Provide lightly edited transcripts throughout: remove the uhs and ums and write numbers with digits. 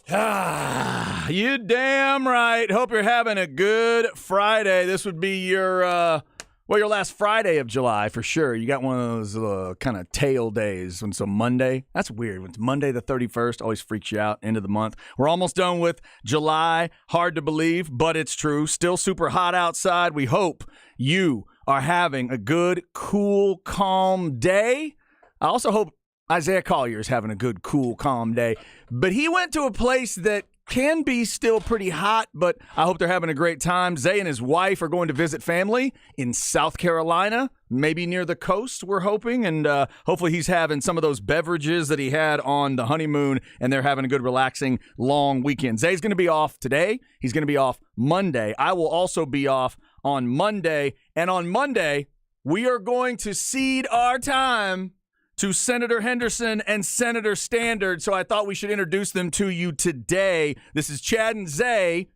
You damn right. Hope you're having a good Friday. This would be your last Friday of July for sure. You got one of those kind of tail days when it's a Monday. That's weird. When it's Monday the 31st, always freaks you out, end of the month. We're almost done with July. Hard to believe, but it's true. Still super hot outside. We hope you are having a good, cool, calm day. I also hope Isaiah Collier is having a good, cool, calm day. But he went to a place that can be still pretty hot, but I hope they're having a great time. Zay and his wife are going to visit family in South Carolina, maybe near the coast, we're hoping. And hopefully he's having some of those beverages that he had on the honeymoon, and they're having a good, relaxing, long weekend. Zay's going to be off today. He's going to be off Monday. I will also be off on Monday. And on Monday, we are going to cede our time to Senator Henderson and Senator Standard, so I thought we should introduce them to you today. This is Chad and Zay,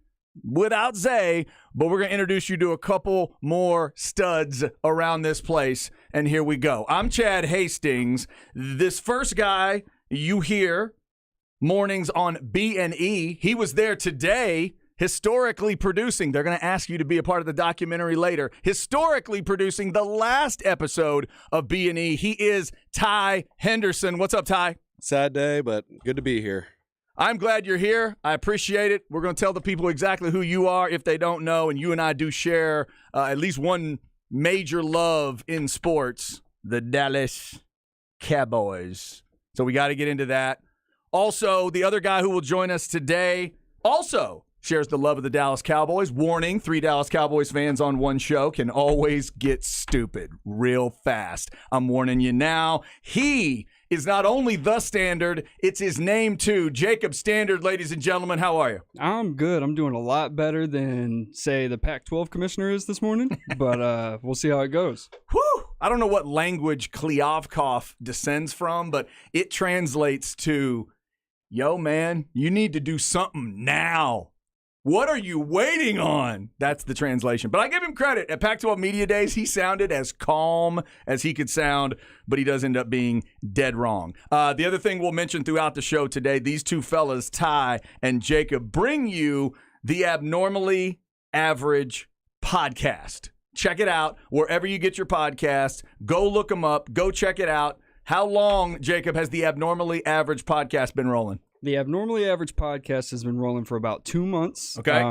without Zay, but we're going to introduce you to a couple more studs around this place, and here we go. I'm Chad Hastings. This first guy you hear mornings on B&E, he was there today, historically producing. They're going to ask you to be a part of the documentary later. Historically producing the last episode of B&E. He is Ty Henderson. What's up, Ty? Sad day, but good to be here. I'm glad you're here. I appreciate it. We're going to tell the people exactly who you are if they don't know, and you and I do share at least one major love in sports, the Dallas Cowboys. So we got to get into that. Also, the other guy who will join us today also shares the love of the Dallas Cowboys. Warning, 3 Dallas Cowboys fans on one show can always get stupid real fast. I'm warning you now. He is not only the Standard, it's his name too. Jacob Standard, ladies and gentlemen, how are you? I'm good. I'm doing a lot better than, say, the Pac-12 commissioner is this morning, but we'll see how it goes. Whew! I don't know what language Kliavkoff descends from, but it translates to, yo, man, you need to do something now. What are you waiting on? That's the translation. But I give him credit. At Pac-12 Media Days, he sounded as calm as he could sound, but he does end up being dead wrong. The other thing we'll mention throughout the show today, these two fellas, Ty and Jacob, bring you the Abnormally Average podcast. Check it out wherever you get your podcasts. Go look them up. Go check it out. How long, Jacob, has the Abnormally Average podcast been rolling? The Abnormally Average podcast has been rolling for about 2 months. Okay.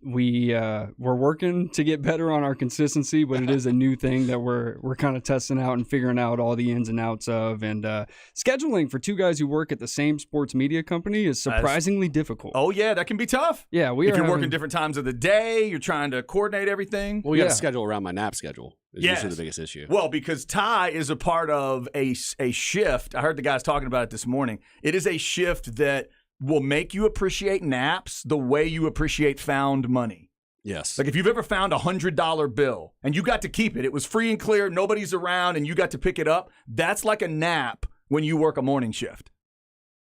We're working to get better on our consistency, but it is a new thing that we're kind of testing out and figuring out all the ins and outs of. And scheduling for two guys who work at the same sports media company is surprisingly difficult. Oh, yeah, that can be tough. Yeah, if you're working different times of the day, you're trying to coordinate everything. Well, we got to schedule around my nap schedule. It's usually the biggest issue. Well, because Ty is a part of a shift. I heard the guys talking about it this morning. It is a shift that will make you appreciate naps the way you appreciate found money. Yes. Like if you've ever found a $100 bill and you got to keep it, it was free and clear, nobody's around, and you got to pick it up, that's like a nap when you work a morning shift.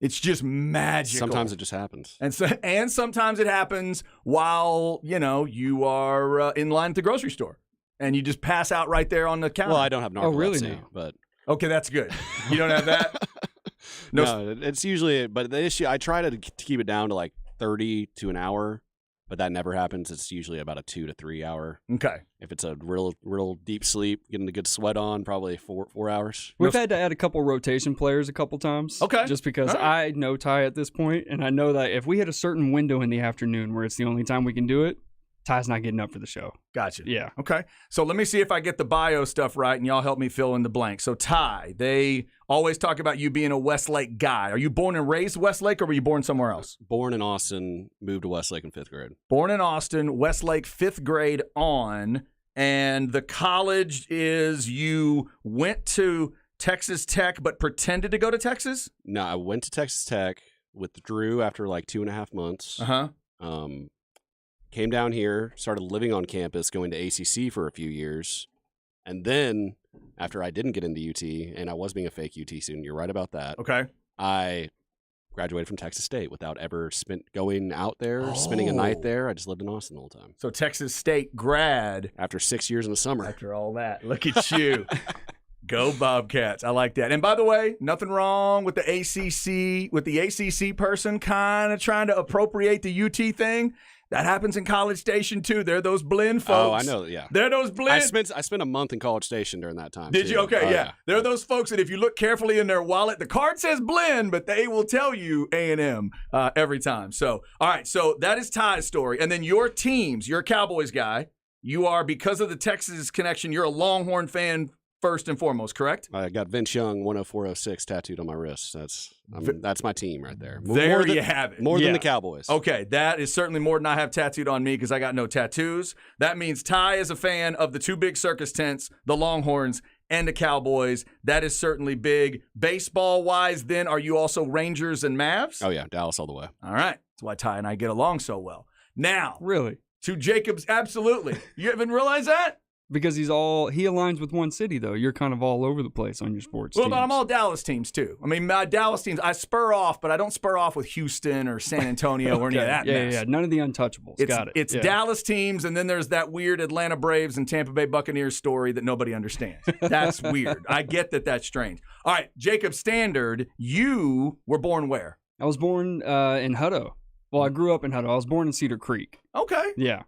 It's just magical. Sometimes it just happens. And sometimes it happens while, you are in line at the grocery store. And you just pass out right there on the counter. Well, I don't have narcolepsy, really? But okay, that's good. You don't have that? No, it's usually, but the issue, I try to keep it down to like 30 to an hour, but that never happens. It's usually about a 2 to 3 hour. Okay. If it's a real deep sleep, getting a good sweat on, probably 4 hours. We've had to add a couple rotation players a couple times. Okay. Just because I know Ty at this point, and I know that if we hit a certain window in the afternoon where it's the only time we can do it, Ty's not getting up for the show. Gotcha. Yeah. Okay. So let me see if I get the bio stuff right, and y'all help me fill in the blank. So Ty, they always talk about you being a Westlake guy. Are you born and raised Westlake, or were you born somewhere else? Born in Austin, moved to Westlake in 5th grade. Born in Austin, Westlake, 5th grade on, and the college is you went to Texas Tech but pretended to go to Texas? No, I went to Texas Tech, withdrew after like 2.5 months. Uh-huh. Came down here, started living on campus, going to ACC for a few years. And then, after I didn't get into UT, and I was being a fake UT student, you're right about that. Okay. I graduated from Texas State without ever going out there, spending a night there. I just lived in Austin the whole time. So Texas State grad. After 6 years in the summer. After all that. Look at you. Go Bobcats. I like that. And by the way, nothing wrong with the ACC person kind of trying to appropriate the UT thing. That happens in College Station too. They're those blend folks. Oh, I know. Yeah, They're those blend. I spent a month in College Station during that time. Did too. you? Okay, Oh, yeah. They're those folks that if you look carefully in their wallet, the card says blend, but they will tell you A&M every time. So, all right. So that is Ty's story. And then your teams, you're a Cowboys guy. You are, because of the Texas connection, you're a Longhorn fan first and foremost, correct? I got Vince Young 10406 tattooed on my wrist. That's my team right there. There you have it. More than the Cowboys. Okay, that is certainly more than I have tattooed on me because I got no tattoos. That means Ty is a fan of the two big circus tents, the Longhorns and the Cowboys. That is certainly big. Baseball-wise, then, are you also Rangers and Mavs? Oh, yeah. Dallas all the way. All right. That's why Ty and I get along so well. Now, Really? to Jacob's, absolutely. You haven't realized that? Because he aligns with one city, though. You're kind of all over the place on your sports Well, teams. but I'm all Dallas teams, too. I mean, my Dallas teams, I spur off, but I don't spur off with Houston or San Antonio or any of that mess. Yeah. None of the untouchables. Got it. It's Yeah. Dallas teams, and then there's that weird Atlanta Braves and Tampa Bay Buccaneers story that nobody understands. That's weird. I get that that's strange. All right, Jacob Standard, you were born where? I was born in Hutto. Well, I grew up in Hutto. I was born in Cedar Creek. Okay. Yeah.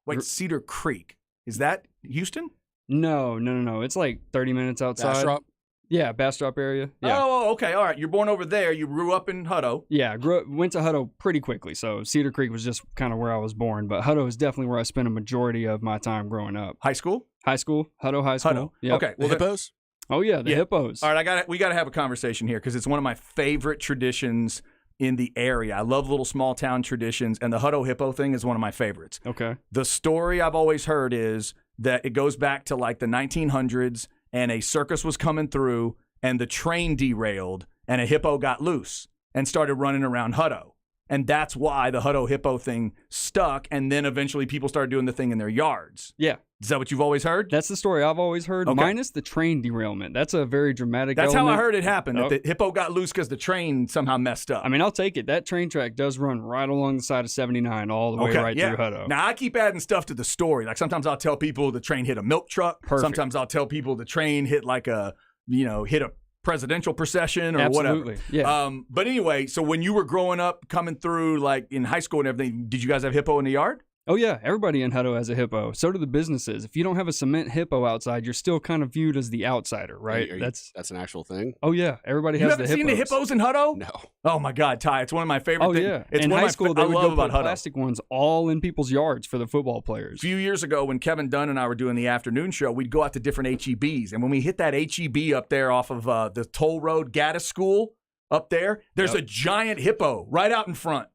Wait, Cedar Creek. Is that Houston? No. It's like 30 minutes outside. Bastrop? Yeah, Bastrop area. Yeah. Oh, okay. All right. You're born over there. You grew up in Hutto. Yeah, went to Hutto pretty quickly. So Cedar Creek was just kind of where I was born. But Hutto is definitely where I spent a majority of my time growing up. High school? High school, Hutto High School. Hutto. Yep. Okay. Well, Hippos? Oh, yeah, the Hippos. All right, we got to have a conversation here because it's one of my favorite traditions in the area. I love little small town traditions, and the Hutto Hippo thing is one of my favorites. Okay. The story I've always heard is that it goes back to like the 1900s, and a circus was coming through, and the train derailed, and a hippo got loose and started running around Hutto. And that's why the Hutto Hippo thing stuck, and then eventually people started doing the thing in their yards. Yeah. Is that what you've always heard? That's the story I've always heard, Okay. minus the train derailment. That's a very dramatic That's element. how I heard it happen, Oh. that the hippo got loose because the train somehow messed up. I mean, I'll take it. That train track does run right along the side of 79 all the way right through Hutto. Now, I keep adding stuff to the story. Like sometimes I'll tell people the train hit a milk truck. Perfect. Sometimes I'll tell people the train hit like hit a presidential procession or Absolutely. whatever. Yeah. But anyway, so when you were growing up, coming through like in high school and everything, did you guys have hippo in the yard? Oh, yeah. Everybody in Hutto has a hippo. So do the businesses. If you don't have a cement hippo outside, you're still kind of viewed as the outsider, right? That's an actual thing? Oh, yeah. Everybody You has haven't the hippos. seen the hippos in Hutto? No. Oh my God, Ty! It's one of my favorite Oh, things. yeah. It's in one high of my school, they I would love go about put Hutto. plastic ones all in people's yards for the football players. A few years ago when Kevin Dunn and I were doing the afternoon show, we'd go out to different HEBs. And when we hit that HEB up there off of the toll road, Gaddis School up there, there's a giant hippo right out in front.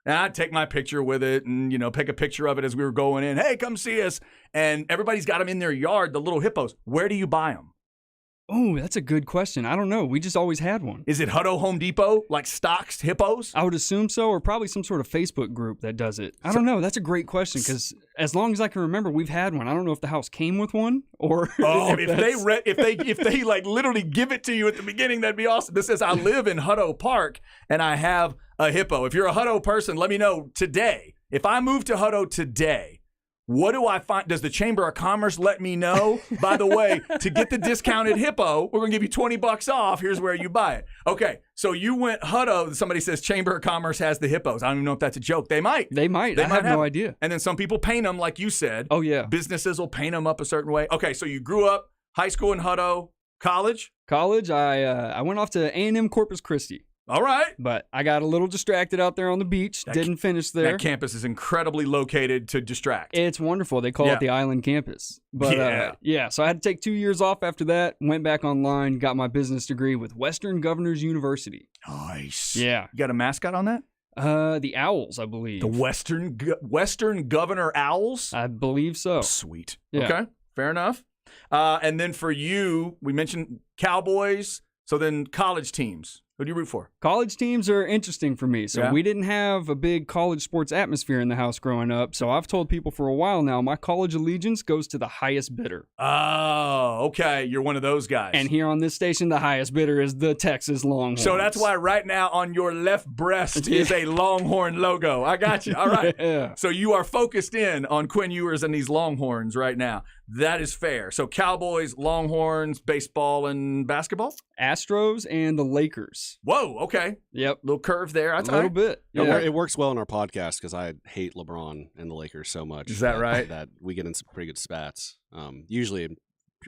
And I'd take my picture with it and, pick a picture of it as we were going in. Hey, come see us. And everybody's got them in their yard, the little hippos. Where do you buy them? Oh, that's a good question. I don't know. We just always had one. Is it Hutto Home Depot, like stocks hippos? I would assume so, or probably some sort of Facebook group that does it. I don't know. That's a great question because as long as I can remember, we've had one. I don't know if the house came with one or. Oh, if they like literally give it to you at the beginning, that'd be awesome. This says I live in Hutto Park and I have a hippo. If you're a Hutto person, let me know today. If I move to Hutto today, what do I find? Does the Chamber of Commerce let me know? By the way, to get the discounted hippo, we're going to give you $20 off. Here's where you buy it. Okay, so you went Hutto. Somebody says Chamber of Commerce has the hippos. I don't even know if that's a joke. They might. They might. I have no idea. And then some people paint them like you said. Oh, yeah. Businesses will paint them up a certain way. Okay, so you grew up high school in Hutto, college? College, I went off to A&M Corpus Christi. All right. But I got a little distracted out there on the beach. Didn't finish there. That campus is incredibly located to distract. It's wonderful. They call it the Island Campus. But so I had to take 2 years off after that, went back online, got my business degree with Western Governors University. Nice. Yeah. You got a mascot on that? The Owls, I believe. The Western Governor Owls? I believe so. Sweet. Yeah. Okay. Fair enough. And then for you, we mentioned Cowboys. So then college teams. Who do you root for? College teams are interesting for me. So we didn't have a big college sports atmosphere in the house growing up. So I've told people for a while now, my college allegiance goes to the highest bidder. Oh, okay. You're one of those guys. And here on this station, the highest bidder is the Texas Longhorns. So that's why right now on your left breast is a Longhorn logo. I got you. All right. Yeah. So you are focused in on Quinn Ewers and these Longhorns right now. That is fair. So Cowboys, Longhorns, baseball, and basketball? Astros and the Lakers. Whoa, okay. Yep. Little curve there. A That's little all right. bit. It Yeah. it works well in our podcast because I hate LeBron and the Lakers so much. Is that right? That we get in some pretty good spats. Usually,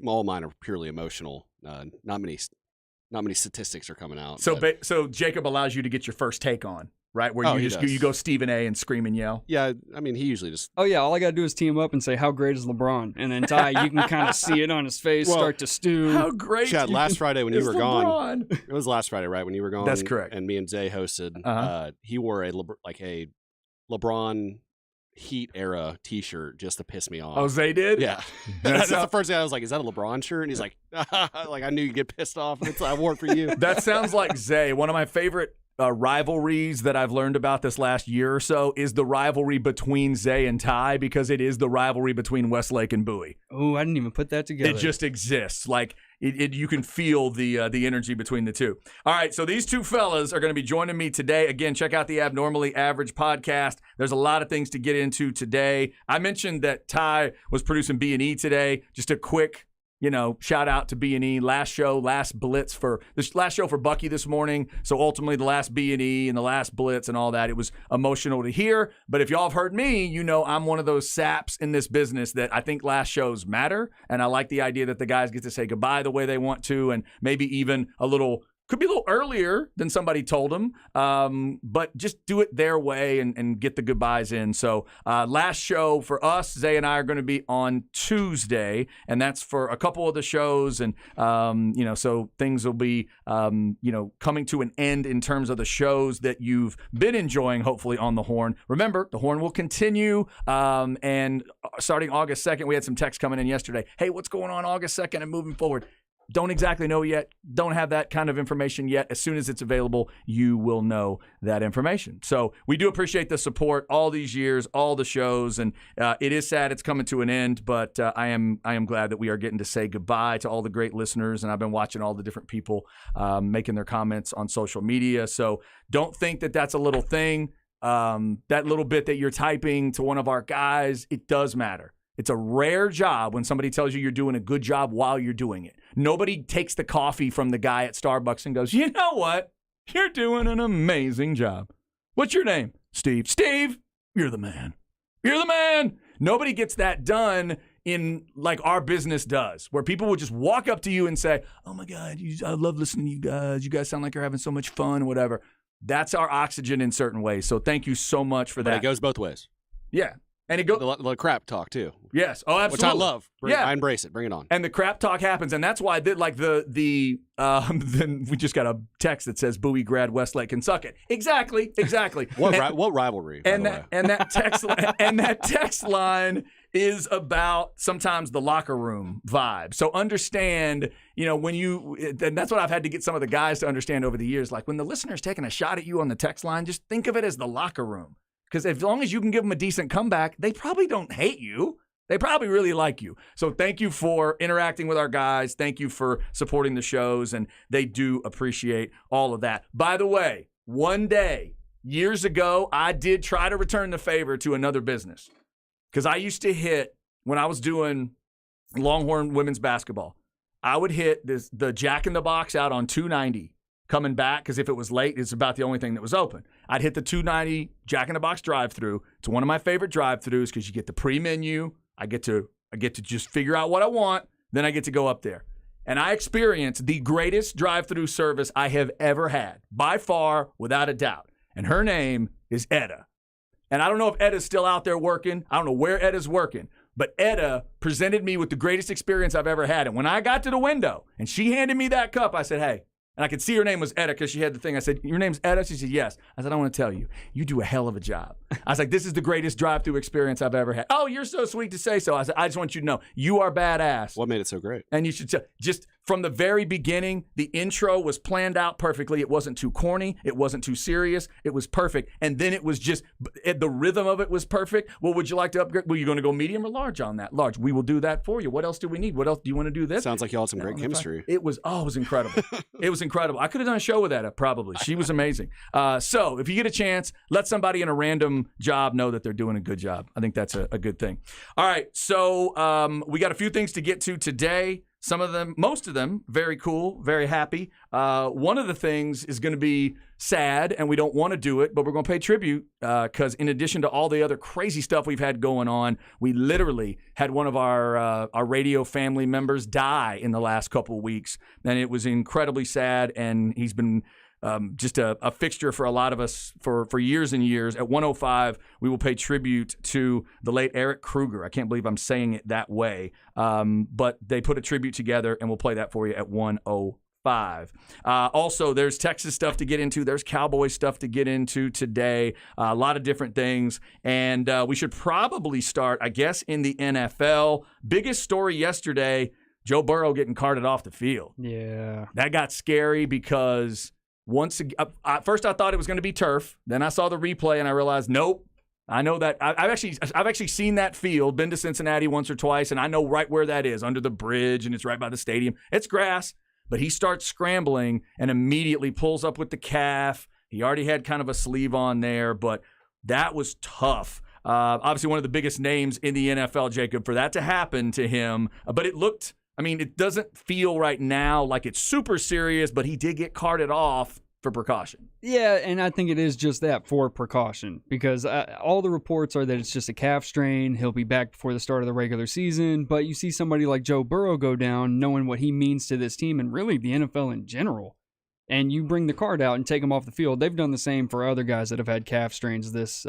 all mine are purely emotional. Not many statistics are coming out. So, but- so Jacob allows you to get your first take on, right? Where Oh, you he just does. you go Stephen A. and scream and yell. yeah, I mean, he usually just Oh yeah, all I gotta do is tee him up and say, "How great is LeBron?" And then Ty, you can kind of see it on his face Well, start to stew. How great Chad, last Friday when you is were gone. LeBron? It was last Friday, right? When you were gone. That's correct. And me and Zay hosted. Uh-huh. He wore a LeBron Heat era T-shirt just to piss me off. Oh, Zay did? Yeah, That's that's the first thing I was like, "Is that a LeBron shirt?" And he's like, "Like I knew you'd get pissed off. I wore it for you." That sounds like Zay. One of my favorite rivalries that I've learned about this last year or so is the rivalry between Zay and Ty, because it is the rivalry between Westlake and Bowie. Oh, I didn't even put that together. It just exists. Like you can feel the energy between the two. All right, so these two fellas are going to be joining me today. Again, check out the Abnormally Average podcast. There's a lot of things to get into today. I mentioned that Ty was producing B&E today. Just a quick, shout out to B&E. Last show for Bucky this morning. So ultimately the last B&E and the last Blitz and all that, it was emotional to hear. But if y'all have heard me, I'm one of those saps in this business that I think last shows matter. And I like the idea that the guys get to say goodbye the way they want to, and maybe even could be a little earlier than somebody told them, but just do it their way and get the goodbyes in. So last show for us, Zay and I are going to be on Tuesday, and that's for a couple of the shows. And, so things will be, coming to an end in terms of the shows that you've been enjoying, hopefully, on The Horn. Remember, The Horn will continue, and starting August 2nd, we had some texts coming in yesterday. Hey, what's going on August 2nd and moving forward? Don't exactly know yet. Don't have that kind of information yet. As soon as it's available, you will know that information. So we do appreciate the support all these years, all the shows, and it is sad it's coming to an end, but I am glad that we are getting to say goodbye to all the great listeners, and I've been watching all the different people making their comments on social media. So don't think that that's a little thing. That little bit that you're typing to one of our guys, it does matter. It's a rare job when somebody tells you you're doing a good job while you're doing it. Nobody takes the coffee from the guy at Starbucks and goes, "You know what? You're doing an amazing job. What's your name?" "Steve." "Steve, you're the man. You're the man." Nobody gets that done in like our business does, where people will just walk up to you and say, "Oh my God, I love listening to you guys. You guys sound like you're having so much fun," whatever. That's our oxygen in certain ways. So thank you so much for But that. it goes both ways. Yeah. And it goes, The crap talk too, yes. Oh, absolutely. which I love. Yeah. I embrace it. Bring it on. And the crap talk happens, and that's why then we just got a text that says Bowie grad Westlake can suck it. Exactly. What rivalry? By and the that way? and that text and that text line is about sometimes the locker room vibe. So understand, when and that's what I've had to get some of the guys to understand over the years. Like when the listener's taking a shot at you on the text line, just think of it as the locker room. Because as long as you can give them a decent comeback, they probably don't hate you. They probably really like you. So thank you for interacting with our guys. Thank you for supporting the shows, and they do appreciate all of that. By the way, one day, years ago, I did try to return the favor to another business. Because I used to hit, when I was doing Longhorn women's basketball, I would hit the Jack in the Box out on 290 coming back, because if it was late, it's about the only thing that was open. I'd hit the 290 Jack in the Box drive-through. It's one of my favorite drive-throughs because you get the pre-menu. I get to just figure out what I want. Then I get to go up there. And I experienced the greatest drive-through service I have ever had, by far, without a doubt. And her name is Etta. And I don't know if Etta's still out there working. I don't know where Etta's working. But Etta presented me with the greatest experience I've ever had. And when I got to the window and she handed me that cup, I said, "Hey." And I could see her name was Etta because she had the thing. I said, "Your name's Etta?" She said, "Yes." I said, "I want to tell you, you do a hell of a job." I was like, "This is the greatest drive-through experience I've ever had." "Oh, you're so sweet to say so." I said, "I just want you to know, you are badass." What made it so great? And you should just from the very beginning, the intro was planned out perfectly. It wasn't too corny. It wasn't too serious. It was perfect. And then it was just, the rhythm of it was perfect. Well, would you like to upgrade? Well, you're going to go medium or large on that? Large. We will do that for you. What else do we need? What else do you want to do this? Sounds like y'all had some great chemistry. It was incredible. It was incredible. I could have done a show with that, probably. She was amazing. So if you get a chance, let somebody in a random job know that they're doing a good job. I think that's a good thing. All right. So we got a few things to get to today. Some of them, most of them, very cool, very happy. One of the things is going to be sad, and we don't want to do it, but we're going to pay tribute because in addition to all the other crazy stuff we've had going on, we literally had one of our radio family members die in the last couple of weeks, and it was incredibly sad, and he's been just a fixture for a lot of us for years and years. At 105, we will pay tribute to the late Eric Kruger. I can't believe I'm saying it that way, but they put a tribute together, and we'll play that for you at 105. Also, there's Texas stuff to get into. There's Cowboys stuff to get into today. A lot of different things, and we should probably start, I guess, in the NFL. Biggest story yesterday, Joe Burrow getting carted off the field. Yeah. That got scary because once again, first I thought it was going to be turf. Then I saw the replay and I realized, nope. I know that I've actually seen that field. Been to Cincinnati once or twice, and I know right where that is, under the bridge, and it's right by the stadium. It's grass, but he starts scrambling and immediately pulls up with the calf. He already had kind of a sleeve on there, but that was tough. Obviously, one of the biggest names in the NFL, Jacob, for that to happen to him. But it looked. I mean, it doesn't feel right now like it's super serious, but he did get carted off for precaution. Yeah, and I think it is just that, for precaution, because all the reports are that it's just a calf strain. He'll be back before the start of the regular season, but you see somebody like Joe Burrow go down, knowing what he means to this team and really the NFL in general, and you bring the card out and take him off the field. They've done the same for other guys that have had calf strains this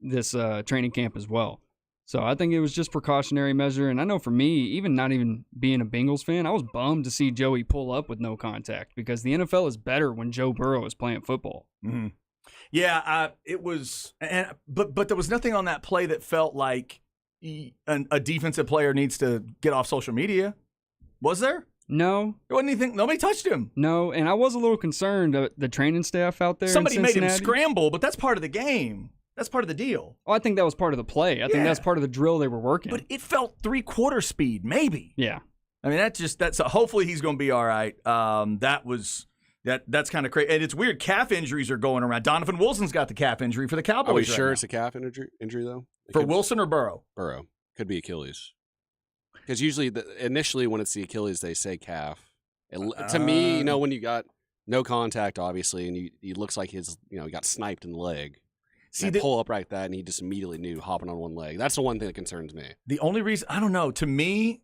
training camp as well. So I think it was just precautionary measure. And I know for me, even not even being a Bengals fan, I was bummed to see Joey pull up with no contact, because the NFL is better when Joe Burrow is playing football. Mm-hmm. Yeah, it was, but there was nothing on that play that felt like a defensive player needs to get off social media. Was there? No. There wasn't anything. Nobody touched him. No, and I was a little concerned. The training staff out there. Somebody in made him Cincinnati, scramble, but that's part of the game. That's part of the deal. Oh, I think that was part of the play. I think that's part of the drill they were working. But it felt 3/4 speed, maybe. Yeah. I mean, that's hopefully he's going to be all right. That's kind of crazy. And it's weird. Calf injuries are going around. Donovan Wilson's got the calf injury for the Cowboys. Are we right sure now. it's a calf injury though? For Wilson or Burrow? Burrow. Could be Achilles. Because usually, initially when it's the Achilles, they say calf. To me, when you got no contact, obviously, and he looks like he got sniped in the leg. See, pull up like that, and he just immediately knew, hopping on one leg. That's the one thing that concerns me. The only reason, I don't know, to me,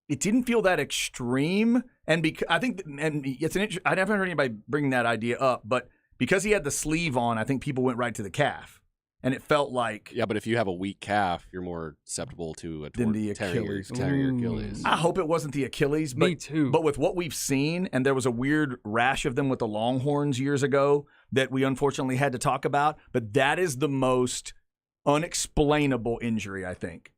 it didn't feel that extreme. And I think, and it's I haven't heard anybody bring that idea up, but because he had the sleeve on, I think people went right to the calf. And it felt like... Yeah, but if you have a weak calf, you're more susceptible to tearing your Achilles. I hope it wasn't the Achilles. But, me too. But with what we've seen, and there was a weird rash of them with the Longhorns years ago that we unfortunately had to talk about, but that is the most unexplainable injury, I think,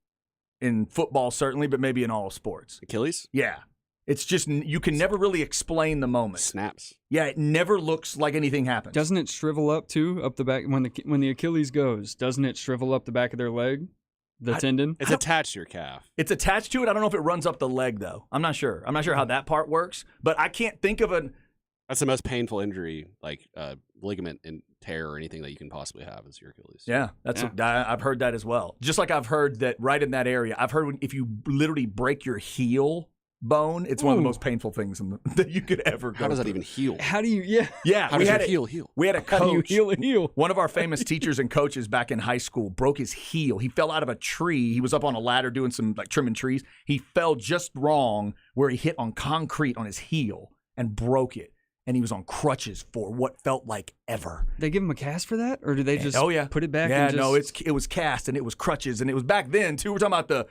in football certainly, but maybe in all sports. Achilles? Yeah. It's just, you can never really explain the moment. Snaps. Yeah, it never looks like anything happens. Doesn't it shrivel up too, up the back when the Achilles goes? Doesn't it shrivel up the back of their leg, the tendon? It's attached to your calf. It's attached to it. I don't know if it runs up the leg though. I'm not sure. I'm not sure how that part works. But I can't think of an. That's the most painful injury, like ligament and tear or anything that you can possibly have, is your Achilles. Yeah, I've heard that as well. Just like I've heard that right in that area. I've heard if you literally break your heel bone, it's one of the most painful things that you could ever go How does that through. even heal? How do you? Yeah. How does your heel heal? We had a coach. How do you heal a heel? One of our famous teachers and coaches back in high school broke his heel. He fell out of a tree. He was up on a ladder doing some trimming trees. He fell just wrong where he hit on concrete on his heel and broke it. And he was on crutches for what felt like ever. They give him a cast for that, or do they just put it back? Yeah, and just... no, it was cast and it was crutches, and it was back then too. We're talking about the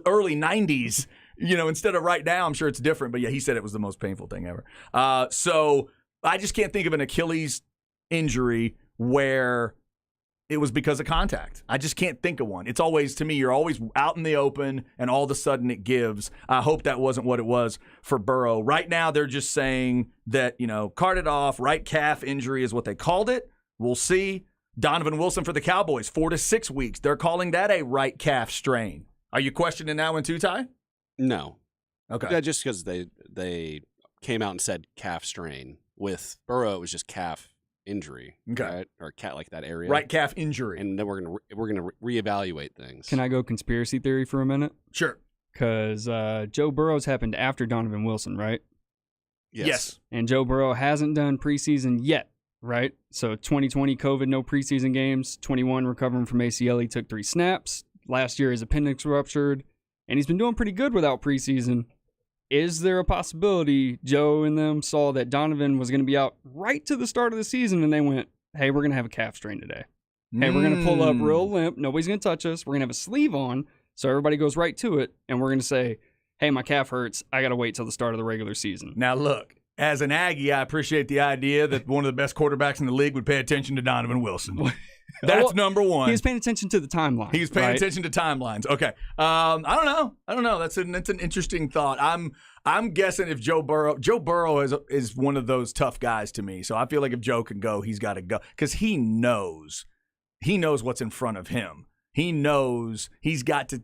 early '90s. Instead of right now, I'm sure it's different. But yeah, he said it was the most painful thing ever. So I just can't think of an Achilles injury where it was because of contact. I just can't think of one. It's always, to me, you're always out in the open and all of a sudden it gives. I hope that wasn't what it was for Burrow. Right now, they're just saying that, carted off, right calf injury is what they called it. We'll see. Donovan Wilson for the Cowboys, 4 to 6 weeks. They're calling that a right calf strain. Are you questioning that one too, Ty? No. Okay. Yeah, just because they came out and said calf strain. With Burrow, it was just calf injury, Okay. right? Or cat like that area, Right calf injury. And then we're gonna reevaluate things. Can I go conspiracy theory for a minute? Sure. Because Joe Burrow's happened after Donovan Wilson, right? Yes. And Joe Burrow hasn't done preseason yet, right? So 2020 COVID, no preseason games. 21 recovering from ACL, he took 3 snaps. Last year his appendix ruptured, and he's been doing pretty good without preseason. Is there a possibility Joe and them saw that Donovan was going to be out right to the start of the season, and they went, hey, we're going to have a calf strain today. Hey, we're going to pull up real limp. Nobody's going to touch us. We're going to have a sleeve on, so everybody goes right to it, and we're going to say, hey, my calf hurts. I got to wait till the start of the regular season. Now, look, as an Aggie, I appreciate the idea that one of the best quarterbacks in the league would pay attention to Donovan Wilson. That's Well, number one. He was paying attention to the timeline. He was paying right? attention to timelines. Okay. I don't know. That's an interesting thought. I'm guessing if Joe Burrow is one of those tough guys to me. So I feel like if Joe can go, he's got to go because he knows what's in front of him. He knows he's got to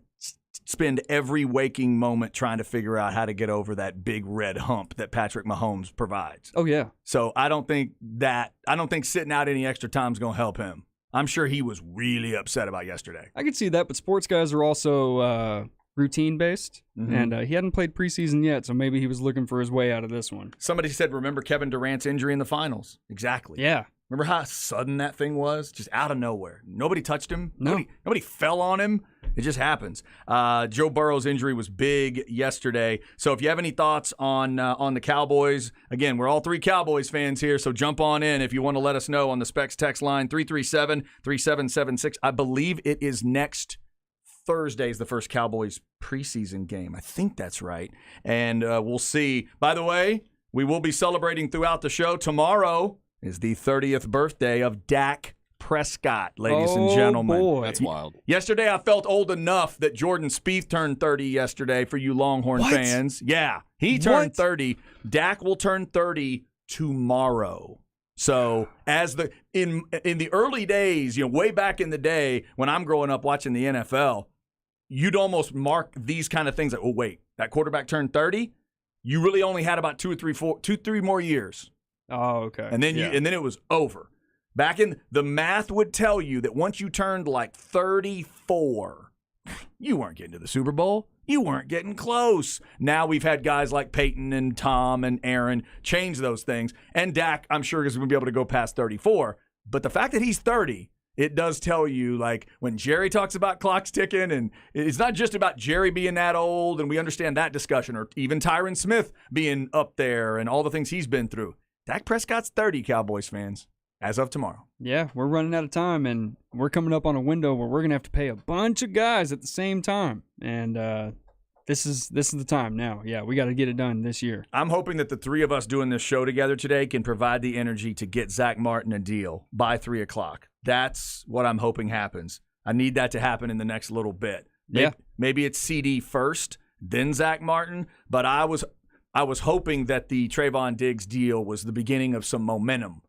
spend every waking moment trying to figure out how to get over that big red hump that Patrick Mahomes provides. Oh, yeah. So I don't think sitting out any extra time is going to help him. I'm sure he was really upset about yesterday. I could see that, but sports guys are also routine-based, and he hadn't played preseason yet, so maybe he was looking for his way out of this one. Somebody said, remember Kevin Durant's injury in the finals? Exactly. Yeah. Remember how sudden that thing was? Just out of nowhere. Nobody touched him. No. Nobody fell on him. It just happens. Joe Burrow's injury was big yesterday. So if you have any thoughts on the Cowboys, again, we're all 3 Cowboys fans here, so jump on in if you want to let us know on the Specs text line, 337-3776. I believe it is next Thursday is the first Cowboys preseason game. I think that's right. And we'll see. By the way, we will be celebrating throughout the show. Tomorrow is the 30th birthday of Dak Prescott, ladies and gentlemen. Boy. That's wild. Yesterday, I felt old enough that Jordan Spieth turned 30 yesterday for you Longhorn What? fans. Yeah, he turned What? 30. Dak will turn 30 tomorrow. So in the early days, way back in the day when I'm growing up watching the NFL, you'd almost mark these kind of things like, oh, wait, that quarterback turned 30? You really only had about 2 or 3 more years. Oh, okay. And then and then it was over. Back in the math would tell you that once you turned like 34, you weren't getting to the Super Bowl. You weren't getting close. Now we've had guys like Peyton and Tom and Aaron change those things. And Dak, I'm sure, is going to be able to go past 34. But the fact that he's 30, it does tell you, like, when Jerry talks about clocks ticking, and it's not just about Jerry being that old, and we understand that discussion, or even Tyron Smith being up there and all the things he's been through. Dak Prescott's 30, Cowboys fans, as of tomorrow. Yeah, we're running out of time, and we're coming up on a window where we're going to have to pay a bunch of guys at the same time. And this is the time now. Yeah, we got to get it done this year. I'm hoping that the 3 of us doing this show together today can provide the energy to get Zach Martin a deal by 3 o'clock. That's what I'm hoping happens. I need that to happen in the next little bit. Yeah. Maybe it's CD first, then Zach Martin, but I was hoping that the Trayvon Diggs deal was the beginning of some momentum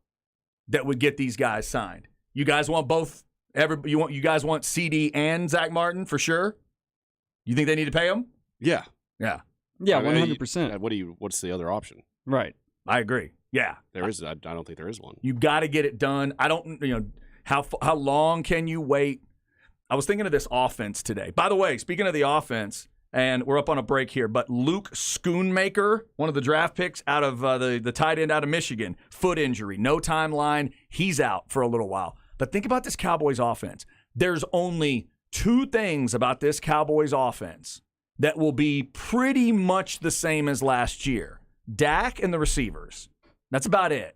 that would get these guys signed. You guys want both? You guys want CD and Zach Martin for sure? You think they need to pay them? Yeah. Yeah, Yeah, I mean, 100%. What's the other option? Right. I agree. Yeah, There is. I don't think there is one. you got to get it done. I don't. How long can you wait? I was thinking of this offense today. By the way, speaking of the offense. And we're up on a break here, but Luke Schoonmaker, one of the draft picks out of the tight end out of Michigan, foot injury, no timeline. He's out for a little while. But think about this Cowboys offense. There's only 2 things about this Cowboys offense that will be pretty much the same as last year. Dak and the receivers. That's about it.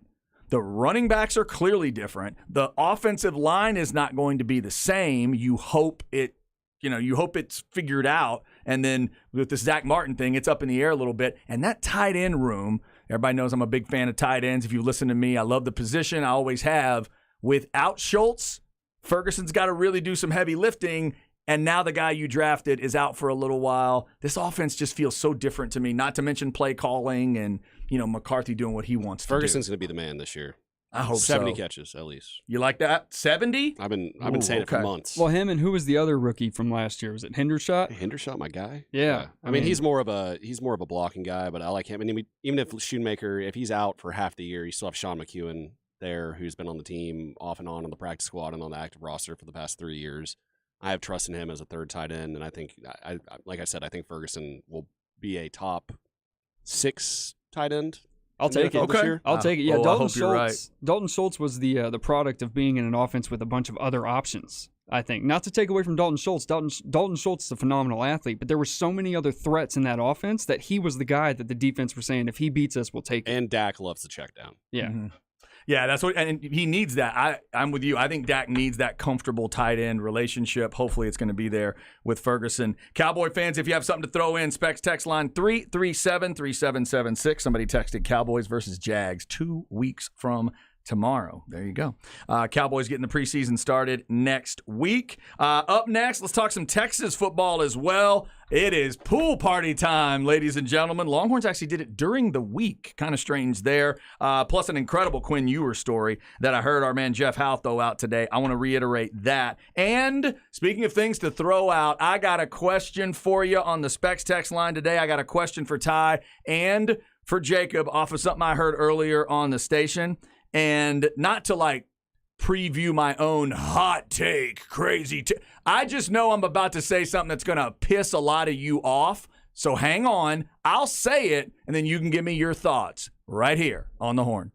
The running backs are clearly different. The offensive line is not going to be the same. You hope it's figured out. And then with this Zach Martin thing, it's up in the air a little bit. And that tight end room, everybody knows I'm a big fan of tight ends. If you listen to me, I love the position. I always have. Without Schultz, Ferguson's got to really do some heavy lifting. And now the guy you drafted is out for a little while. This offense just feels so different to me, not to mention play calling and, McCarthy doing what he wants to Ferguson's do. going to be the man this year. I hope 70 so. catches at least. You like that? 70? I've been saying it for months. Well, him and who was the other rookie from last year? Was it Hendershot? Hendershot, my guy. Yeah. I mean, he's more of a blocking guy, but I like him. And even if Schoonmaker, if he's out for half the year, you still have Sean McEwen there, who's been on the team off and on the practice squad and on the active roster for the past 3 years. I have trust in him as a third tight end, and I think, like I said, I think Ferguson will be a top 6 tight end. I'll take it. This year. I'll take it. Yeah, I Dalton hope you're right. Schultz. Dalton Schultz was the product of being in an offense with a bunch of other options. I think not to take away from Dalton Schultz. Dalton Schultz is a phenomenal athlete, but there were so many other threats in that offense that he was the guy that the defense were saying, if he beats us, we'll take it. And Dak loves the check down. Yeah. Mm-hmm. Yeah, that's what, and he needs that. I'm with you. I think Dak needs that comfortable tight end relationship. Hopefully, it's going to be there with Ferguson. Cowboy fans, if you have something to throw in, Specs text line 337-3776. Somebody texted Cowboys versus Jags 2 weeks from tomorrow. There you go. Cowboys getting the preseason started next week. Up next, let's talk some Texas football as well. It is pool party time, ladies and gentlemen. Longhorns actually did it during the week. Kind of strange there. Plus an incredible Quinn Ewers story that I heard our man Jeff Howe throw out today. I want to reiterate that. And speaking of things to throw out, I got a question for you on the Specs text line today. I got a question for Ty and for Jacob off of something I heard earlier on the station. And not to preview my own hot take, I just know I'm about to say something that's going to piss a lot of you off. So hang on. I'll say it, and then you can give me your thoughts right here on The Horn.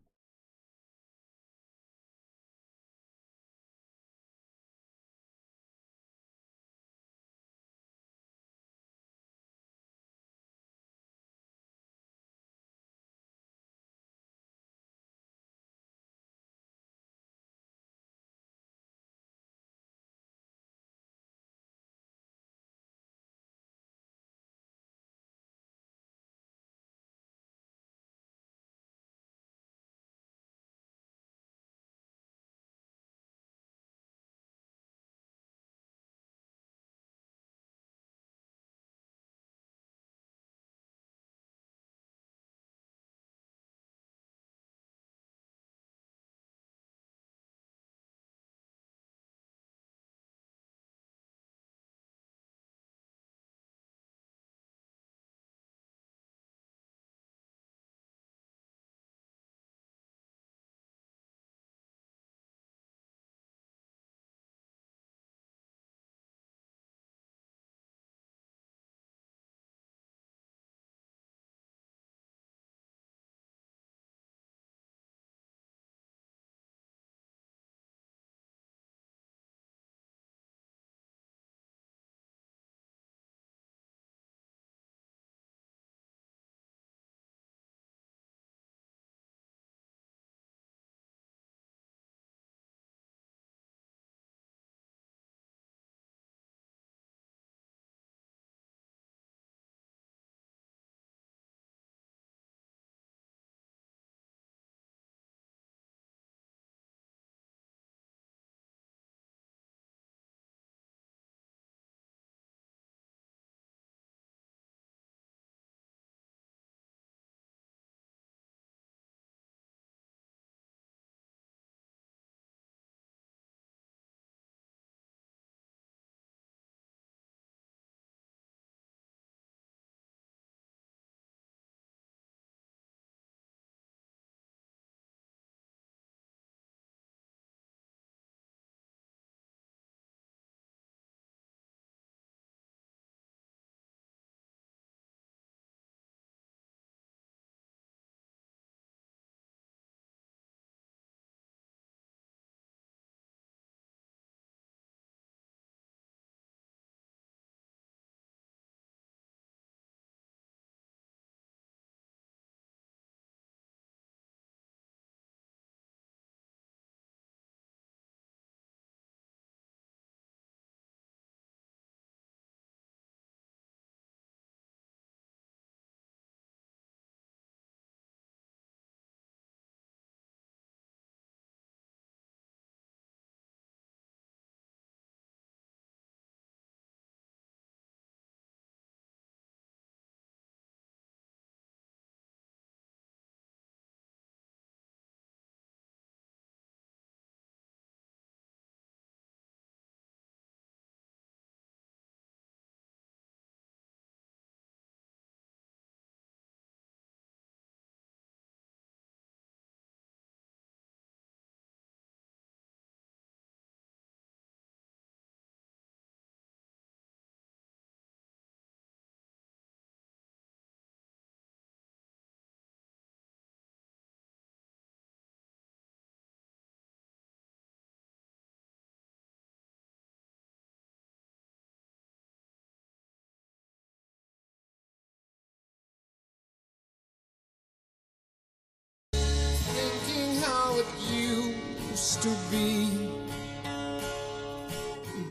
used to be.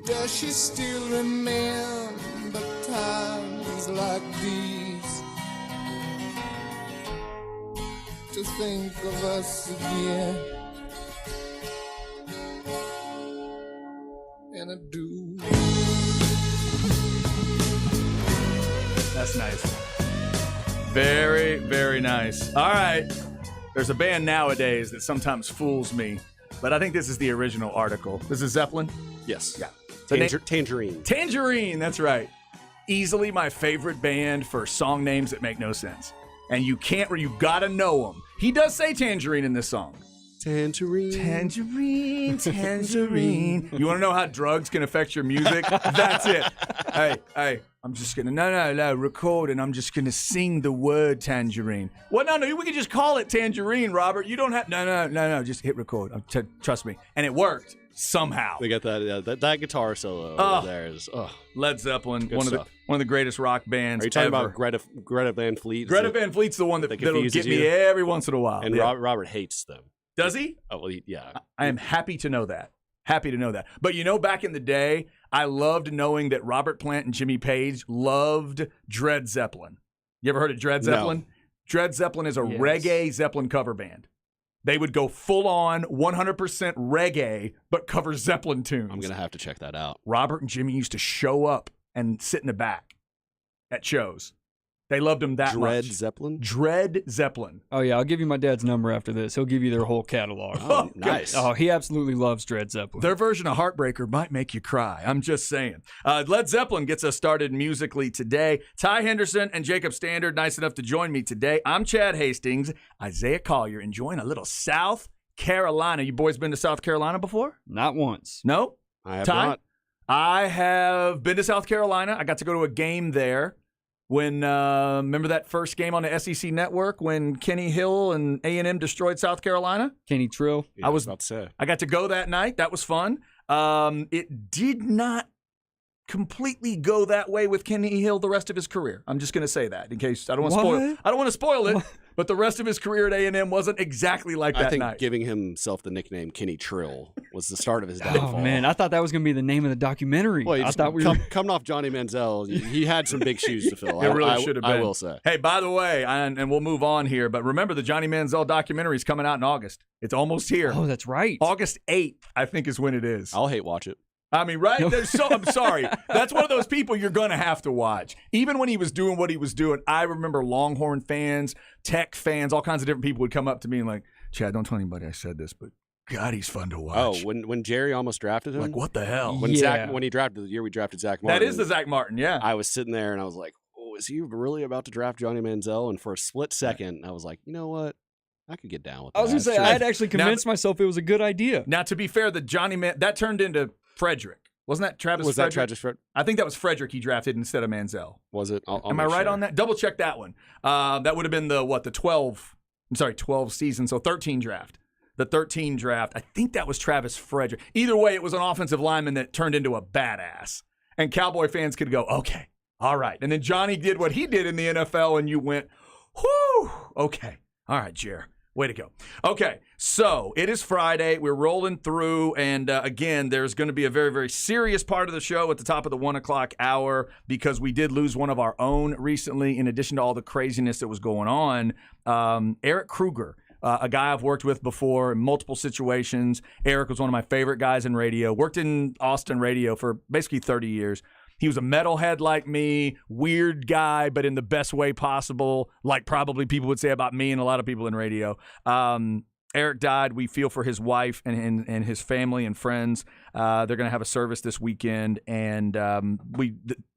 Does she still remember times like these? To think of us again, and I do. That's nice. Very, very nice. All right. There's a band nowadays that sometimes fools me, but I think this is the original article. This is Zeppelin? Yes. Yeah. The name- Tangerine. Tangerine, that's right. Easily my favorite band for song names that make no sense. And you gotta know them. He does say Tangerine in this song. Tangerine. Tangerine, tangerine. You want to know how drugs can affect your music? That's it. Hey, I'm just going to, record, and I'm just going to sing the word tangerine. Well, no, we can just call it Tangerine, Robert. You don't have, no, just hit record. Trust me. And it worked somehow. They got that guitar solo over there is Led Zeppelin, Good one stuff. of the greatest rock bands Are you talking ever. about Greta Van Fleet? Greta Van Fleet's the one that'll confuses get me you? every once in a while. And Yeah. Robert hates them. Does he? Oh, well, yeah. I am happy to know that. But back in the day, I loved knowing that Robert Plant and Jimmy Page loved Dred Zeppelin. You ever heard of Dred No. Zeppelin? Dred Zeppelin is a Yes. reggae Zeppelin cover band. They would go full on 100% reggae, but cover Zeppelin tunes. I'm going to have to check that out. Robert and Jimmy used to show up and sit in the back at shows. They loved him that Dred much. Zeppelin? Dred Zeppelin. Oh yeah, I'll give you my dad's number after this. He'll give you their whole catalog. Oh, nice. Oh, he absolutely loves Dred Zeppelin. Their version of Heartbreaker might make you cry. I'm just saying. Led Zeppelin gets us started musically today. Ty Henderson and Jacob Standard, nice enough to join me today. I'm Chad Hastings. Isaiah Collier enjoying a little South Carolina. You boys been to South Carolina before? Not once. No? I have Ty? not. I have been to South Carolina. I got to go to a game there. When remember that first game on the SEC Network when Kenny Hill and A&M destroyed South Carolina? Kenny Trill. Yeah, I was about to say. I got to go that night. That was fun. It did not completely go that way with Kenny Hill the rest of his career. I'm just going to say that in case I don't want to spoil. I don't want to spoil it. But the rest of his career at A&M wasn't exactly like that I think night. giving himself the nickname Kenny Trill was the start of his downfall. Oh man, I thought that was gonna be the name of the documentary. Well, I thought we were. coming off Johnny Manziel, he had some big shoes to fill. It really should have been. I will say. Hey, by the way, and we'll move on here, but remember the Johnny Manziel documentary is coming out in August. It's almost here. Oh, that's right. August 8th, I think, is when it is. I'll hate watch it. I mean, right? I'm sorry. That's one of those people you're going to have to watch. Even when he was doing what he was doing, I remember Longhorn fans, Tech fans, all kinds of different people would come up to me and like, Chad, don't tell anybody I said this, but God, he's fun to watch. Oh, when Jerry almost drafted him? Like, what the hell? When he drafted the year we drafted Zach Martin. That is the Zach Martin, yeah. I was sitting there and I was like, oh, is he really about to draft Johnny Manziel? And for a split second, I was like, you know what? I could get down with that. I was gonna say I had actually convinced myself it was a good idea. Now, to be fair, the Johnny that turned into Frederick. Wasn't that Travis Was Frederick? that Travis Frederick? I think that was Frederick he drafted instead of Manziel. Was it? Am I right on that? Double check that one. That would have been the 12 season, so 13 draft. The 13 draft, I think that was Travis Frederick. Either way, it was an offensive lineman that turned into a badass. And Cowboy fans could go, okay, all right. And then Johnny did what he did in the NFL, and you went, whew, okay. All right, Jer. Way to go. Okay, so it is Friday. We're rolling through, and again, there's going to be a very, very serious part of the show at the top of the 1 o'clock hour because we did lose one of our own recently, in addition to all the craziness that was going on. Eric Kruger, a guy I've worked with before in multiple situations. Eric was one of my favorite guys in radio, worked in Austin radio for basically 30 years. He was a metalhead like me, weird guy, but in the best way possible, like probably people would say about me and a lot of people in radio. Eric died. We feel for his wife and his family and friends. They're going to have a service this weekend, and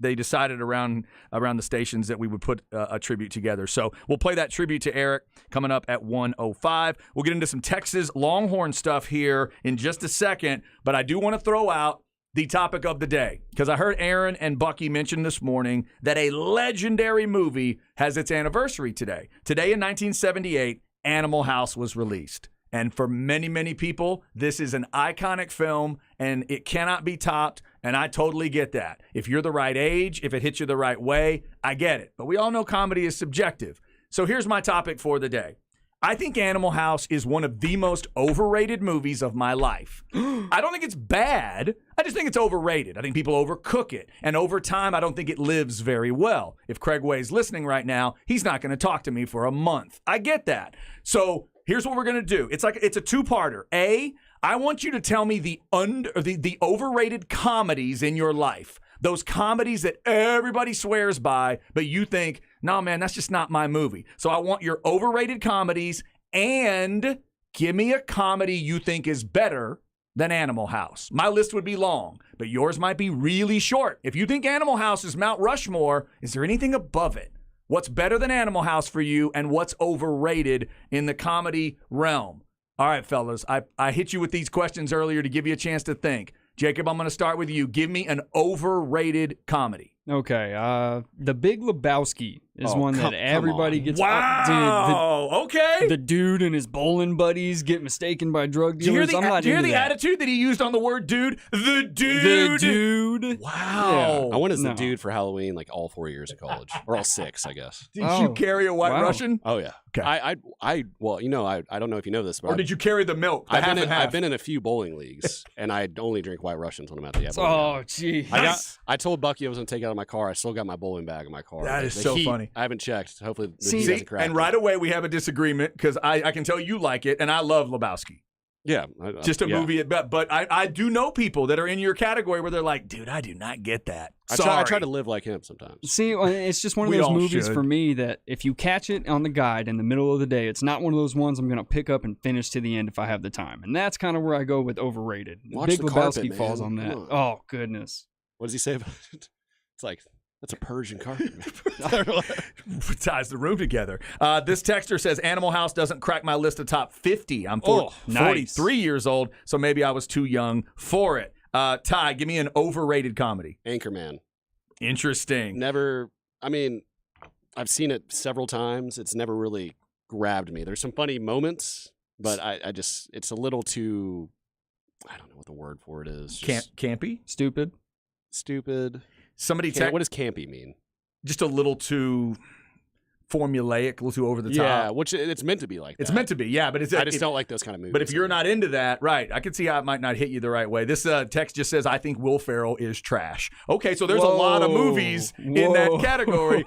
they decided around the stations that we would put a tribute together. So we'll play that tribute to Eric coming up at 1:05. We'll get into some Texas Longhorn stuff here in just a second, but I do want to throw out the topic of the day, because I heard Aaron and Bucky mention this morning that a legendary movie has its anniversary today. Today in 1978, Animal House was released. And for many, many people, this is an iconic film, and it cannot be topped, and I totally get that. If you're the right age, if it hits you the right way, I get it. But we all know comedy is subjective. So here's my topic for the day. I think Animal House is one of the most overrated movies of my life. I don't think it's bad. I just think it's overrated. I think people overcook it. And over time, I don't think it lives very well. If Craig Way's listening right now, he's not going to talk to me for a month. I get that. So here's what we're going to do. It's a two-parter. A, I want you to tell me the overrated comedies in your life. Those comedies that everybody swears by, but you think, no, man, that's just not my movie. So I want your overrated comedies, and give me a comedy you think is better than Animal House. My list would be long, but yours might be really short. If you think Animal House is Mount Rushmore, is there anything above it? What's better than Animal House for you, and what's overrated in the comedy realm? All right, fellas, I hit you with these questions earlier to give you a chance to think. Jacob, I'm going to start with you. Give me an overrated comedy. Okay, The Big Lebowski is one that everybody gets. Wow. Okay. The dude and his bowling buddies get mistaken by drug Do you dealers. hear the attitude that he used on the word dude? The dude. The dude. Wow. I went as the No. dude for Halloween like all 4 years of college, or all 6, I guess. Did you Oh, carry a White wow. Russian? Oh yeah. Okay. I well, you know, I don't know if you know this, but Or did you carry the milk? The half and half? I've been in a few bowling leagues, and I only drink White Russians when I'm at the bowling alley. Oh, gee. I told Bucky I was going to take it out of my car. I still got my bowling bag in my car. That The is so heat, funny. I haven't checked. Hopefully, the See, heat hasn't cracked and it. right away we have a disagreement because I can tell you like it, and I love Lebowski. Yeah, Just a yeah. movie, but I do know people that are in your category where they're like, dude, I do not get that. I Sorry. try to live like him sometimes. See, it's just one of We those all movies should. for me that if you catch it on the guide in the middle of the day, it's not one of those ones I'm going to pick up and finish to the end if I have the time. And that's kind of where I go with overrated. Watch Big The Lebowski Carpet, falls man. on that. Come on. Oh, goodness. What does he say about it? It's like, that's a Persian carpet. ties the room together. This texter says Animal House doesn't crack my list of top 50. I'm nice. 43 years old, so maybe I was too young for it. Ty, give me an overrated comedy. Anchorman. Interesting. Never, I mean, I've seen it several times. It's never really grabbed me. There's some funny moments, but I just, it's a little too, I don't know what the word for it is. Just Campy? Stupid. stupid. Somebody What does campy mean? just a little too formulaic, a little too over the Yeah, top. which it's meant to be like that. It's meant to be, yeah, but it's I just don't like those kind of movies. But if you're not into that, right, I can see how it might not hit you the right way. This text just says, I think Will Ferrell is trash. Okay, so there's a lot of Whoa. movies in that Whoa. category.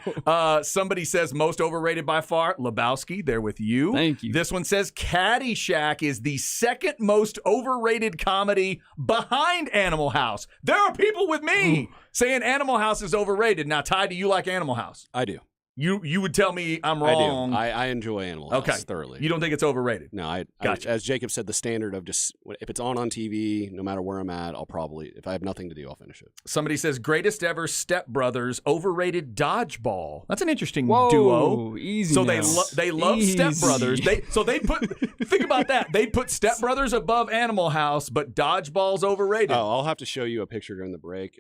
Somebody says most overrated by far, Lebowski, they're with you. Thank you. This one says Caddyshack is the second most overrated comedy behind Animal House. There are people with me saying Animal House is overrated. Now, Ty, do you like Animal House? I do. You would tell me I'm wrong. I do. I enjoy Animal House Okay. thoroughly. You don't think it's overrated? No, I Gotcha. as Jacob said, the standard of just if it's on TV, no matter where I'm at, I'll probably, if I have nothing to do, I'll finish it. Somebody says greatest ever Step Brothers, overrated Dodgeball. That's an interesting Whoa, duo. easy So now. they love Step Easy. Brothers. They put think about that. They put Step Brothers above Animal House, but Dodgeball's overrated. Oh, I'll have to show you a picture during the break.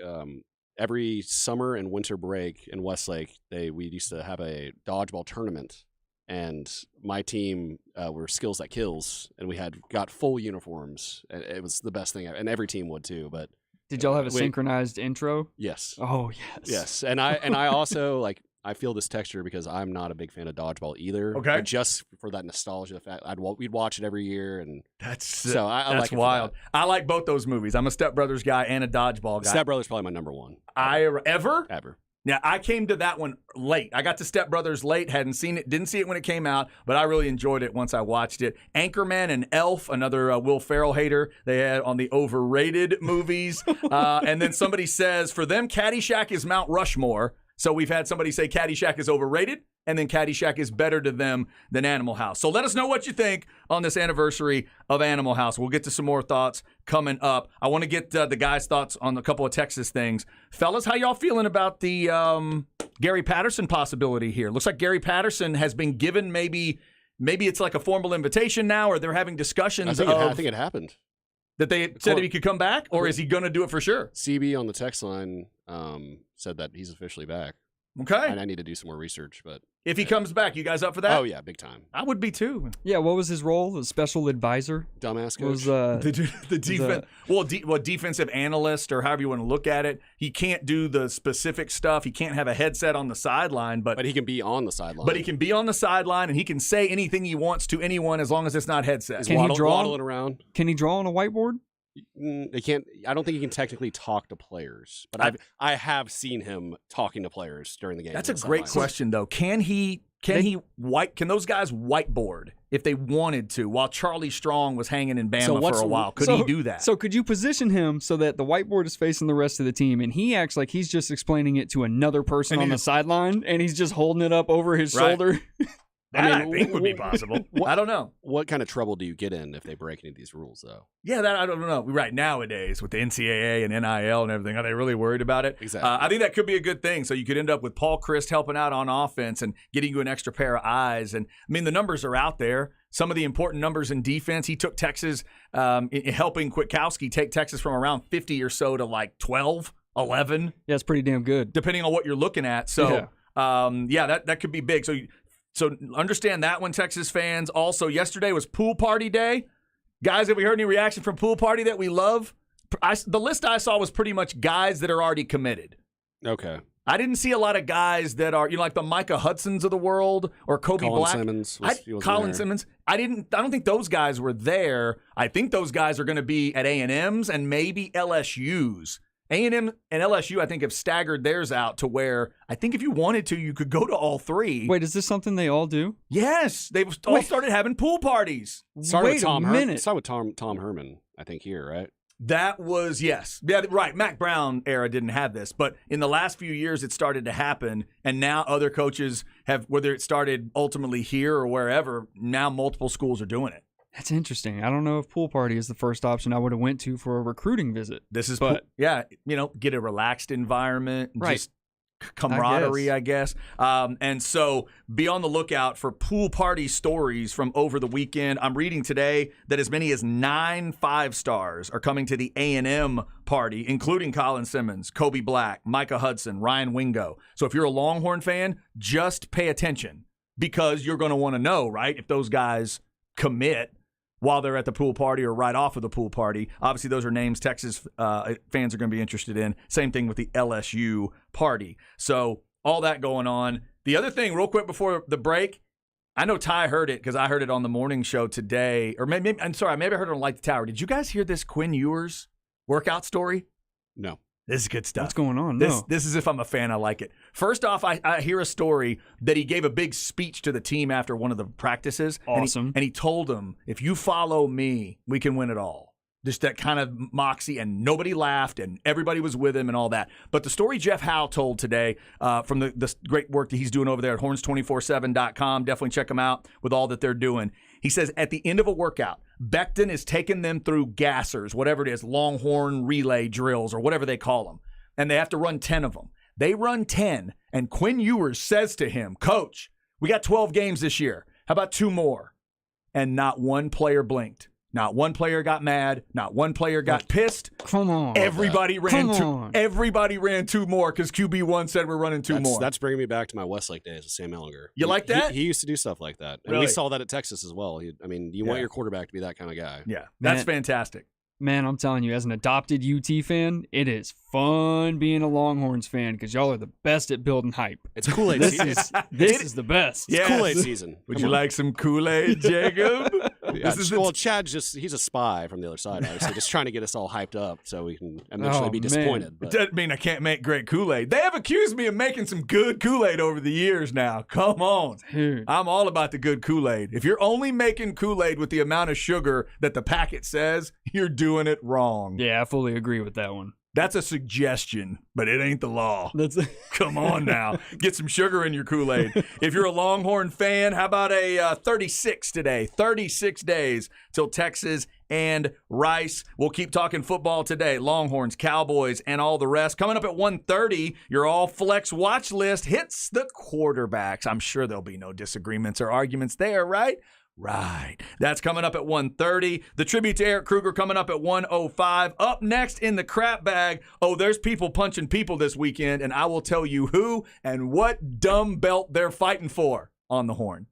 Every summer and winter break in Westlake, we used to have a dodgeball tournament, and my team were Skills That Kills, and we got full uniforms. And it was the best thing, and every team would too. But Did y'all have a Wait. synchronized intro? yes, Oh, yes. yes, and I also like. I feel this texture because I'm not a big fan of dodgeball either. Okay. But just for that nostalgia, the fact we'd watch it every year, and That's so I that's like it for wild. that. I like both those movies. I'm a Step Brothers guy and a Dodgeball guy. Step Brothers probably my number one. Ever? Ever. Now, I came to that one late. I got to Step Brothers late, hadn't seen it, didn't see it when it came out, but I really enjoyed it once I watched it. Anchorman and Elf, another Will Ferrell hater, they had on the overrated movies. And then somebody says, for them, Caddyshack is Mount Rushmore. So we've had somebody say Caddyshack is overrated, and then Caddyshack is better to them than Animal House. So let us know what you think on this anniversary of Animal House. We'll get to some more thoughts coming up. I want to get the guys' thoughts on a couple of Texas things. Fellas, how y'all feeling about the Gary Patterson possibility here? Looks like Gary Patterson has been given maybe it's like a formal invitation now, or they're having discussions I think it happened. that they said if he could come back, or is he going to do it for sure? CB on the text line said that he's officially back. Okay. I need to do some more research, but If he comes back, you guys up for that? oh yeah, big time. I would be too. Yeah, what was his role? The special advisor? Dumbass coach. Was The defense, defensive analyst or however you want to look at it. He can't do the specific stuff. He can't have a headset on the sideline, but he can be on the sideline. he can be on the sideline and he can say anything he wants to anyone as long as it's not headset. Can he draw? Waddling around. Can he draw on a whiteboard? They can't. I don't think he can technically talk to players, but I have seen him talking to players during the game. That's a great question, though. Can those guys whiteboard if they wanted to while Charlie Strong was hanging in Bama for a while? Could he do that? So could you position him so that the whiteboard is facing the rest of the team and he acts like he's just explaining it to another person on the sideline and he's just holding it up over his shoulder? I think would be possible. I don't know. What kind of trouble do you get in if they break any of these rules, though? Yeah, that I don't know. Right nowadays with the NCAA and NIL and everything, are they really worried about it? Exactly. I think that could be a good thing. So you could end up with Paul Chryst helping out on offense and getting you an extra pair of eyes. And I mean, the numbers are out there. Some of the important numbers in defense. He took Texas, helping Kwiatkowski take Texas from around 50 or so to like 12, 11. Yeah, it's pretty damn good. Depending on what you're looking at. So, that could be big. So understand that one, Texas fans. Also, yesterday was pool party day. Guys, have we heard any reaction from pool party that we love? The list I saw was pretty much guys that are already committed. Okay. I didn't see a lot of guys that are, like the Micah Hudsons of the world or Kobe Colin Black. Simmons Colin Simmons. I don't think those guys were there. I think those guys are going to be at A&M's and maybe LSU's. A&M and LSU, I think, have staggered theirs out to where I think if you wanted to, you could go to all three. Wait, is this something they all do? Yes, they've all started having pool parties. Wait a minute. Started with Tom Herman, I think, here, right? That was, yes. Yeah, right. Mac Brown era didn't have this, but in the last few years, it started to happen, and now other coaches have, whether it started ultimately here or wherever, now multiple schools are doing it. That's interesting. I don't know if pool party is the first option I would have went to for a recruiting visit. This is, but get a relaxed environment, right. Just camaraderie, I guess. And so be on the lookout for pool party stories from over the weekend. I'm reading today that as many as 9 5-stars are coming to the A&M party, including Colin Simmons, Kobe Black, Micah Hudson, Ryan Wingo. So if you're a Longhorn fan, just pay attention because you're going to want to know, right, if those guys commit while they're at the pool party or right off of the pool party. Obviously, those are names Texas fans are going to be interested in. Same thing with the LSU party. So all that going on. The other thing, real quick before the break, I know Ty heard it because I heard it on the morning show today. Or maybe I heard it on Light the Tower. Did you guys hear this Quinn Ewers workout story? No. This is good stuff. What's going on? This is if I'm a fan, I like it. First off, I hear a story that he gave a big speech to the team after one of the practices. Awesome. And he told them, if you follow me, we can win it all. Just that kind of moxie, and nobody laughed, and everybody was with him and all that. But the story Jeff Howe told today from the great work that he's doing over there at horns247.com, definitely check him out with all that they're doing. He says at the end of a workout, Becton is taking them through gassers, whatever it is, Longhorn relay drills or whatever they call them, and they have to run 10 of them. They run 10, and Quinn Ewers says to him, Coach, we got 12 games this year. How about 2 more? And not one player blinked. Not one player got mad. Not one player got pissed. Come on. Everybody ran 2 more because QB1 said we're running 2 more. That's bringing me back to my Westlake days with Sam Ellinger. You like that? He used to do stuff like that. And Really? we saw that at Texas as well. You want your quarterback to be that kind of guy. Yeah, that's fantastic. Man, I'm telling you, as an adopted UT fan, it is fun being a Longhorns fan because y'all are the best at building hype. It's Kool-Aid season. This is the best. It's Kool-Aid season. Would you like some Kool-Aid, Jacob? Chad he's a spy from the other side, obviously, just trying to get us all hyped up so we can eventually be disappointed. It doesn't mean I can't make great Kool-Aid. They have accused me of making some good Kool-Aid over the years now. Come on. Dude. I'm all about the good Kool-Aid. If you're only making Kool-Aid with the amount of sugar that the packet says, you're doing it wrong. Yeah, I fully agree with that one. That's a suggestion, but it ain't the law. That's Come on now. Get some sugar in your Kool-Aid. If you're a Longhorn fan, how about a 36 today? 36 days till Texas and Rice. We'll keep talking football today. Longhorns, Cowboys, and all the rest. Coming up at 1:30, your all-flex watch list hits the quarterbacks. I'm sure there'll be no disagreements or arguments there, right? Right. That's coming up at 1:30. The tribute to Eric Kruger coming up at 1:05. Up next in the crap bag, there's people punching people this weekend, and I will tell you who and what dumb belt they're fighting for on the Horn.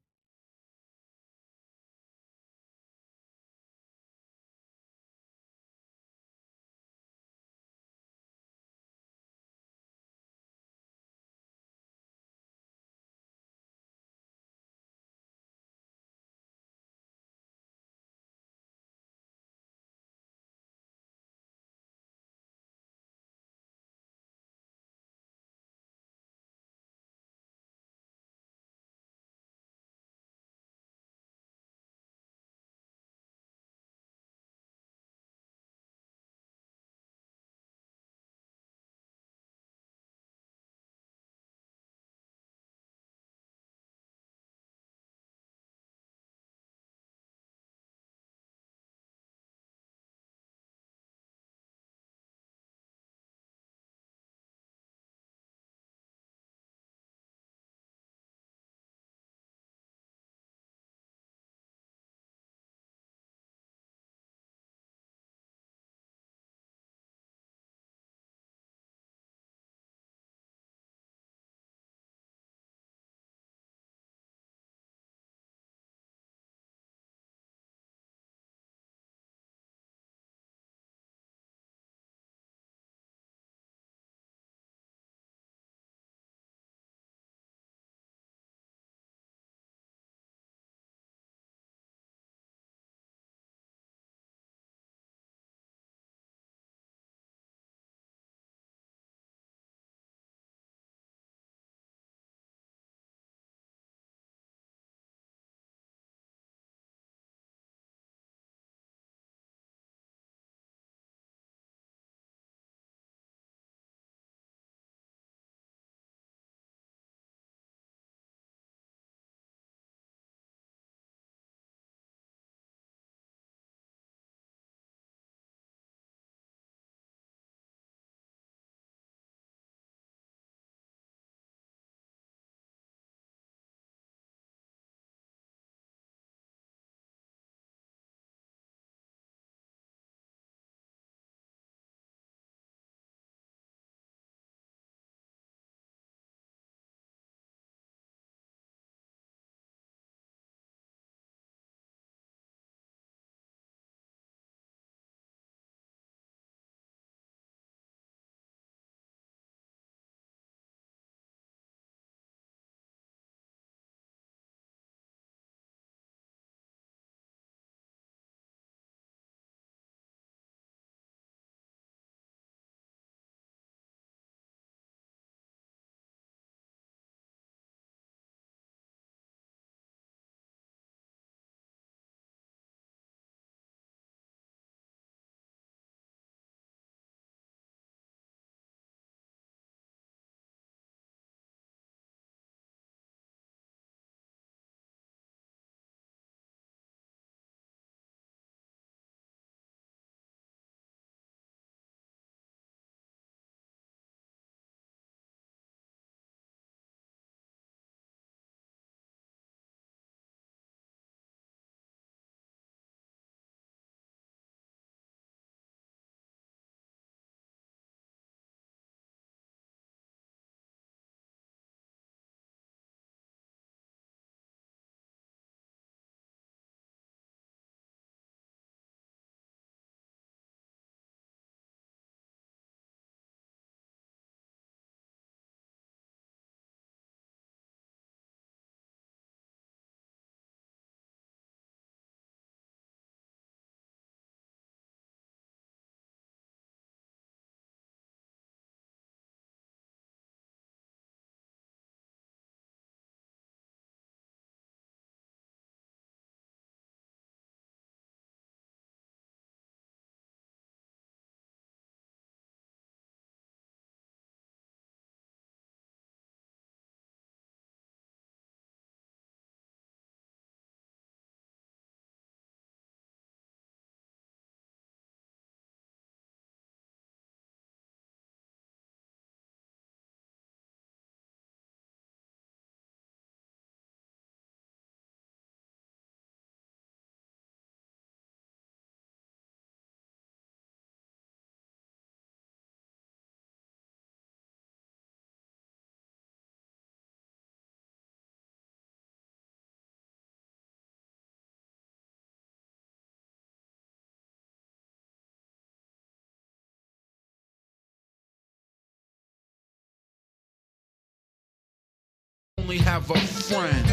only have a friend.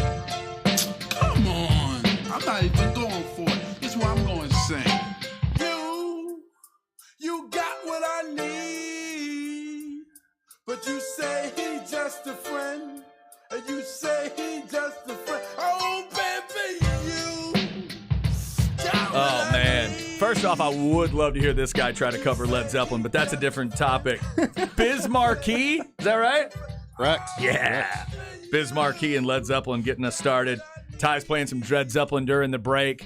Come on. I'm not even going for it. It's what I'm going to sing. You got what I need. But you say he just a friend. And you say he just a friend. Oh, baby, you got what Oh, I man. need. First off, I would love to hear this guy try to cover Led Zeppelin, but that's a different topic. Biz Markie, is that right? Correct. Yeah. Biz Markie and Led Zeppelin getting us started. Ty's playing some Led Zeppelin during the break,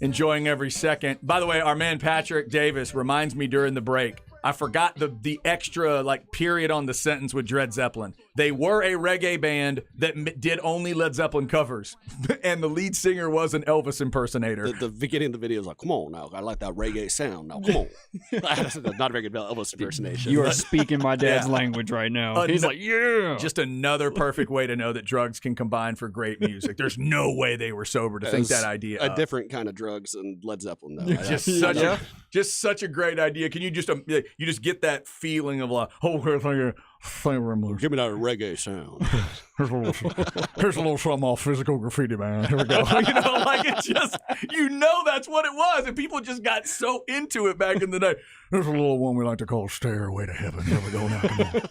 enjoying every second. By the way, our man Patrick Davis reminds me during the break, I forgot the extra period on the sentence with Led Zeppelin. They were a reggae band that did only Led Zeppelin covers, and the lead singer was an Elvis impersonator. The beginning of the video is like, come on now, I like that reggae sound. Now, come on. Not a very good Elvis impersonation. You are speaking my dad's Yeah. language right now. He's like, yeah. Just another perfect way to know that drugs can combine for great music. There's no way they were sober to think that idea a up. different kind of drugs than Led Zeppelin, though. Just such a great idea. Can you just get that feeling of like, oh, thank you very much. Give me that reggae sound. Here's a little something off Physical Graffiti, man. Here we go. It's just, that's what it was. And people just got so into it back in the day. There's a little one we like to call Stairway to Heaven. Here we go now. Come on.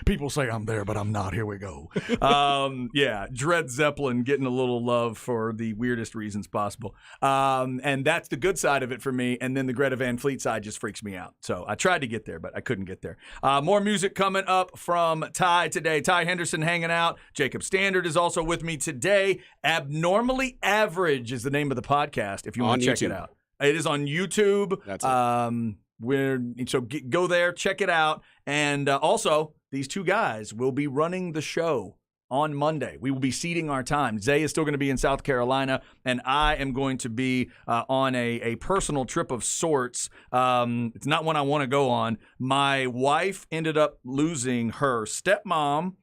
People say I'm there, but I'm not. Here we go. Led Zeppelin getting a little love for the weirdest reasons possible. And that's the good side of it for me. And then the Greta Van Fleet side just freaks me out. So I tried to get there, but I couldn't get there. More music coming up from Ty today. Ty Henderson hanging out. Jacob Standard is also with me today. Abnormally Average is the name of the podcast if you want to check it out. It is on YouTube. That's it. Go there, check it out. And also, these two guys will be running the show on Monday. We will be seating our time. Zay is still going to be in South Carolina, and I am going to be on a personal trip of sorts. It's not one I want to go on. My wife ended up losing her stepmom,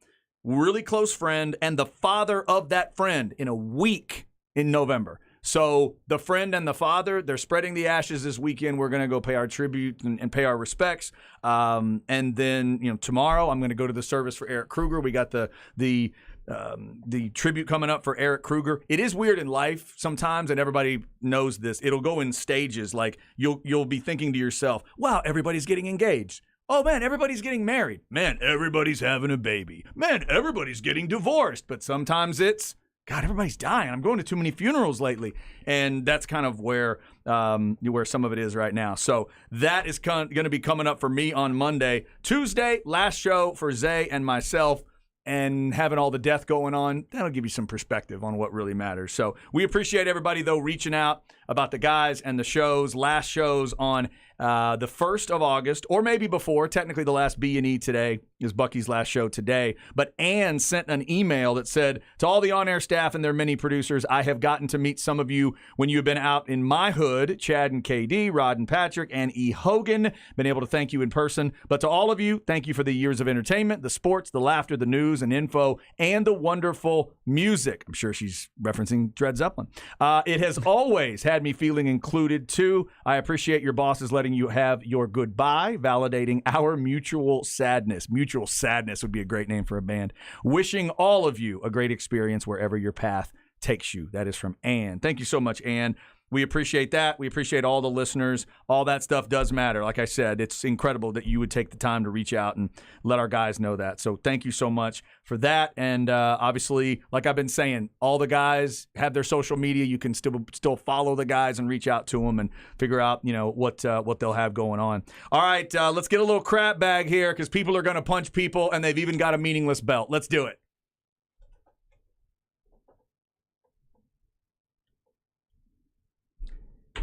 really close friend, and the father of that friend in a week in November. So the friend and the father, they're spreading the ashes this weekend. We're going to go pay our tribute and pay our respects. And then, tomorrow I'm going to go to the service for Eric Kruger. We got the tribute coming up for Eric Kruger. It is weird in life sometimes, and everybody knows this. It'll go in stages. Like you'll be thinking to yourself, wow, everybody's getting engaged. Oh, man, everybody's getting married. Man, everybody's having a baby. Man, everybody's getting divorced. But sometimes it's, God, everybody's dying. I'm going to too many funerals lately. And that's kind of where some of it is right now. So that is going to be coming up for me on Monday. Tuesday, last show for Zay and myself. And having all the death going on, that'll give you some perspective on what really matters. So we appreciate everybody, though, reaching out about the guys and the shows. Last shows on the 1st of August, or maybe before. Technically, the last B&E today is Bucky's last show today. But Ann sent an email that said, to all the on-air staff and their many producers, I have gotten to meet some of you when you've been out in my hood, Chad and KD, Rod and Patrick, and E. Hogan. Been able to thank you in person. But to all of you, thank you for the years of entertainment, the sports, the laughter, the news and info, and the wonderful music. I'm sure she's referencing Led Zeppelin. It has always had me feeling included, too. I appreciate your bosses letting you have your goodbye, validating our mutual sadness. Mutual Sadness would be a great name for a band. Wishing all of you a great experience wherever your path takes you. That is from Ann. Thank you so much, Ann. We appreciate that. We appreciate all the listeners. All that stuff does matter. Like I said, it's incredible that you would take the time to reach out and let our guys know that. So thank you so much for that. And obviously, like I've been saying, all the guys have their social media. You can still follow the guys and reach out to them and figure out, what they'll have going on. All right, let's get a little crap bag here because people are going to punch people, and they've even got a meaningless belt. Let's do it.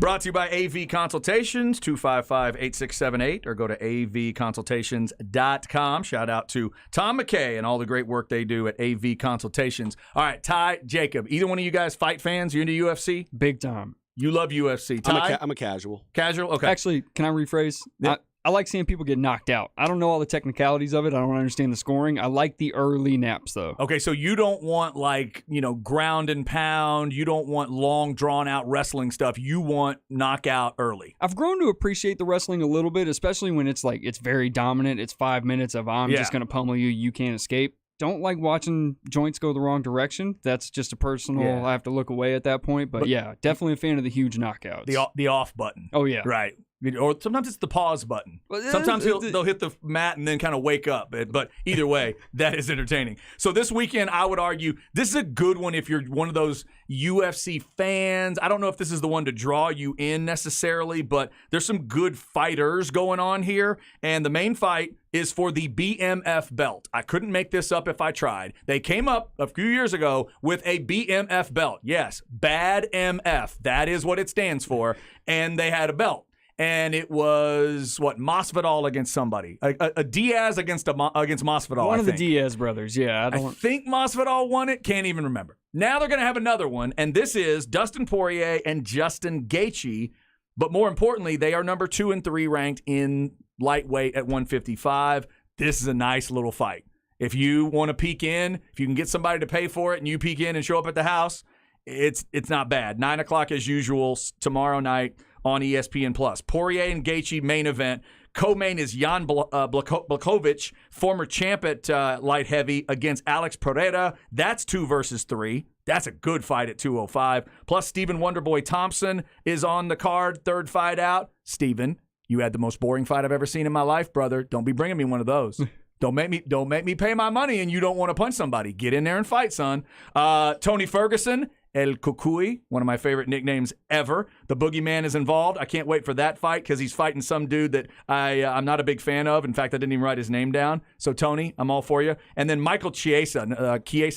Brought to you by AV Consultations, 255-8678, or go to avconsultations.com. Shout out to Tom McKay and all the great work they do at AV Consultations. All right, Ty, Jacob, either one of you guys fight fans? You into UFC? Big time. You love UFC. Ty? I'm a casual. Casual? Okay. Actually, can I rephrase? Yep. I like seeing people get knocked out. I don't know all the technicalities of it. I don't understand the scoring. I like the early naps, though. Okay, so you don't want, ground and pound. You don't want long, drawn-out wrestling stuff. You want knockout early. I've grown to appreciate the wrestling a little bit, especially when it's very dominant. It's 5 minutes of I'm just going to pummel you. You can't escape. don't like watching joints go the wrong direction. That's just a personal. Yeah. I have to look away at that point. But yeah, definitely a fan of the huge knockouts. The off button. Oh yeah. Right. Or sometimes it's the pause button. Well, Sometimes they'll hit the mat and then kind of wake up. But either way, that is entertaining. So this weekend, I would argue this is a good one if you're one of those UFC fans. I don't know if this is the one to draw you in necessarily, but there's some good fighters going on here. And the main fight is for the BMF belt. I couldn't make this up if I tried. They came up a few years ago with a BMF belt. Yes, Bad MF. That is what it stands for. And they had a belt. And it was, Masvidal against somebody. A Diaz against Masvidal, One I of the think. Diaz brothers. Yeah, I think Masvidal won it. Can't even remember. Now they're going to have another one, and this is Dustin Poirier and Justin Gaethje. But more importantly, they are number 2 and 3 ranked in lightweight at 155. This is a nice little fight. If you want to peek in, if you can get somebody to pay for it and you peek in and show up at the house, it's not bad. 9 o'clock as usual tomorrow night on ESPN+. Poirier and Gaethje main event. Co-main is Jan Blachowicz, former champ at light heavy, against Alex Pereira. That's 2 versus 3. That's a good fight at 205. Plus, Stephen Wonderboy Thompson is on the card, third fight out. Stephen, you had the most boring fight I've ever seen in my life, brother. Don't be bringing me one of those. Don't make me pay my money and you don't want to punch somebody. Get in there and fight, son. Tony Ferguson, El Cucuy, one of my favorite nicknames ever. The Boogeyman is involved. I can't wait for that fight because he's fighting some dude that I'm not a big fan of. In fact, I didn't even write his name down. So, Tony, I'm all for you. And then Michael Chiesa,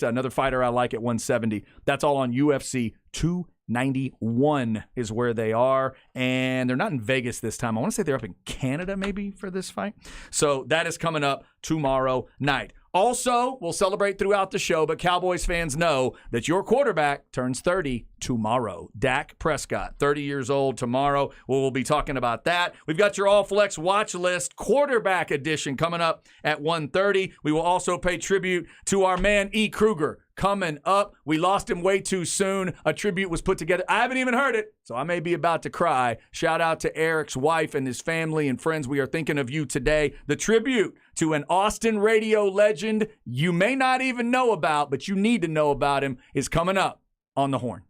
another fighter I like at 170. That's all on UFC 291 is where they are. And they're not in Vegas this time. I want to say they're up in Canada maybe for this fight. So that is coming up tomorrow night. Also, we'll celebrate throughout the show, but Cowboys fans know that your quarterback turns 30 tomorrow. Dak Prescott, 30 years old tomorrow. We'll be talking about that. We've got your All Flex watch list quarterback edition coming up at 1:30. We will also pay tribute to our man E. Kruger coming up. We lost him way too soon. A tribute was put together. I haven't even heard it, so I may be about to cry. Shout out to Eric's wife and his family and friends. We are thinking of you today. The tribute to an Austin radio legend you may not even know about, but you need to know about him, is coming up on The Horn.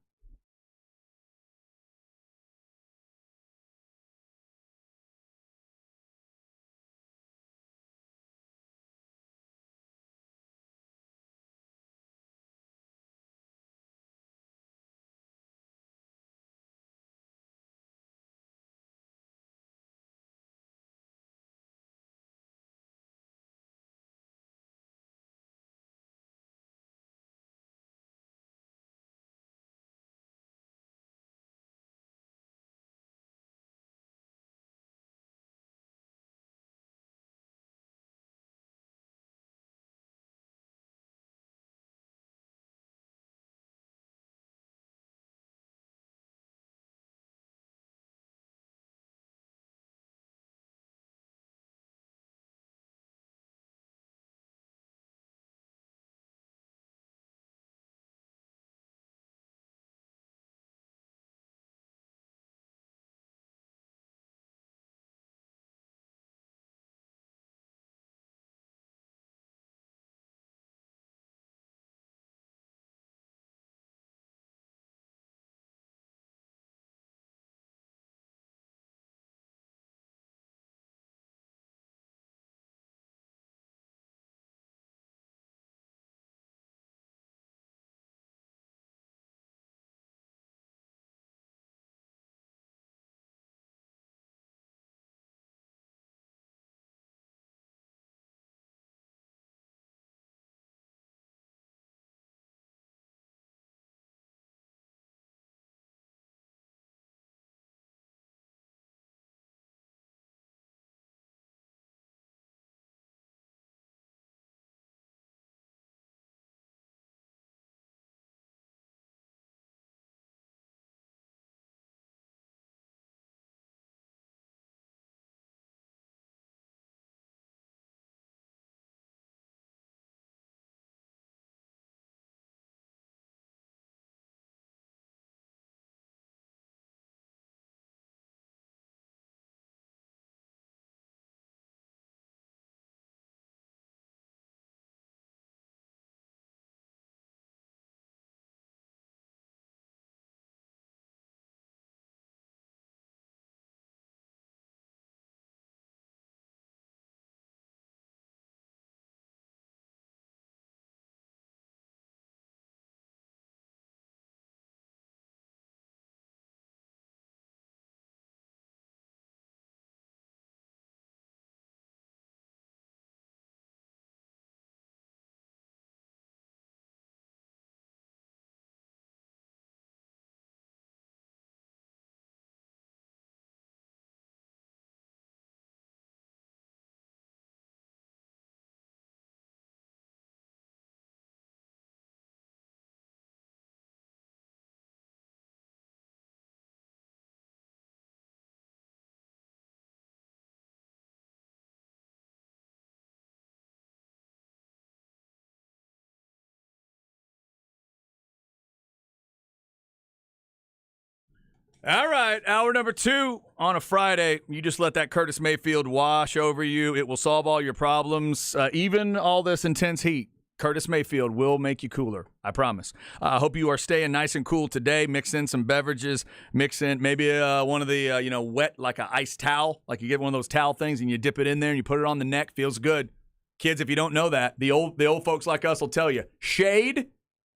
All right, hour number 2 on a Friday. You just let that Curtis Mayfield wash over you. It will solve all your problems, even all this intense heat. Curtis Mayfield will make you cooler. I promise. I hope you are staying nice and cool today. Mix in some beverages. Mix in maybe one of the, wet, like an ice towel. Like you get one of those towel things and you dip it in there and you put it on the neck. Feels good. Kids, if you don't know that, the old folks like us will tell you, shade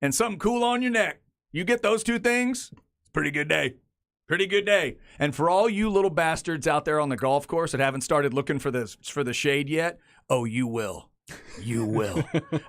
and something cool on your neck. You get those two things, it's a pretty good day. Pretty good day. And for all you little bastards out there on the golf course that haven't started looking for the shade yet, oh, you will. You will.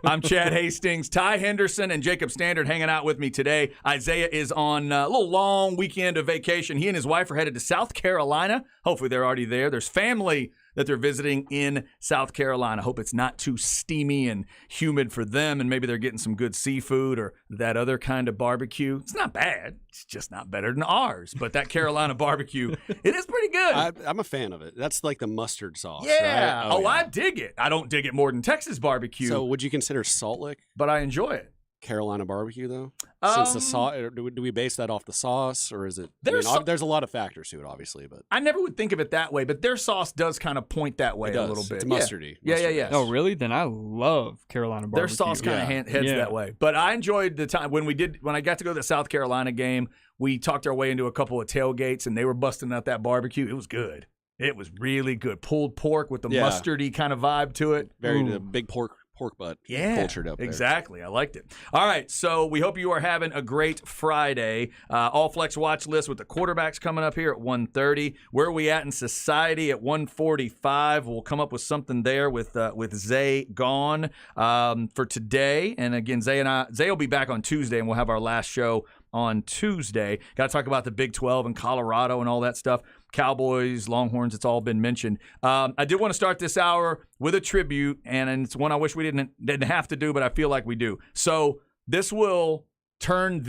I'm Chad Hastings, Ty Henderson, and Jacob Standard hanging out with me today. Isaiah is on a little long weekend of vacation. He and his wife are headed to South Carolina. Hopefully they're already there. There's family that they're visiting in South Carolina. Hope it's not too steamy and humid for them, and maybe they're getting some good seafood or that other kind of barbecue. It's not bad. It's just not better than ours. But that Carolina barbecue, it is pretty good. I'm a fan of it. That's like the mustard sauce. Yeah. Right? Oh, yeah. I dig it. I don't dig it more than Texas barbecue, So would you consider Salt Lick but I enjoy it. Carolina barbecue though? Since the sauce, do we base that off the sauce, or is it? There's there's a lot of factors to it, obviously, but I never would think of it that way, but their sauce does kind of point that way it does. a little bit. It's Yeah. mustardy. Yeah. Oh, really? Then I love Carolina barbecue. Their sauce kind of heads that way. But I enjoyed the time when I got to go to the South Carolina game. We talked our way into a couple of tailgates, and they were busting out that barbecue. It was good. It was really good. Pulled pork with the mustardy kind of vibe to it. Very big pork butt cultured up there. Exactly. I liked it. All right, so we hope you are having a great Friday. All Flex watch list with the quarterbacks coming up here at 1:30. Where are we at in society at 1:45? We'll come up with something there with Zay gone for today. And again, Zay will be back on Tuesday, and we'll have our last show on Tuesday. Got to talk about the Big 12 and Colorado and all that stuff. Cowboys, Longhorns, it's all been mentioned. I did want to start this hour with a tribute, and it's one I wish we didn't have to do, but I feel like we do. So this will turn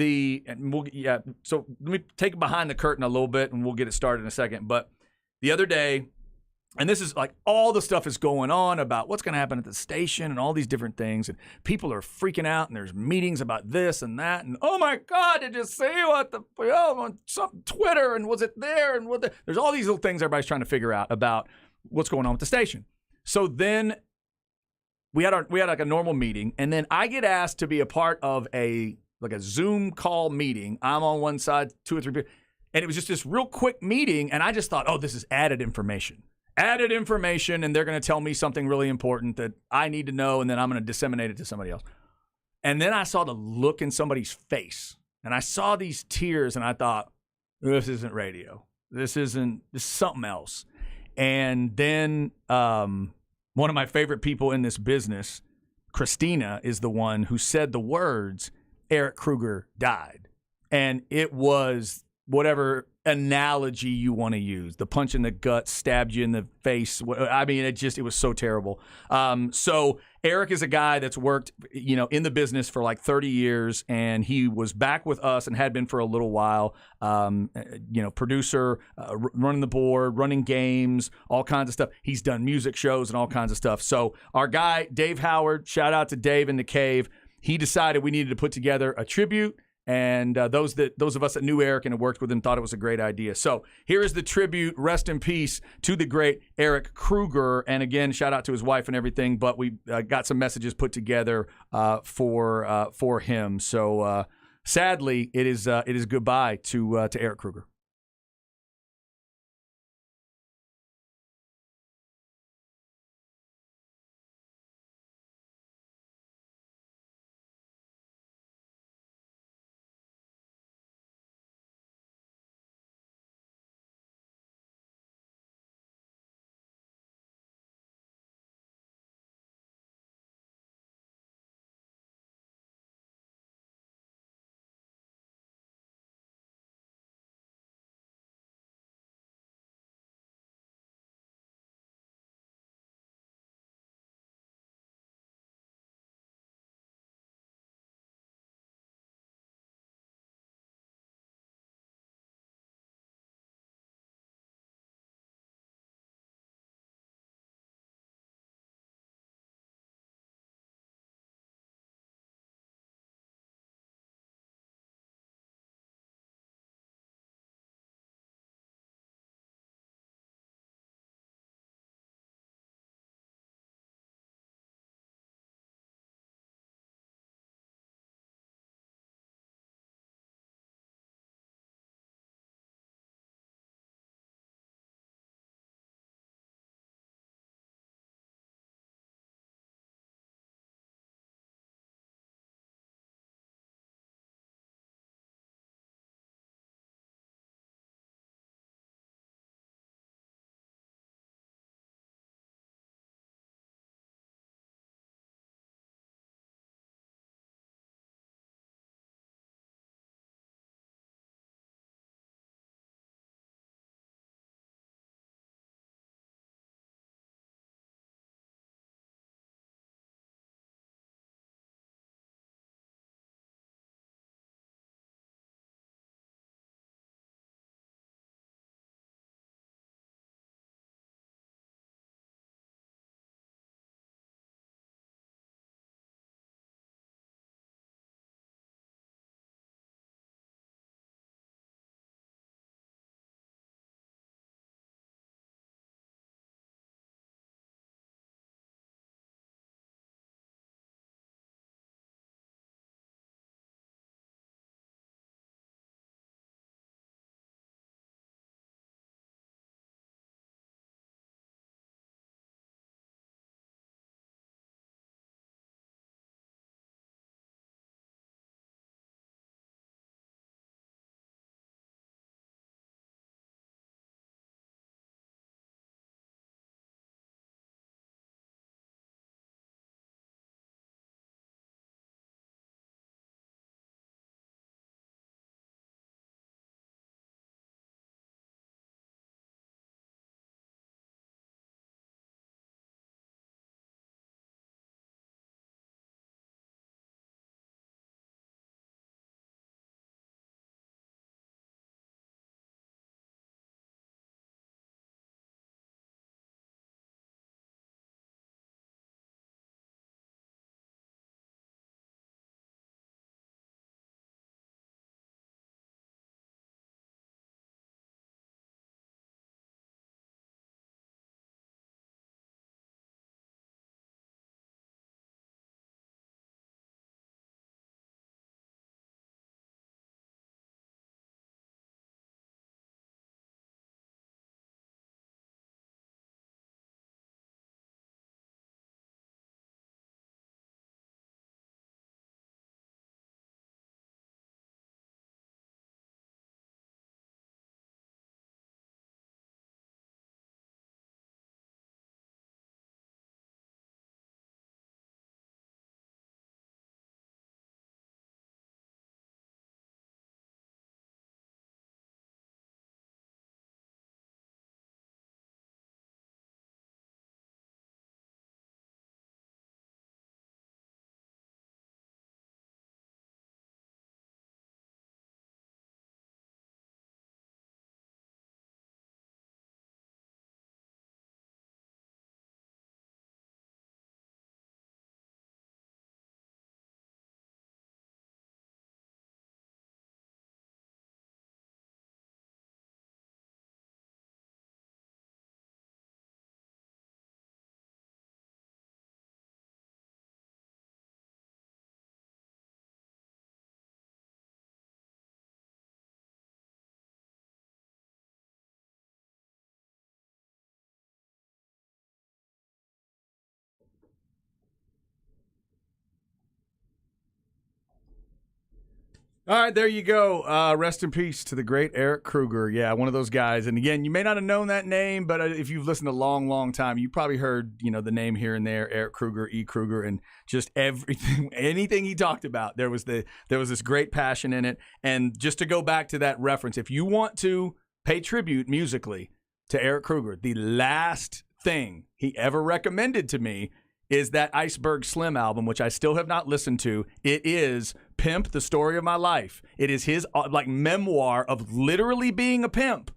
so let me take it behind the curtain a little bit, and we'll get it started in a second. But the other day, and this is like all the stuff is going on about what's going to happen at the station and all these different things. And people are freaking out, and there's meetings about this and that. And, oh, my God, did you see what on some Twitter, and was it there? And there's all these little things everybody's trying to figure out about what's going on with the station. So then we had like a normal meeting, and then I get asked to be a part of a Zoom call meeting. I'm on one side, 2 or 3 people. And it was just this real quick meeting, and I just thought, oh, this is added information, and they're going to tell me something really important that I need to know, and then I'm going to disseminate it to somebody else. And then I saw the look in somebody's face, and I saw these tears, and I thought, this isn't radio. This is something else. And then one of my favorite people in this business, Christina, is the one who said the words, Eric Kruger died. And it was whatever analogy you want to use. The punch in the gut stabbed you in the face. I mean, it was so terrible. So Eric is a guy that's worked, in the business for like 30 years, and he was back with us and had been for a little while. Producer, running the board, running games, all kinds of stuff. He's done music shows and all kinds of stuff. So our guy, Dave Howard, shout out to Dave in the Cave. He decided we needed to put together a tribute. And those of us that knew Eric and had worked with him thought it was a great idea. So here is the tribute. Rest in peace to the great Eric Kruger. And again, shout out to his wife and everything. But we got some messages put together for him. So sadly, it is goodbye to Eric Kruger. All right, there you go. Rest in peace to the great Eric Kruger. Yeah, one of those guys. And again, you may not have known that name, but if you've listened a long, long time, you probably heard, the name here and there, Eric Kruger, E. Kruger, and just everything, anything he talked about. There was this great passion in it. And just to go back to that reference, if you want to pay tribute musically to Eric Kruger, the last thing he ever recommended to me is that Iceberg Slim album, which I still have not listened to. It is Pimp, The Story of My Life. It is his memoir of literally being a pimp.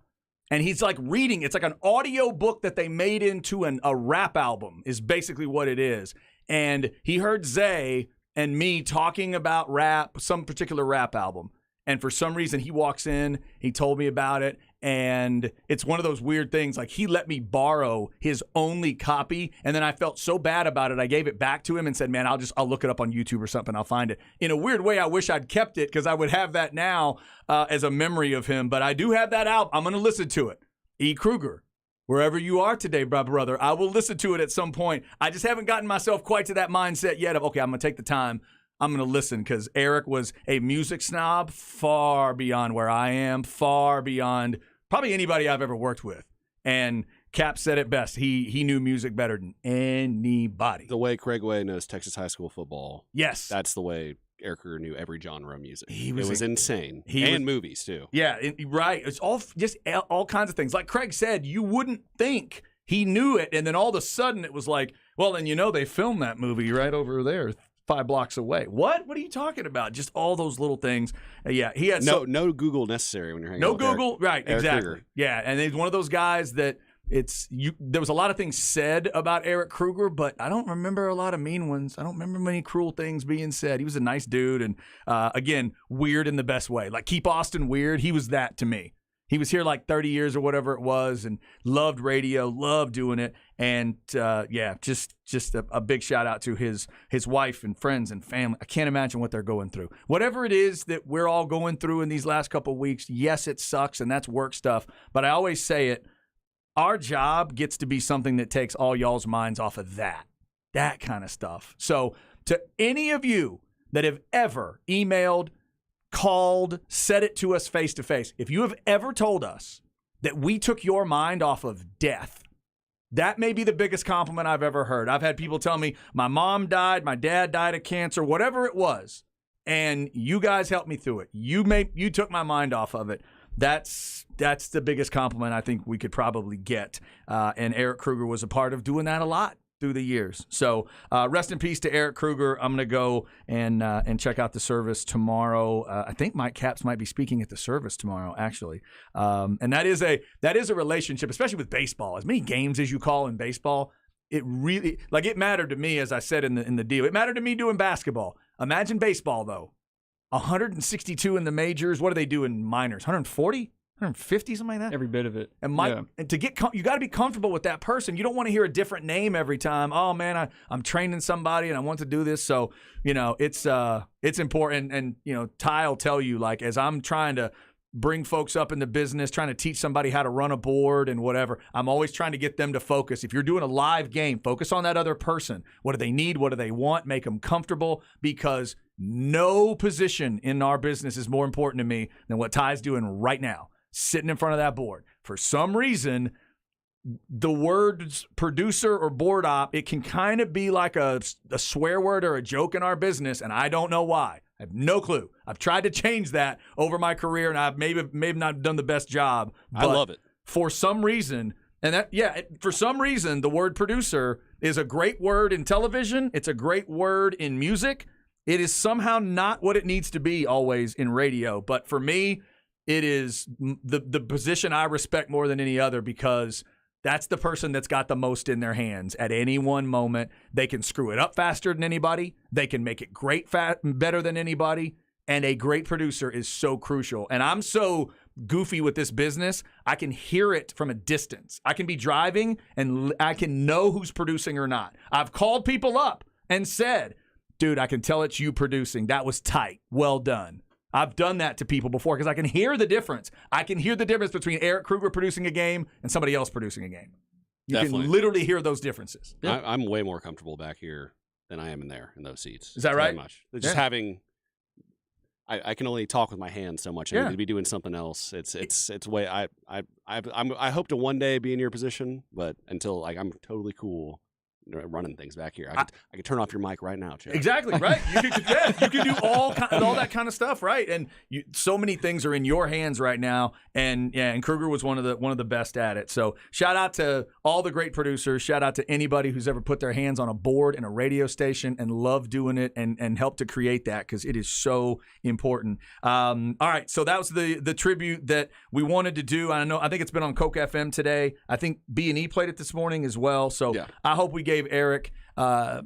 And he's reading. It's like an audio book that they made into a rap album is basically what it is. And he heard Zay and me talking about rap, some particular rap album. And for some reason, he walks in, he told me about it, and it's one of those weird things. He let me borrow his only copy, and then I felt so bad about it, I gave it back to him and said, man, I'll look it up on YouTube or something, I'll find it. In a weird way, I wish I'd kept it because I would have that now as a memory of him, but I do have that album. I'm going to listen to it. E. Kruger, wherever you are today, brother, I will listen to it at some point. I just haven't gotten myself quite to that mindset yet of, okay, I'm going to take the time. I'm going to listen because Eric was a music snob far beyond where I am, far beyond probably anybody I've ever worked with. And Cap said it best. He knew music better than anybody. The way Craig Way knows Texas high school football. Yes. That's the way Eric Kruger knew every genre of music. It was insane. And movies, too. Yeah, right. It's all kinds of things. Like Craig said, you wouldn't think he knew it. And then all of a sudden it was like, well, and they filmed that movie right over there 5 blocks away. What are you talking about? Just all those little things. Yeah, he had no Google necessary when you're hanging out with Google, right? Eric Exactly. Kruger. Yeah, and he's one of those guys that there was a lot of things said about Eric Kruger, but I don't remember a lot of mean ones. I don't remember many cruel things being said. He was a nice dude, and again, weird in the best way. Like Keep Austin Weird. He was that to me. He was here 30 years or whatever it was and loved radio, loved doing it. And, just a big shout out to his wife and friends and family. I can't imagine what they're going through. Whatever it is that we're all going through in these last couple of weeks, yes, it sucks, and that's work stuff. But I always say it, our job gets to be something that takes all y'all's minds off of that kind of stuff. So to any of you that have ever emailed, called, said it to us face to face. If you have ever told us that we took your mind off of death, that may be the biggest compliment I've ever heard. I've had people tell me my mom died, my dad died of cancer, whatever it was, and you guys helped me through it. You took my mind off of it. That's the biggest compliment I think we could probably get. And Eric Kruger was a part of doing that a lot through the years. So rest in peace to Eric Kruger. I'm going to go and check out the service tomorrow. I think Mike Capps might be speaking at the service tomorrow, actually. And that is a relationship, especially with baseball. As many games as you call in baseball, it really it mattered to me, as I said in the deal. It mattered to me doing basketball. Imagine baseball though. 162 in the majors. What do they do in minors? 140? 150, something like that. Every bit of it. And and to get you got to be comfortable with that person. You don't want to hear a different name every time. Oh man, I'm training somebody and I want to do this. So it's important. And Ty will tell you, as I'm trying to bring folks up in the business, trying to teach somebody how to run a board and whatever, I'm always trying to get them to focus. If you're doing a live game, focus on that other person. What do they need? What do they want? Make them comfortable, because no position in our business is more important to me than what Ty's doing right now. Sitting in front of that board. For some reason, the words producer or board op, it can kind of be like a swear word or a joke in our business, and I don't know why. I have no clue. I've tried to change that over my career, and I've maybe not done the best job. I love it. For some reason, for some reason, the word producer is a great word in television. It's a great word in music. It is somehow not what it needs to be always in radio. But for me, it is the position I respect more than any other, because that's the person that's got the most in their hands at any one moment. They can screw it up faster than anybody. They can make it great better than anybody. And a great producer is so crucial. And I'm so goofy with this business, I can hear it from a distance. I can be driving and I can know who's producing or not. I've called people up and said, dude, I can tell it's you producing. That was tight. Well done. I've done that to people before because I can hear the difference. I can hear the difference between Eric Kruger producing a game and somebody else producing a game. You Definitely. can literally hear those differences. I'm way more comfortable back here than I am in those seats. Is that right? Very much. Just having, I can only talk with my hands so much. I Yeah. need to be doing something else. It's way I hope to one day be in your position, but until like I'm totally cool running things back here. I could turn off your mic right now, Chad. Exactly, right? You can do all that kind of stuff, right? And so many things are in your hands right now. And Kruger was one of the best at it. So shout out to all the great producers. Shout out to anybody who's ever put their hands on a board in a radio station and love doing it and help to create that, because it is so important. All right, so that was the tribute that we wanted to do. I think it's been on Coke FM today. I think B&E played it this morning as well. So Yeah. I hope we gave Eric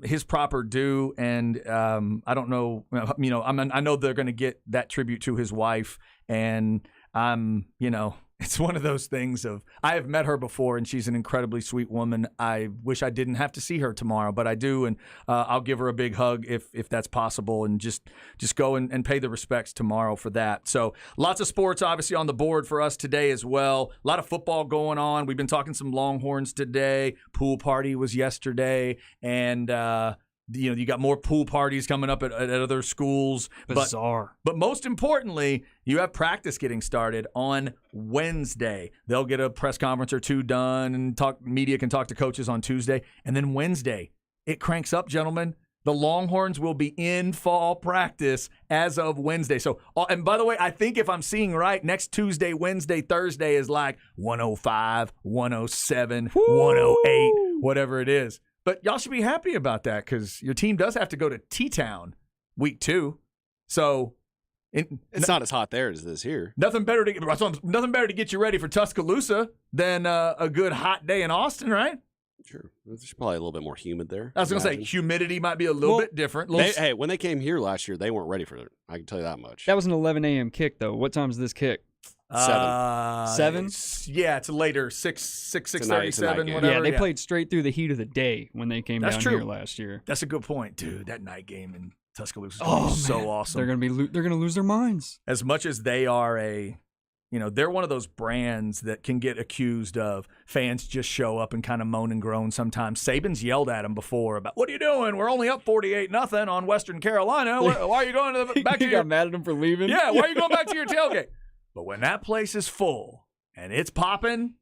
his proper due, and I don't know, I know they're going to get that tribute to his wife, and it's one of those things of, I have met her before, and she's an incredibly sweet woman. I wish I didn't have to see her tomorrow, but I do, and I'll give her a big hug if that's possible, and just go and pay the respects tomorrow for that. So lots of sports obviously on the board for us today as well. A lot of football going on. We've been talking some Longhorns today. Pool party was yesterday, and you got more pool parties coming up at other schools. Bizarre. But most importantly, you have practice getting started on Wednesday. They'll get a press conference or two done, and media can talk to coaches on Tuesday. And then Wednesday, it cranks up, gentlemen. The Longhorns will be in fall practice as of Wednesday. So, and by the way, I think if I'm seeing right, next Tuesday, Wednesday, Thursday is like 105, 107, 108, whatever it is. But y'all should be happy about that, because your team does have to go to T-Town week 2. So It's not as hot there as it is here. nothing better to get you ready for Tuscaloosa than a good hot day in Austin, right? Sure. It's probably a little bit more humid there. I was going to say humidity might be a little bit different. Hey, when they came here last year, they weren't ready for it. I can tell you that much. That was an 11 a.m. kick, though. What time is this kick? 7? Yeah, it's later. 6:30, It's a night 7, game. whatever. Yeah, they played straight through the heat of the day when they came That's down true. here last year. That's a good point, dude. That night game in Tuscaloosa is gonna be so awesome. They're gonna lose their minds. As much as they are they're one of those brands that can get accused of fans just show up and kind of moan and groan sometimes. Saban's yelled at him before about, what are you doing? We're only up 48-0 on Western Carolina. Why are you going back to You your got mad at him for leaving. Yeah, why are you going back to your tailgate? But when that place is full and it's popping,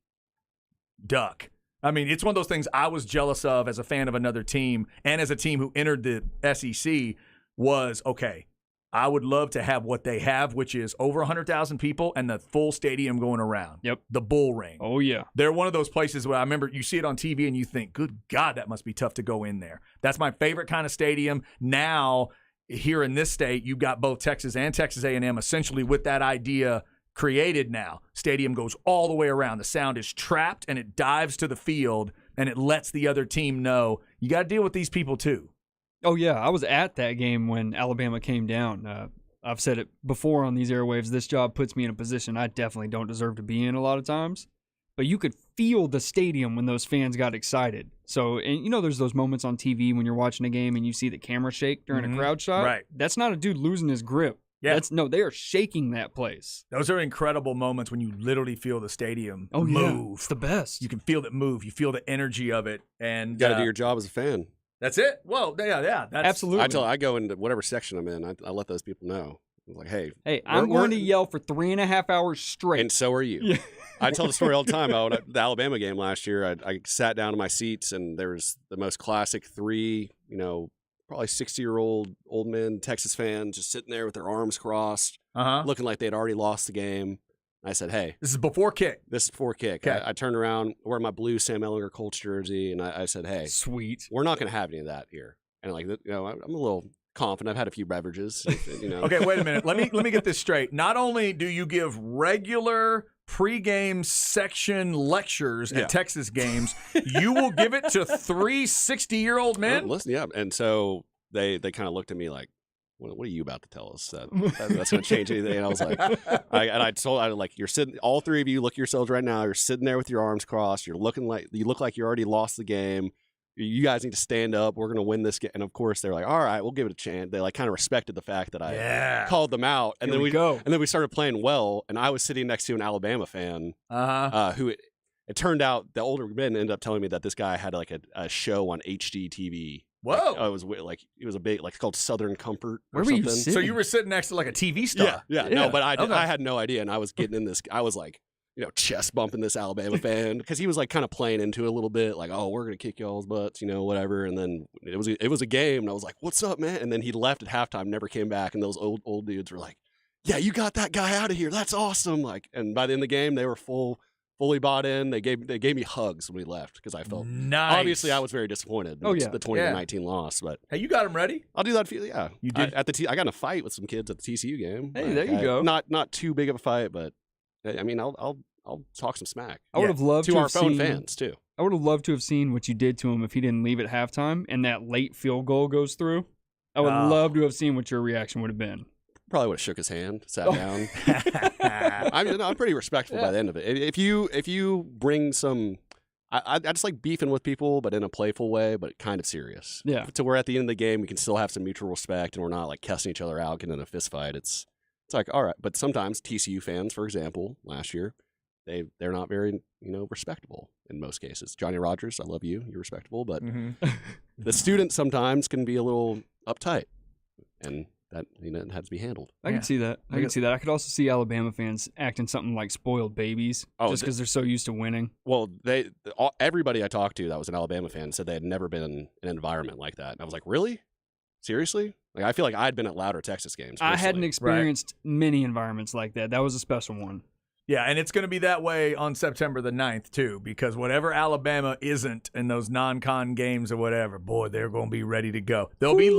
duck. I mean, it's one of those things I was jealous of as a fan of another team, and as a team who entered the SEC was, okay, I would love to have what they have, which is over 100,000 people and the full stadium going around. Yep. The Bull Ring. Oh yeah. They're one of those places where I remember you see it on TV and you think, good God, that must be tough to go in there. That's my favorite kind of stadium. Now, here in this state, you've got both Texas and Texas A&M essentially with that idea created now. Stadium goes all the way around. The sound is trapped and it dives to the field and it lets the other team know you got to deal with these people too. Oh yeah. I was at that game when Alabama came down. I've said it before on these airwaves. This job puts me in a position I definitely don't deserve to be in a lot of times. But you could feel the stadium when those fans got excited. So, and there's those moments on TV when you're watching a game and you see the camera shake during a crowd shot. Right. That's not a dude losing his grip. Yeah. They are shaking that place. Those are incredible moments when you literally feel the stadium Oh yeah. move. It's the best. You can feel it move. You feel the energy of it. And You got to do your job as a fan. That's it. Well, yeah. That's Absolutely. I go into whatever section I'm in. I let those people know. I'm like, hey, I'm we're- going to yell for 3.5 hours straight. and so are you. Yeah. I tell the story all the time about the Alabama game last year. I sat down in my seats, and there was the most classic 3, probably 60-year-old old men, Texas fans, just sitting there with their arms crossed, looking like they'd already lost the game. I said, hey, This is before kick. this is before kick. Okay. I turned around, wearing my blue Sam Ehlinger Colts jersey, and I said, hey, Sweet. we're not going to have any of that here. And I'm a little confident. I've had a few beverages. Okay, wait a minute. Let me get this straight. Not only do you give regular pregame section lectures at Yeah. Texas games, you will give it to 3 60-year-old men? Listen, yeah. And so they kind of looked at me like, what are you about to tell us? That's going to change anything? And I was like, I told you're sitting, all 3 of you look at yourselves right now. You're sitting there with your arms crossed. You look like you already lost the game. You guys need to stand up. We're going to win this game. And of course, they're like, all right, we'll give it a chance. They kind of respected the fact that I called them out. And Here then we go. And then we started playing well. And I was sitting next to an Alabama fan who it turned out the older men ended up telling me that this guy had like a show on HGTV Whoa. It was it was a big it's called Southern Comfort Where or were you something. sitting? So you were sitting next to like a TV star. Yeah. Yeah. No, but Okay. I had no idea, and I was getting in this. I was like, chest bumping this Alabama fan because he was like kind of playing into it a little bit, like, oh, we're gonna kick y'all's butts, whatever. And then it was a game, and I was like, what's up, man? And then he left at halftime, never came back, and those old dudes were like, yeah, you got that guy out of here. That's awesome. Like, and by the end of the game, they were fully bought in. They gave me hugs when we left because I felt Nice. obviously I was very disappointed. Oh, in yeah. the 2019 loss, but Hey, you got him ready? I'll do that for you. Yeah, You did? I got in a fight with some kids at the TCU game. Hey, there you go. Not too big of a fight, but I mean, I'll talk some smack. I would have loved to to our have phone seen, fans too. I would have loved to have seen what you did to him if he didn't leave at halftime and that late field goal goes through. I would Oh. love to have seen what your reaction would have been. Probably would have shook his hand, sat Oh. down. I'm pretty respectful by the end of it. If you bring some, I just like beefing with people, but in a playful way, but kind of serious. Yeah. To where at the end of the game we can still have some mutual respect, and we're not like cussing each other out, getting in a fist fight. It's like, all right, but sometimes TCU fans, for example, last year, they're not very respectable in most cases. Johnny Rogers, I love you, you're respectable, but the student sometimes can be a little uptight, and that it has to be handled. I can see that. I can see that. I could also see Alabama fans acting something like spoiled babies just because they're so used to winning. Well, everybody I talked to that was an Alabama fan said they had never been in an environment like that, and I was like, really? Seriously? Like, I feel like I'd been at louder Texas games. I hadn't personally. experienced many environments like that. That was a special one. Yeah, and it's going to be that way on September the 9th, too, because whatever Alabama isn't in those non-con games or whatever, boy, they're going to be ready to go. There'll be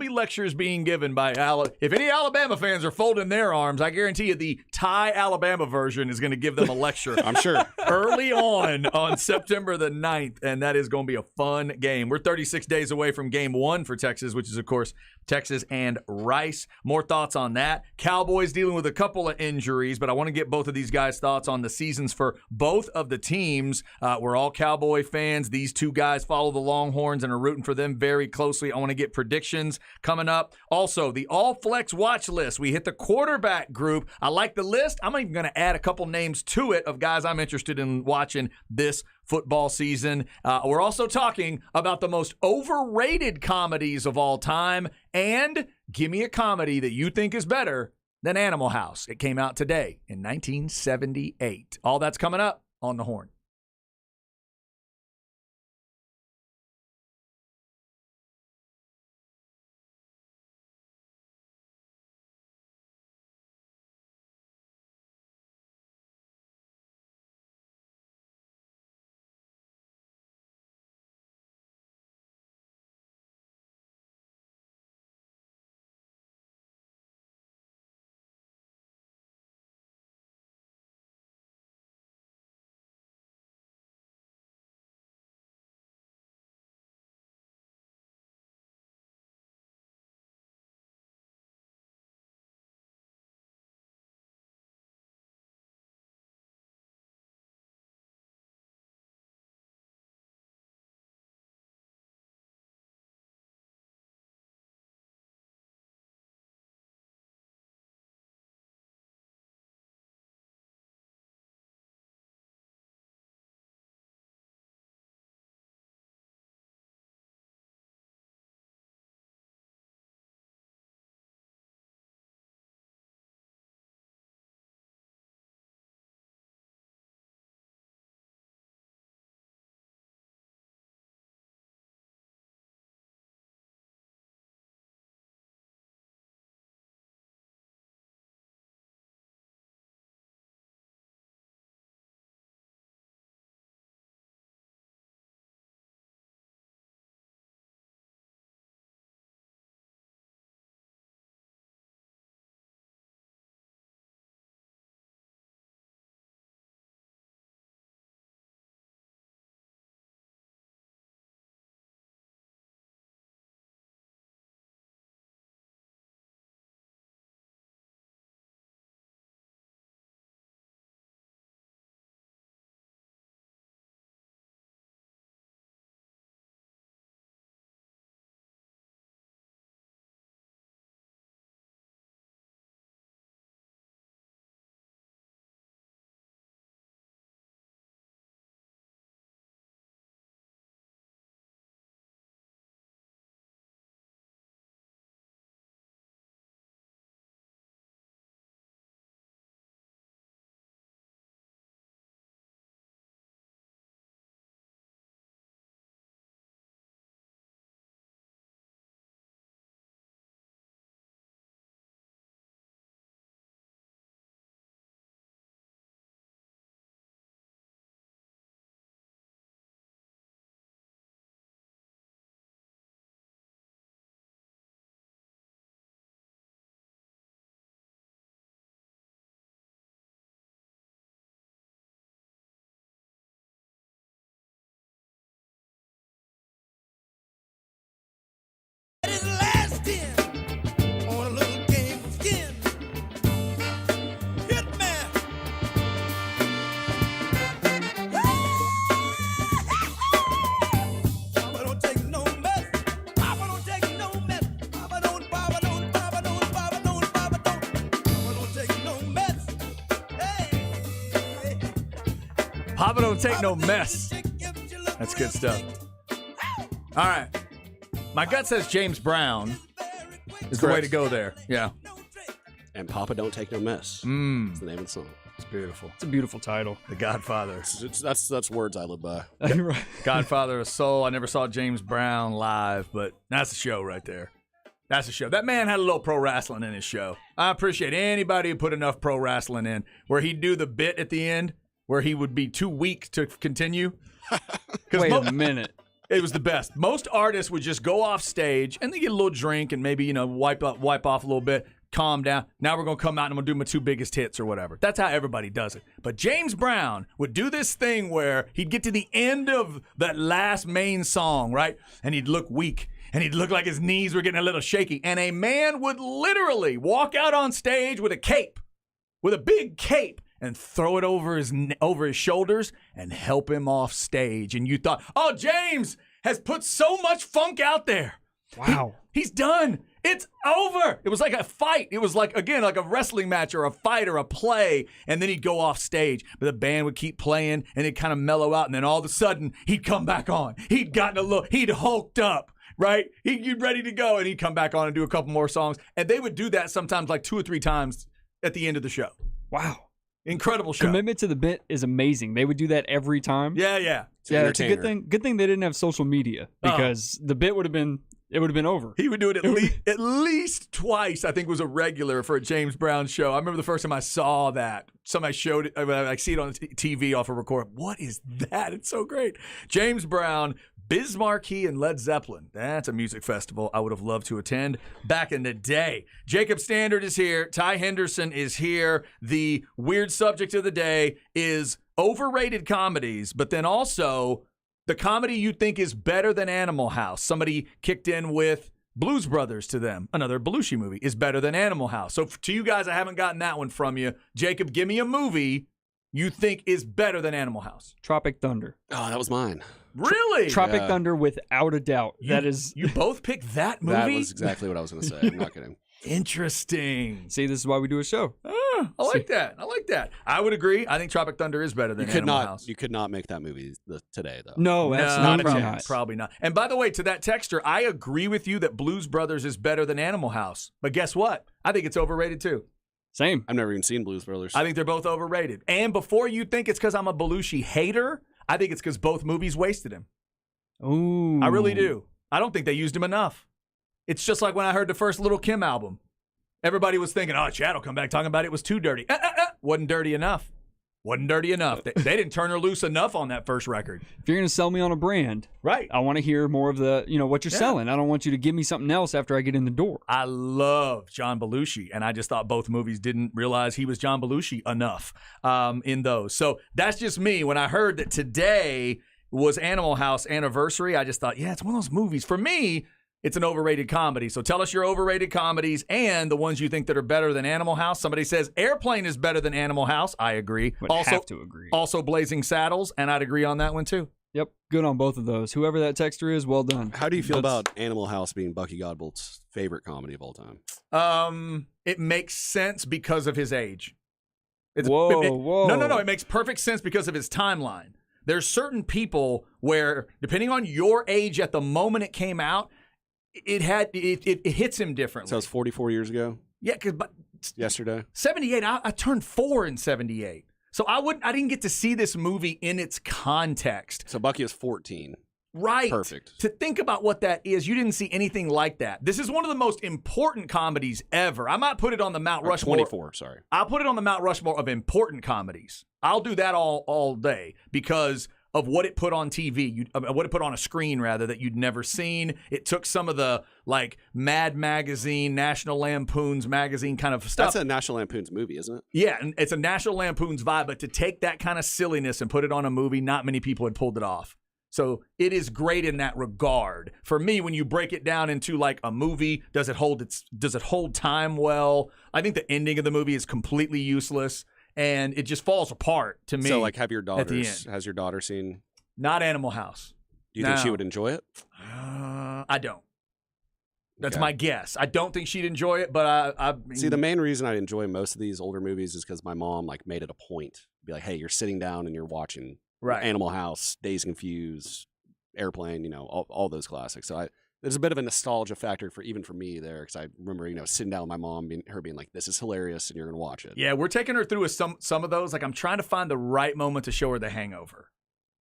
lectures being given by if any Alabama fans are folding their arms, I guarantee you the Thai Alabama version is going to give them a lecture. I'm sure. Early on September the 9th, and that is going to be a fun game. We're 36 days away from game 1 for Texas, which is, of course, Texas and Rice. More thoughts on that. Cowboys dealing with a couple of injuries, but I want to get both of these guys' thoughts on the seasons for both of the teams. We're all Cowboy fans. These two guys follow the Longhorns and are rooting for them very closely. I want to get predictions coming up. Also, the all-flex watch list. We hit the quarterback group. I like the list. I'm even going to add a couple names to it of guys I'm interested in watching this football season. We're also talking about the most overrated comedies of all time, and give me a comedy that you think is better than Animal House. It came out today in 1978. All that's coming up on The Horn. Papa don't take no mess. That's good stuff. All right. My gut says James Brown is the way to go there. Yeah. And Papa Don't Take No Mess. Mm. That's the name of the song. It's beautiful. It's a beautiful title. The Godfather. That's words I live by. Right. Godfather of Soul. I never saw James Brown live, but that's a show right there. That's a show. That man had a little pro wrestling in his show. I appreciate anybody who put enough pro wrestling in, where he'd do the bit at the end where he would be too weak to continue. Wait a minute. It was the best. Most artists would just go off stage and they get a little drink and maybe, wipe off a little bit, calm down. Now we're going to come out and I'm going to do my 2 biggest hits or whatever. That's how everybody does it. But James Brown would do this thing where he'd get to the end of that last main song, right? And he'd look weak. And he'd look like his knees were getting a little shaky. And a man would literally walk out on stage with a cape, with a big cape, and throw it over his shoulders and help him off stage. And you thought, oh, James has put so much funk out there. Wow. He's done. It's over. It was like a fight. It was like, again, like a wrestling match or a fight or a play. And then he'd go off stage. But the band would keep playing and it'd kind of mellow out. And then all of a sudden, he'd come back on. He'd gotten a little, he'd hulked up. Right? He'd get ready to go, and he'd come back on and do a couple more songs. And they would do that sometimes like 2 or 3 times at the end of the show. Wow. Incredible show. Commitment to the bit is amazing. They would do that every time. Yeah. Yeah, it's a good thing. Good thing they didn't have social media because the bit would have been over. He would do it at least twice, I think, was a regular for a James Brown show. I remember the first time I saw that. Somebody showed it. I see it on TV off a record. What is that? It's so great. James Brown, Biz Markie, and Led Zeppelin. That's a music festival I would have loved to attend back in the day. Jacob Standard is here. Ty Henderson is here. The weird subject of the day is overrated comedies, but then also the comedy you think is better than Animal House. Somebody kicked in with Blues Brothers to them. Another Belushi movie is better than Animal House. So to you guys, I haven't gotten that one from you. Jacob, give me a movie you think is better than Animal House. Tropic Thunder. Oh, that was mine. Really? Tropic Yeah. Thunder, without a doubt. You both picked that movie? That was exactly what I was going to say. I'm not kidding. Interesting. See, this is why we do a show. I like that. I would agree. I think Tropic Thunder is better than Animal House. You could not make that movie today, though. No, absolutely probably, not. probably not. And by the way, to that texter, I agree with you that Blues Brothers is better than Animal House. But guess what? I think it's overrated too. Same. I've never even seen Blues Brothers. I think they're both overrated. And before you think it's because I'm a Belushi hater, I think it's because both movies wasted him. Ooh. I really do. I don't think they used him enough. It's just like when I heard the first Little Kim album. Everybody was thinking, oh, Chad will come back talking about it was too dirty. Wasn't dirty enough. Wasn't dirty enough. They didn't turn her loose enough on that first record. If you're going to sell me on a brand, Right. I want to hear more of the, what you're Yeah. selling. I don't want you to give me something else after I get in the door. I love John Belushi, and I just thought both movies didn't realize he was John Belushi enough in those. So that's just me. When I heard that today was Animal House anniversary, I just thought, yeah, it's one of those movies. For me, it's an overrated comedy. So tell us your overrated comedies and the ones you think that are better than Animal House. Somebody says Airplane is better than Animal House. I agree. Would have to agree. Also Blazing Saddles, and I'd agree on that one too. Yep. Good on both of those. Whoever that texter is, well done. How do you feel That's- about Animal House being Bucky Godbolt's favorite comedy of all time? It makes sense because of his age. Whoa. No. It makes perfect sense because of his timeline. There's certain people where, depending on your age at the moment it came out, it hits him differently. So it's 44 years ago? Yeah, because Yesterday? 78, I turned 4 in 78. So I didn't get to see this movie in its context. So Bucky is 14. Right. Perfect. To think about what that is, you didn't see anything like that. This is one of the most important comedies ever. I might put it on the Mount Or Rushmore. 24, sorry. I'll put it on the Mount Rushmore of important comedies. I'll do that all day because of what it put on TV, what it put on a screen, rather, that you'd never seen. It took some of the, like, Mad Magazine, National Lampoon's magazine kind of stuff. That's a National Lampoon's movie, isn't it? Yeah, and it's a National Lampoon's vibe, but to take that kind of silliness and put it on a movie, not many people had pulled it off. So it is great in that regard. For me, when you break it down into like a movie, does it hold time well? I think the ending of the movie is completely useless. And it just falls apart to me. So, like, has your daughter seen? Not Animal House. Do you think she No. would enjoy it? I don't. That's Okay. my guess. I don't think she'd enjoy it, but I See, the main reason I enjoy most of these older movies is because my mom, like, made it a point to be like, hey, you're sitting down and you're watching Right. Animal House, Days Confused, Airplane, all those classics. So there's a bit of a nostalgia factor even for me there, because I remember, sitting down with my mom, her being like, "This is hilarious, and you're gonna watch it." Yeah, we're taking her through some of those. Like, I'm trying to find the right moment to show her The Hangover.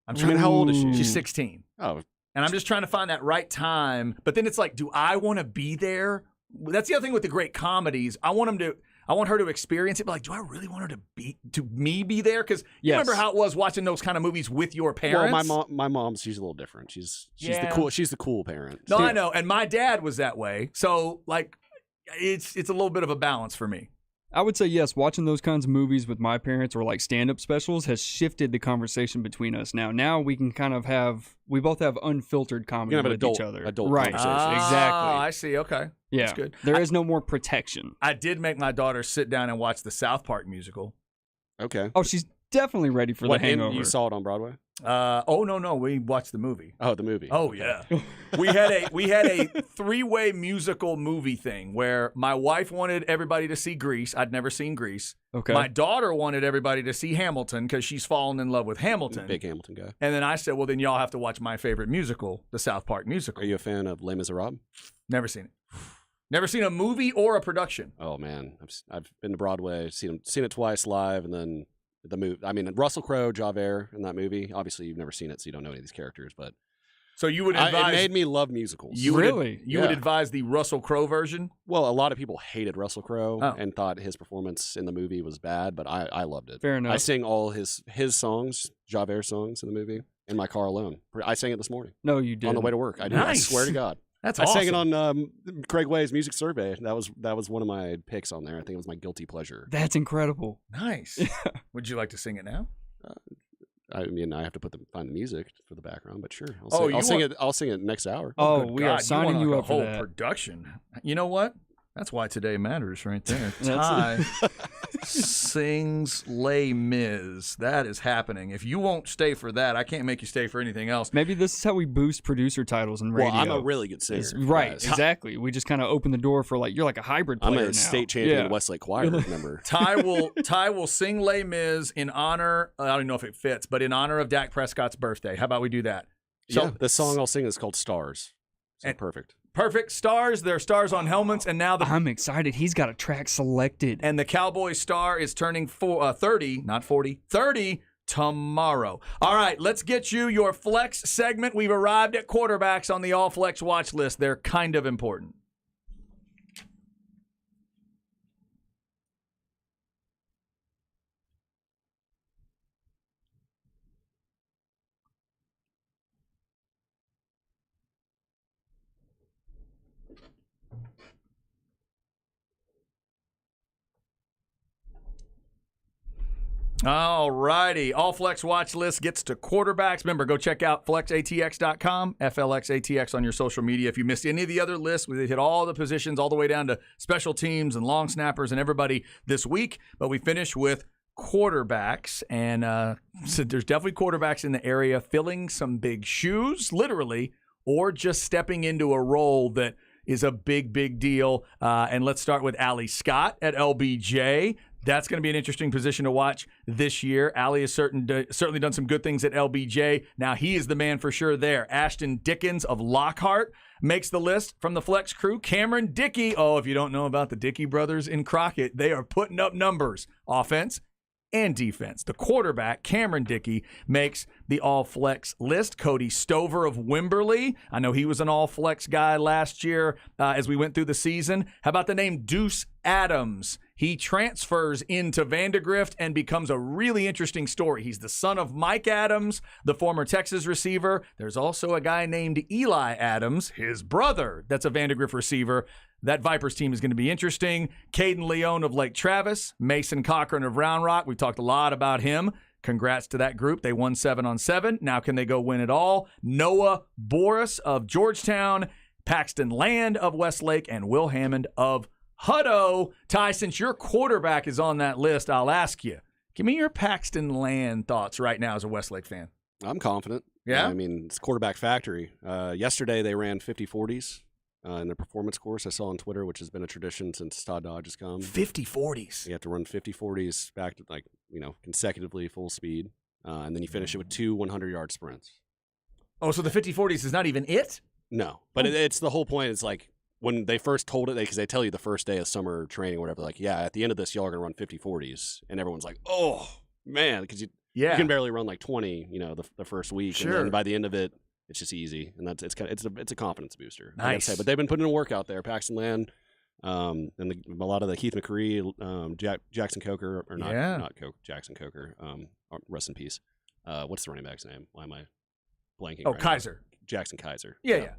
How old is she? She's 16. Oh, And I'm just trying to find that right time. But then it's like, do I want to be there? That's the other thing with the great comedies. I want her to experience it. But like, do I really want her to be there? Because you remember how it was watching those kind of movies with your parents. Well, my mom's she's a little different. She's Yeah. the cool parent. No, I know. And my dad was that way. So like, it's a little bit of a balance for me. I would say yes. Watching those kinds of movies with my parents or like stand-up specials has shifted the conversation between us. Now we can kind of we both have unfiltered comedy You can have with an each other. adult right? conversation. Exactly. I see. Okay. Yeah, That's good. There is no more protection. I did make my daughter sit down and watch the South Park musical. Okay. Oh, she's definitely ready for What, the Hangover. you saw it on Broadway? No, we watched the movie. Oh, the movie. Oh yeah, we had a 3-way musical movie thing where my wife wanted everybody to see Grease. I'd never seen Grease. Okay. My daughter wanted everybody to see Hamilton because she's fallen in love with Hamilton. Big Hamilton guy. And then I said, well, then y'all have to watch my favorite musical, the South Park musical. Are you a fan of Les Miserables? Never seen it. Never seen a movie or a production. Oh man, I've been to Broadway, seen it twice live, and then the movie. I mean, Russell Crowe, Javert in that movie. Obviously, you've never seen it, so you don't know any of these characters. But So you would advise it made me love musicals. you Really? would, you would Yeah. advise the Russell Crowe version? Well, a lot of people hated Russell Crowe Oh. and thought his performance in the movie was bad, but I loved it. Fair enough. I sing all his songs, Javert songs in the movie, in my car alone. I sang it this morning No, you did on the way to work. I did. I Nice. swear to God. That's I awesome. sang it on Craig Way's music survey. That was one of my picks on there. I think it was my guilty pleasure. That's incredible. Nice. Would you like to sing it now? I mean, I have to find the music for the background, but sure. Oh, you I'll sing want- it. I'll sing it next hour. Oh, Good we God, are signing want you like up a for whole that. production. You know what? That's why today matters right there. That's Ty sings Les Mis. That is happening. If you won't stay for that, I can't make you stay for anything else. Maybe this is how we boost producer titles in radio. Well, I'm a really good singer. Right, guys. exactly. We just kind of open the door for you're like a hybrid I'm player a now. state champion Yeah. Westlake Choir member. Ty will sing Les Mis in honor. I don't know if it fits, but in honor of Dak Prescott's birthday. How about we do that? So the song I'll sing is called Stars. So And- perfect. Perfect. Stars. There are stars on helmets, and now I'm excited. He's got a track selected. and the Cowboy star is turning 30, not 40, 30 tomorrow. All right, let's get you your flex segment. We've arrived at quarterbacks on the All Flex watch list. They're kind of important. All righty. All Flex watch list gets to quarterbacks. Remember, go check out flexatx.com, FLXATX on your social media. If you missed any of the other lists, we hit all the positions all the way down to special teams and long snappers and everybody this week. But we finish with quarterbacks. And so there's definitely quarterbacks in the area filling some big shoes, literally, or just stepping into a role that is a big, big deal. And let's start with Allie Scott at LBJ. That's going to be an interesting position to watch this year. Allie has certainly done some good things at LBJ. Now he is the man for sure there. Ashton Dickens of Lockhart makes the list from the Flex crew. Cameron Dickey. Oh, if you don't know about the Dickey brothers in Crockett, they are putting up numbers. Offense and defense. The quarterback, Cameron Dickey, makes the all-flex list. Cody Stover of Wimberley. I know he was an all-flex guy last year as we went through the season. How about the name Deuce Adams? He transfers into Vandegrift and becomes a really interesting story. He's the son of Mike Adams, the former Texas receiver. There's also a guy named Eli Adams, his brother, that's a Vandegrift receiver. That Vipers team is going to be interesting. Caden Leone of Lake Travis, Mason Cochran of Round Rock. We talked a lot about him. Congrats to that group. They won 7-on-7. Now can they go win it all? Noah Boris of Georgetown, Paxton Land of Westlake, and Will Hammond of Hutto. Ty, since your quarterback is on that list, I'll ask you, give me your Paxton Land thoughts right now as a Westlake fan. I'm confident. Yeah? I mean, it's quarterback factory. Yesterday they ran 50-40s. In their performance course I saw on Twitter, which has been a tradition since Todd Dodge has come. 50-40s. You have to run 50-40s back to consecutively full speed. and then you finish it with 2 100-yard sprints. Oh, so the 50-40s is not even it? No, but it's the whole point. It's like when they first told it, because they tell you the first day of summer training or whatever, like, yeah, at the end of this, y'all are going to run 50-40s. And everyone's like, oh, man, because you can barely run like 20, the first week. Sure. And then by the end of it, it's just easy. And it's a confidence booster. I gotta Nice. say. But they've been putting in work out there. Paxton Land, and a lot of the Keith McCree, Jackson Coker, or not Jackson Coker, rest in peace. What's the running back's name? Why am I blanking? Oh, right Kaiser. now? Jackson Kaiser. Yeah.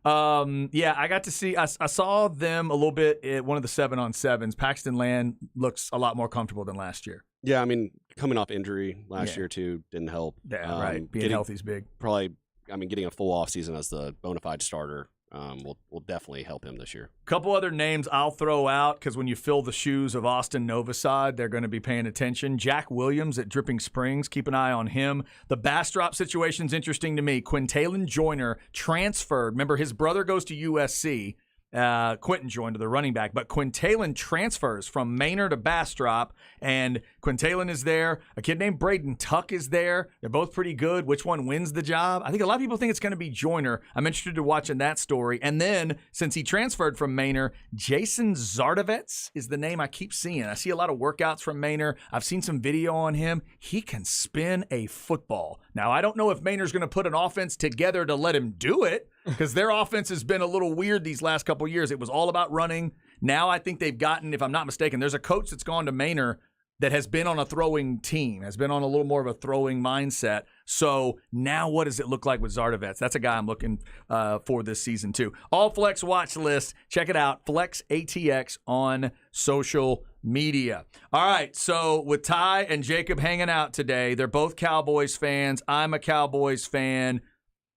I got to see. I saw them a little bit at one of the 7-on-7s. Paxton Land looks a lot more comfortable than last year. Yeah, I mean, coming off injury last year too didn't help. Yeah, right. Being healthy is big. Probably, getting a full off season as the bona fide starter will definitely help him this year. Couple other names I'll throw out because when you fill the shoes of Austin Novosad, they're going to be paying attention. Jack Williams at Dripping Springs, keep an eye on him. The Bastrop situation's interesting to me. Quintalon Joyner transferred. Remember, his brother goes to USC. Quentin Joyner, the running back, but Quintalon transfers from Manor to Bastrop, and Quintalon is there. A kid named Braden Tuck is there. They're both pretty good. Which one wins the job? I think a lot of people think it's going to be Joyner. I'm interested in watching that story. And then, since he transferred from Manor, Jason Zardovets is the name I keep seeing. I see a lot of workouts from Manor. I've seen some video on him. He can spin a football. Now, I don't know if Manor's going to put an offense together to let him do it, because their offense has been a little weird these last couple of years. It was all about running. Now I think they've gotten, if I'm not mistaken, there's a coach that's gone to Manor that has been on a throwing team, has been on a little more of a throwing mindset. So now what does it look like with Zardovets? That's a guy I'm looking for this season too. All Flex watch list. Check it out. Flex ATX on social media. All right, so with Ty and Jacob hanging out today, they're both Cowboys fans. I'm a Cowboys fan.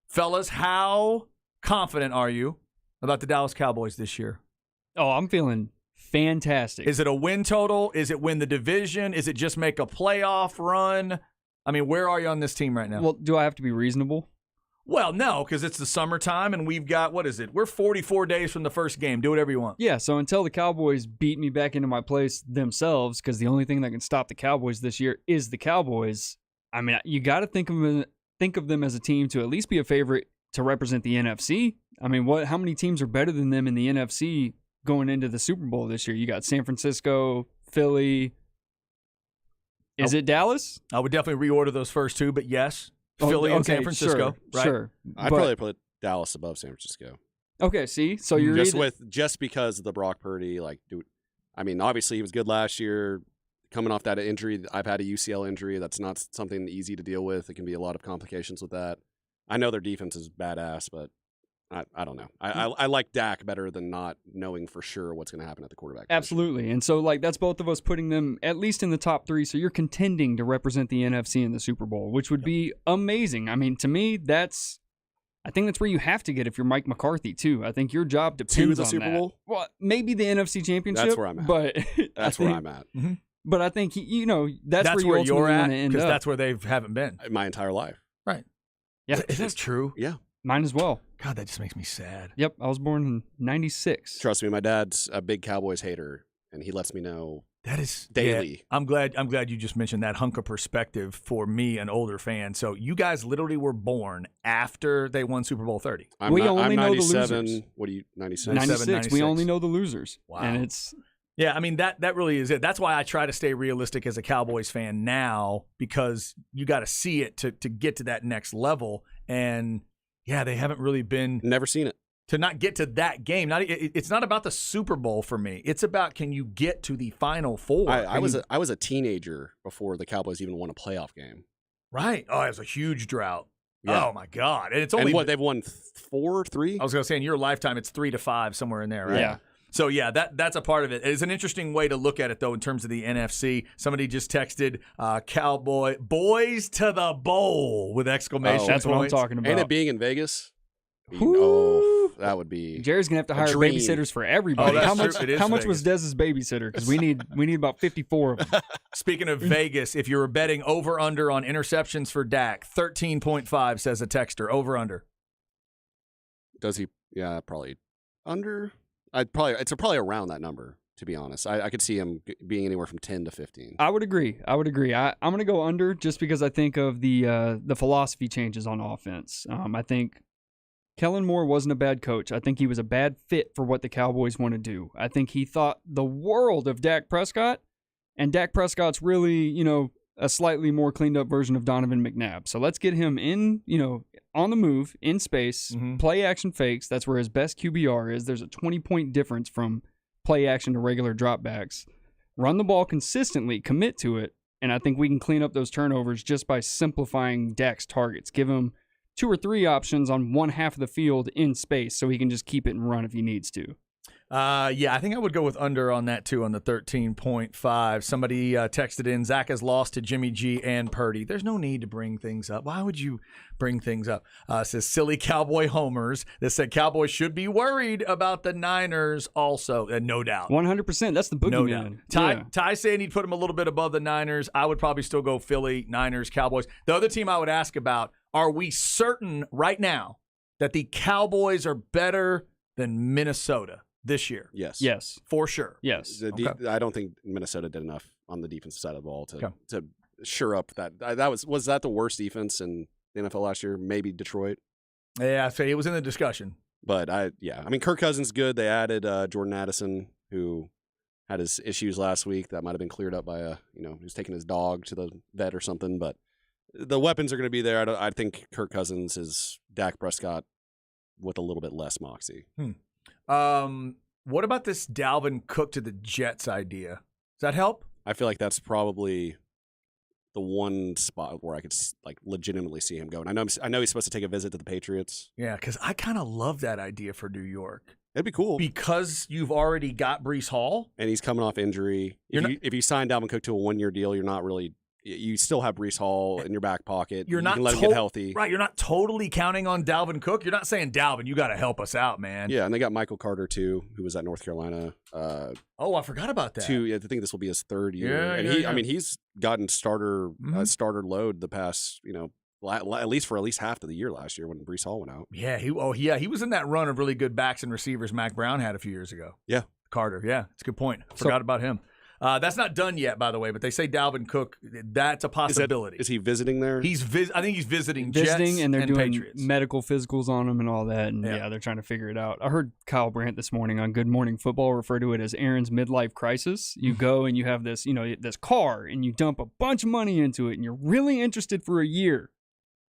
Fellas, how confident are you about the Dallas Cowboys this year? Oh, I'm feeling fantastic. Is it a win total? Is it win the division? Is it just make a playoff run? I mean, where are you on this team right now? Well, do I have to be reasonable? Well, no, because it's the summertime and we've got, what is it? We're 44 days from the first game. Do whatever you want. Yeah, so until the Cowboys beat me back into my place themselves, because the only thing that can stop the Cowboys this year is the Cowboys, I mean, you got to think of them as a team to at least be a favorite to represent the NFC. I mean, how many teams are better than them in the NFC going into the Super Bowl this year? You got San Francisco, Philly. Is it Dallas? I would definitely reorder those first two, but yes, Philly and San Francisco. Sure. I'd probably put Dallas above San Francisco. Okay, see? So you're just because of the Brock Purdy, obviously he was good last year. Coming off that injury, I've had a UCL injury. That's not something easy to deal with. It can be a lot of complications with that. I know their defense is badass, but I don't know. I like Dak better than not knowing for sure what's going to happen at the quarterback position. Absolutely. And so, that's both of us putting them at least in the top 3. So you're contending to represent the NFC in the Super Bowl, which would be amazing. I mean, to me, I think that's where you have to get if you're Mike McCarthy, too. I think your job depends on the Super that. Bowl? Well, maybe the NFC Championship. That's where I'm at. But That's where I'm at. Mm-hmm. But I think, that's where you're at, because because that's where they haven't been. My entire life. Right. Yeah. Is that true? Yeah. Mine as well. God, that just makes me sad. Yep. I was born in 96. Trust me, my dad's a big Cowboys hater, and he lets me know that is daily. Yeah, I'm glad you just mentioned that hunk of perspective for me, an older fan. So you guys literally were born after they won Super Bowl 30. I'm only know the 97. losers. What are you, 96? 96. We only know the losers. Wow. And it's... Yeah, I mean, that really is it. That's why I try to stay realistic as a Cowboys fan now, because you got to see it to get to that next level. And, yeah, they haven't really been – Never seen it. To not get to that game. It's not about the Super Bowl for me. It's about, can you get to the Final Four? I was a teenager before the Cowboys even won a playoff game. Right. Oh, it was a huge drought. Yeah. Oh, my God. And it's only – they've won 4, 3? I was going to say, in your lifetime, it's 3 to 5, somewhere in there, right? Yeah. So, yeah, that's a part of it. It's an interesting way to look at it, though, in terms of the NFC. Somebody just texted Cowboy, boys to the bowl with exclamation points. That's what I'm talking about. And it being in Vegas, that would be Jerry's going to have to hire dream. babysitters for everybody. Oh, that's how much, true. It is how much Vegas. was Dez's babysitter? Because we need about 54 of them. Speaking of Vegas, if you were betting over-under on interceptions for Dak, 13.5 says a texter. Over-under. Does he? Yeah, probably under. It's probably around that number. to be honest. I could see him being anywhere from 10 to 15. I would agree. I'm going to go under just because I think of the philosophy changes on offense. I think Kellen Moore wasn't a bad coach. I think he was a bad fit for what the Cowboys want to do. I think he thought the world of Dak Prescott, and Dak Prescott's really, a slightly more cleaned up version of Donovan McNabb. So let's get him in, on the move, in space, play action fakes. That's where his best QBR is. There's a 20-point difference from play action to regular dropbacks. Run the ball consistently, commit to it, and I think we can clean up those turnovers just by simplifying Dak's targets. Give him 2 or 3 options on one half of the field in space so he can just keep it and run if he needs to. Yeah, I think I would go with under on that too, on the 13.5. Somebody texted in, Zach has lost to Jimmy G and Purdy. There's no need to bring things up. Why would you bring things up? Says silly Cowboy homers that said Cowboys should be worried about the Niners also. No doubt. 100%. That's the boogeyman. No doubt. Ty saying he'd put him a little bit above the Niners. I would probably still go Philly, Niners, Cowboys. The other team I would ask about, are we certain right now that the Cowboys are better than Minnesota this year? Yes. For sure. Yes. I don't think Minnesota did enough on the defensive side of the ball to shore up that. Was that the worst defense in the NFL last year? Maybe Detroit. Yeah, so it was in the discussion. But I mean, Kirk Cousins good. They added Jordan Addison, who had his issues last week. That might have been cleared up by he was taking his dog to the vet or something. But the weapons are going to be there. I think Kirk Cousins is Dak Prescott with a little bit less moxie. What about this Dalvin Cook to the Jets idea? Does that help? I feel like that's probably the one spot where I could legitimately see him going. I know he's supposed to take a visit to the Patriots. Yeah, because I kind of love that idea for New York. It'd be cool because you've already got Breece Hall, and he's coming off injury. If you sign Dalvin Cook to a 1-year deal, you're not really. You still have Breece Hall in your back pocket. You can let him get healthy. Right, you're not totally counting on Dalvin Cook. You're not saying, Dalvin, you got to help us out, man. Yeah, and they got Michael Carter, too, who was at North Carolina. I forgot about that. I think this will be his 3rd year. I mean, he's gotten starter load the past, at least half of the year last year when Breece Hall went out. Yeah, he was in that run of really good backs and receivers Mac Brown had a few years ago. Yeah. Carter, yeah, it's a good point. Forgot about him. That's not done yet, by the way, but they say Dalvin Cook, that's a possibility. Is he visiting there? I think he's visiting Jets and they're doing Patriots. Medical physicals on him and all that, and they're trying to figure it out. I heard Kyle Brandt this morning on Good Morning Football refer to it as Aaron's midlife crisis. You go and you have this, this car, and you dump a bunch of money into it, and you're really interested for a year.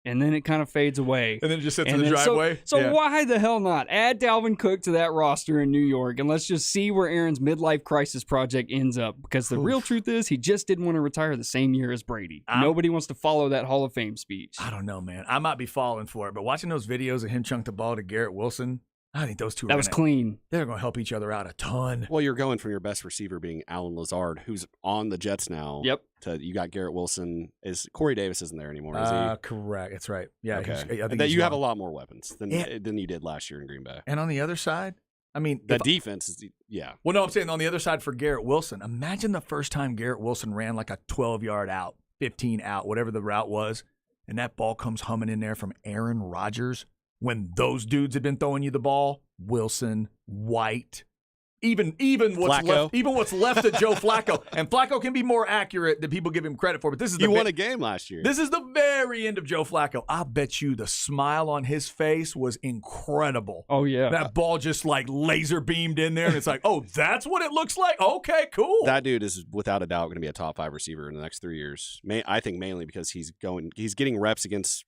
And then it kind of fades away. And then it just sits in the driveway. So why the hell not? Add Dalvin Cook to that roster in New York, and let's just see where Aaron's midlife crisis project ends up. Because the real truth is, he just didn't want to retire the same year as Brady. Nobody wants to follow that Hall of Fame speech. I don't know, man. I might be falling for it, but watching those videos of him chunk the ball to Garrett Wilson, I think those two was clean. They're going to help each other out a ton. Well, you're going from your best receiver being Alan Lazard, who's on the Jets now. Yep. To you got Garrett Wilson. Is Corey Davis isn't there anymore? Is he? Correct. That's right. Yeah. Okay. I think you have a lot more weapons than you did last year in Green Bay. And on the other side, I mean, the defense is Well, no, I'm saying on the other side for Garrett Wilson. Imagine the first time Garrett Wilson ran like a 12-yard out, 15 out, whatever the route was, and that ball comes humming in there from Aaron Rodgers. When those dudes had been throwing you the ball, Wilson, White, even what's left of Joe Flacco, and Flacco can be more accurate than people give him credit for. But this is you won a game last year. This is the very end of Joe Flacco. I bet you the smile on his face was incredible. Oh yeah, that ball just like laser beamed in there, and it's like, oh, that's what it looks like. Okay, cool. That dude is without a doubt going to be a top 5 receiver in the next 3 years. I think mainly because he's getting reps against.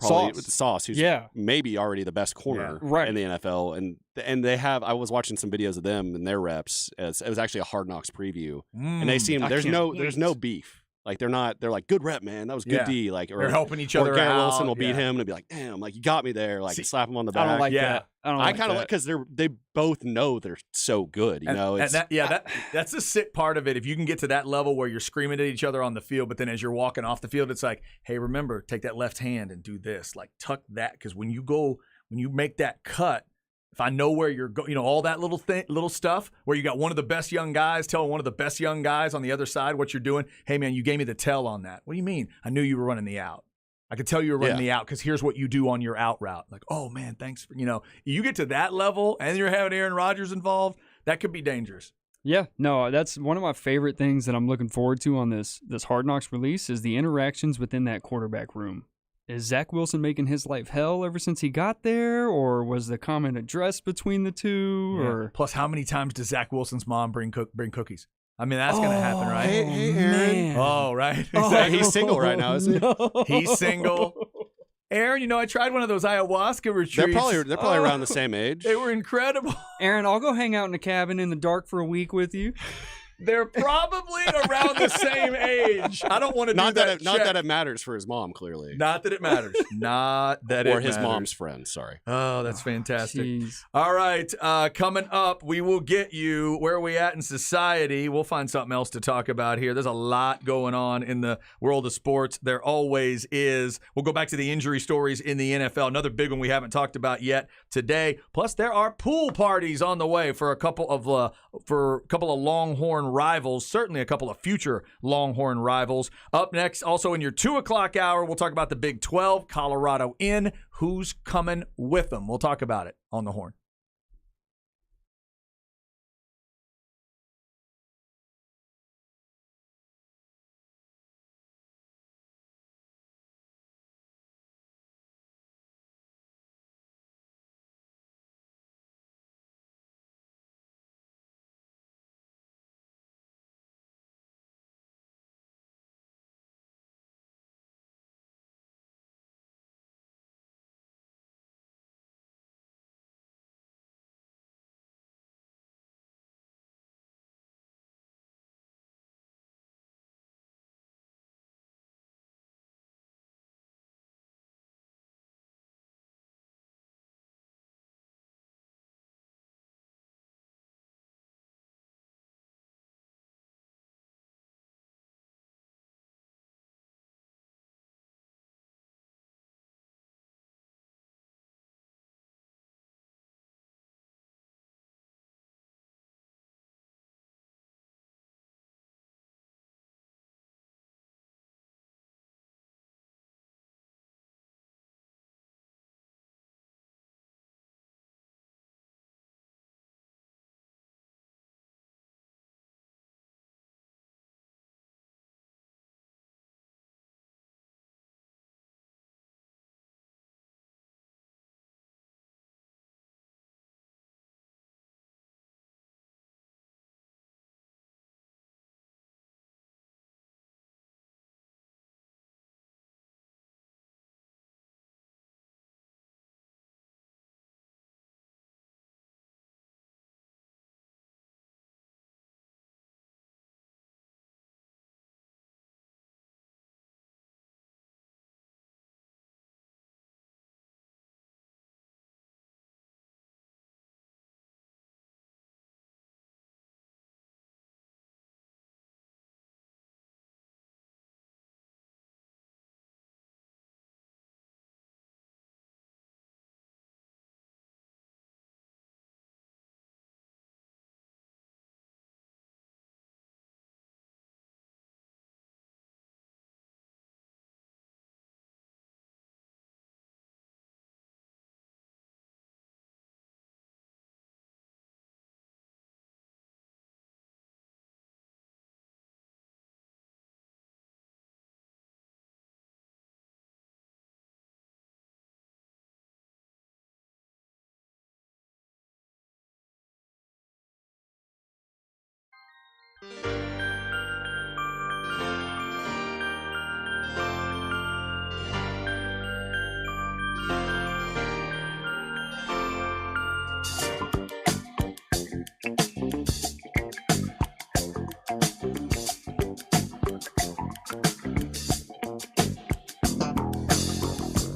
Sauce, who's maybe already the best corner in the NFL, and they have. I was watching some videos of them and their reps. It was actually a Hard Knocks preview, and they seem there's no beef. Like they're like good rep, man. That was good D. Like they're helping each other. Or Garrett out. Wilson will beat him and be like, damn, like you got me there. Like slap him on the back. I don't like that. I kind of like because they both know they're so good. You know, that's the sick part of it. If you can get to that level where you're screaming at each other on the field, but then as you're walking off the field, it's like, hey, remember, take that left hand and do this. Like tuck that, because when you make that cut. If I know where you're going, all that little stuff where you got one of the best young guys telling one of the best young guys on the other side what you're doing. Hey, man, you gave me the tell on that. What do you mean? I knew you were running the out. I could tell you were running the out because here's what you do on your out route. Like, oh, man, thanks. You get to that level and you're having Aaron Rodgers involved, that could be dangerous. Yeah, no, that's one of my favorite things that I'm looking forward to on this Hard Knocks release is the interactions within that quarterback room. Is Zach Wilson making his life hell ever since he got there, or was the common address between the two? Yeah. Or Plus, how many times does Zach Wilson's mom bring cookies? I mean, that's gonna happen, right? Hey, Aaron. man. Oh, right. Oh, Exactly. He's single right now, isn't he? no. He's single. Aaron, I tried one of those ayahuasca retreats. They're probably Oh, around the same age. They were incredible. Aaron, I'll go hang out in a cabin in the dark for a week with you. They're probably around the same age. I don't want to do Not that. not check. that it matters for his mom, clearly. Not that it matters. Not that it Or his matters. mom's friend, sorry. Oh, that's fantastic. Jeez. All right, coming up, we will get you where are we at in society. We'll find something else to talk about here. There's a lot going on in the world of sports. There always is. We'll go back to the injury stories in the NFL. Another big one we haven't talked about yet today. Plus, there are pool parties on the way for a couple of Longhorn rivals. Certainly a couple of future Longhorn rivals. Up next, also in your 2 o'clock hour, we'll talk about the Big 12, Colorado in. Who's coming with them? We'll talk about it on the Horn.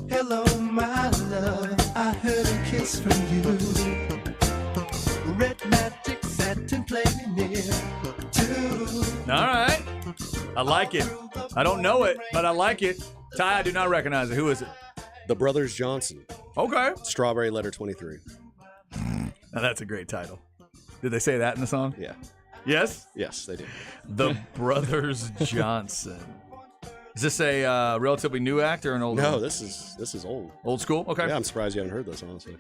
Hello, my love. I heard a kiss from you. Red magic satin playing near. All right. I like it. I don't know it, but I like it. Ty, I do not recognize it. Who is it? The Brothers Johnson. Okay. Strawberry Letter 23. Now, that's a great title. Did they say that in the song? Yeah. Yes? Yes, they do. The Brothers Johnson. Is this a relatively new act or an old No, one? this is old. Old school? Okay. Yeah, I'm surprised you haven't heard this, honestly.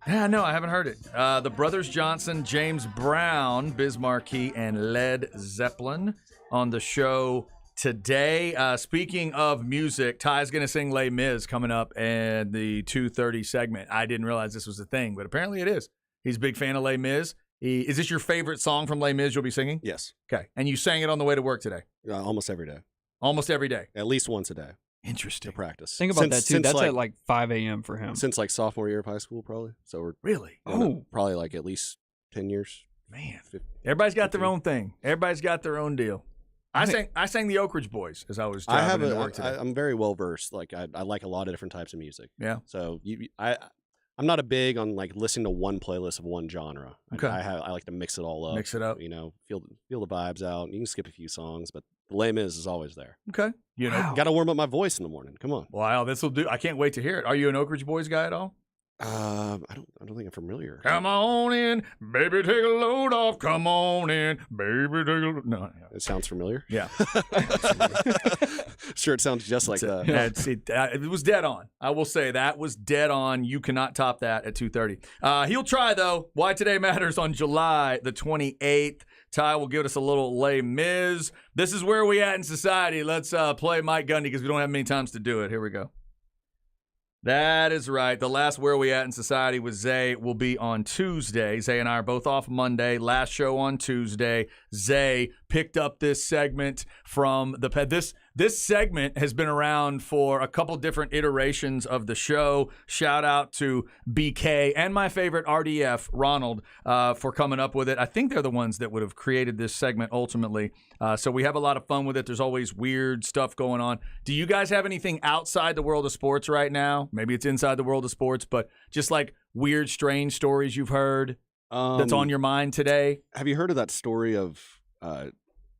Yeah, no, I haven't heard it. The Brothers Johnson, James Brown, Biz Markie, and Led Zeppelin on the show today. Speaking of music, Ty's going to sing Les Mis coming up in the 2:30 segment. I didn't realize this was a thing, but apparently it is. He's a big fan of Les Mis. Is this your favorite song from Les Mis you'll be singing? Yes. Okay. And you sang it on the way to work today? Almost every day. Almost every day? At least once a day. Interesting. To practice. Think about that, too. That's at like 5 a.m. for him. Since like sophomore year of high school, probably. So we're Really? probably like at least 10 years. Man. Everybody's got their own thing. Everybody's got their own deal. I sang the Oak Ridge Boys as I was driving into work today. I'm very well versed. Like I like a lot of different types of music. Yeah. So I'm not a big on like listening to one playlist of one genre. Okay. I like to mix it all up. Mix it up. You know, feel the vibes out. You can skip a few songs, but the Les Mis is always there. Okay. You know. Wow. Got to warm up my voice in the morning. Come on. Wow, this will do. I can't wait to hear it. Are you an Oak Ridge Boys guy at all? I don't think I'm familiar. Come on in, baby, take a load off. Come on in, baby, take a load. No. It sounds familiar. Yeah. Sure, it sounds just like that. It was dead on. I will say that was dead on. You cannot top that at 2:30. He'll try, though. Why Today Matters on July the 28th. Ty will give us a little Les Mis. This is where we at in society. Let's play Mike Gundy because we don't have many times to do it. Here we go. That is right. The last Where We At in Society with Zay will be on Tuesday. Zay and I are both off Monday. Last show on Tuesday. Zay picked up this segment from the This segment has been around for a couple different iterations of the show. Shout out to BK and my favorite RDF, Ronald, for coming up with it. I think they're the ones that would have created this segment ultimately. So we have a lot of fun with it. There's always weird stuff going on. Do you guys have anything outside the world of sports right now? Maybe it's inside the world of sports, but just like weird, strange stories you've heard that's on your mind today? Have you heard of that story of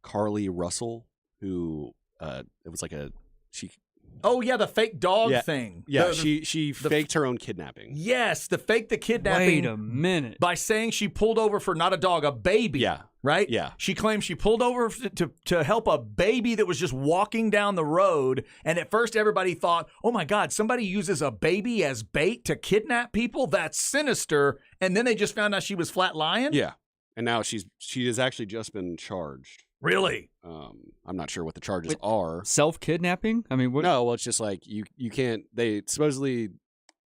Carly Russell, who it was like Oh yeah, the fake dog thing. Yeah, she faked her own kidnapping. Yes, the kidnapping. Wait a minute. By saying she pulled over for not a dog, a baby. Yeah. Right? Yeah. She claimed she pulled over to help a baby that was just walking down the road. And at first everybody thought, oh my God, somebody uses a baby as bait to kidnap people? That's sinister. And then they just found out she was flat lying? Yeah. And now she has actually just been charged. Really? I'm not sure what the charges are. Self-kidnapping? I mean, what? No, well, it's just like you can't. They supposedly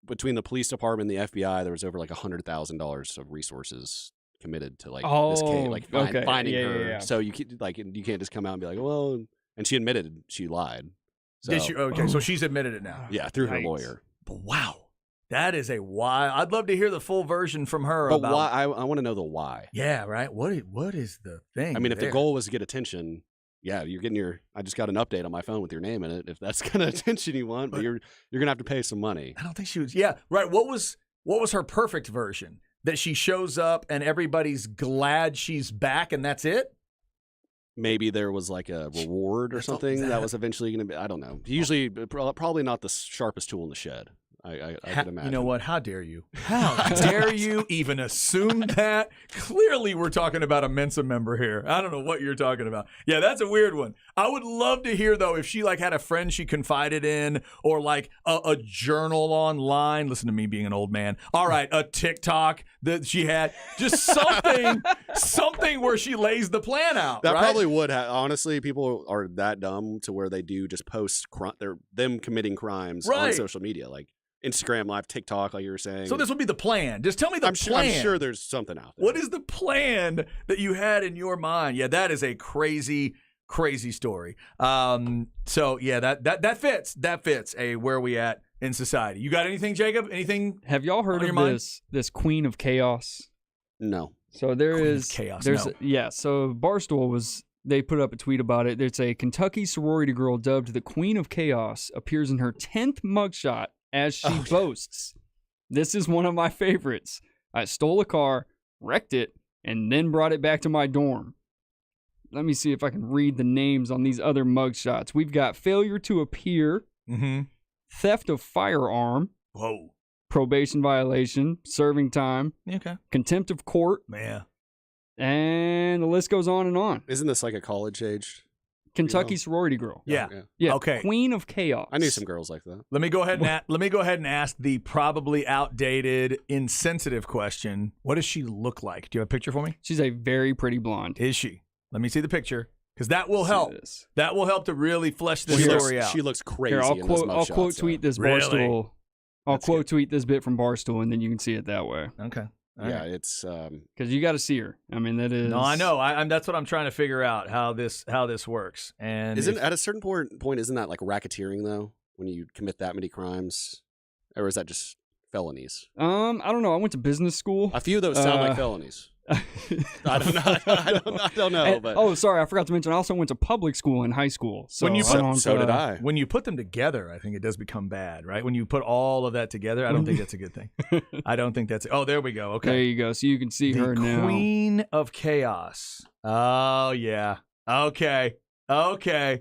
between the police department and the FBI, there was over like $100,000 of resources committed to like this case, like finding her. Yeah. So you can't just come out and be like, well, and she admitted she lied. So, Did she? Okay, so she's admitted it now. Yeah, through her Yikes. lawyer. But wow, that is a wild. I'd love to hear the full version from her. But about why? I want to know the why. Yeah, right. What is the thing? I mean, if there? the goal was to get attention, yeah, you're getting your. I just got an update on my phone with your name in it. If that's kind of attention you want, but you're gonna have to pay some money. I don't think she was. Yeah, right. What was her perfect version? That she shows up and everybody's glad she's back, and that's it. Maybe there was like a reward or something that was eventually going to be. I don't know. Usually, probably not the sharpest tool in the shed. I could imagine. You know what? How dare you? How dare you even assume that? Clearly, we're talking about a Mensa member here. I don't know what you're talking about. Yeah, that's a weird one. I would love to hear, though, if she like had a friend she confided in or like a journal online. Listen to me being an old man. All right, a TikTok that she had. Just something where she lays the plan out. That right? probably would have. Honestly, people are that dumb to where they do just post them committing crimes on social media. Like, Instagram Live, TikTok, like you were saying. So this would be the plan. Just tell me the plan. I'm sure there's something out there. What is the plan that you had in your mind? Yeah, that is a crazy, crazy story. So yeah, that fits. That fits a where we at in society. You got anything, Jacob? Anything? Have y'all heard of this Queen of Chaos? No. So there Queen is of Chaos. There's No. So Barstool they put up a tweet about it. It's a Kentucky sorority girl dubbed the Queen of Chaos appears in her 10th mugshot as she boasts. This is one of my favorites. I stole a car, wrecked it, and then brought it back to my dorm. Let me see if I can read the names on these other mugshots. We've got failure to appear, theft of firearm, probation violation, serving time, contempt of court, Yeah. and the list goes on and on. Isn't this like a college age? Kentucky sorority girl. Yeah. Yeah. Okay. Queen of Chaos. I knew some girls like that. Let me go ahead and ask the probably outdated, insensitive question. What does she look like? Do you have a picture for me? She's a very pretty blonde. Is she? Let me see the picture because that will See help. this. That will help to really flesh the She story looks, out. she looks crazy. Here, I'll in those quote. mug I'll shots, quote though. tweet this Really? Barstool. I'll That's quote good. tweet this bit from Barstool, and then you can see it that way. Okay. All Yeah, right. it's Because you got to see her. I mean, that is. No, I know. I'm that's what I'm trying to figure out how this works. And isn't if- at a certain point isn't that like racketeering though when you commit that many crimes, or is that just felonies? I don't know. I went to business school. A few of those sound like Uh, felonies. I don't know. I don't know. And- But oh, sorry, I forgot to mention. I also went to public school in high school. So When you I put- don't, so did I. when you put them together, I think it does become bad, right? When you put all of that together, I don't think that's a good thing. I don't think that's. Oh, there we go. There Okay. you go. So you can see The her now. Queen of Chaos. Oh yeah. Okay. Okay.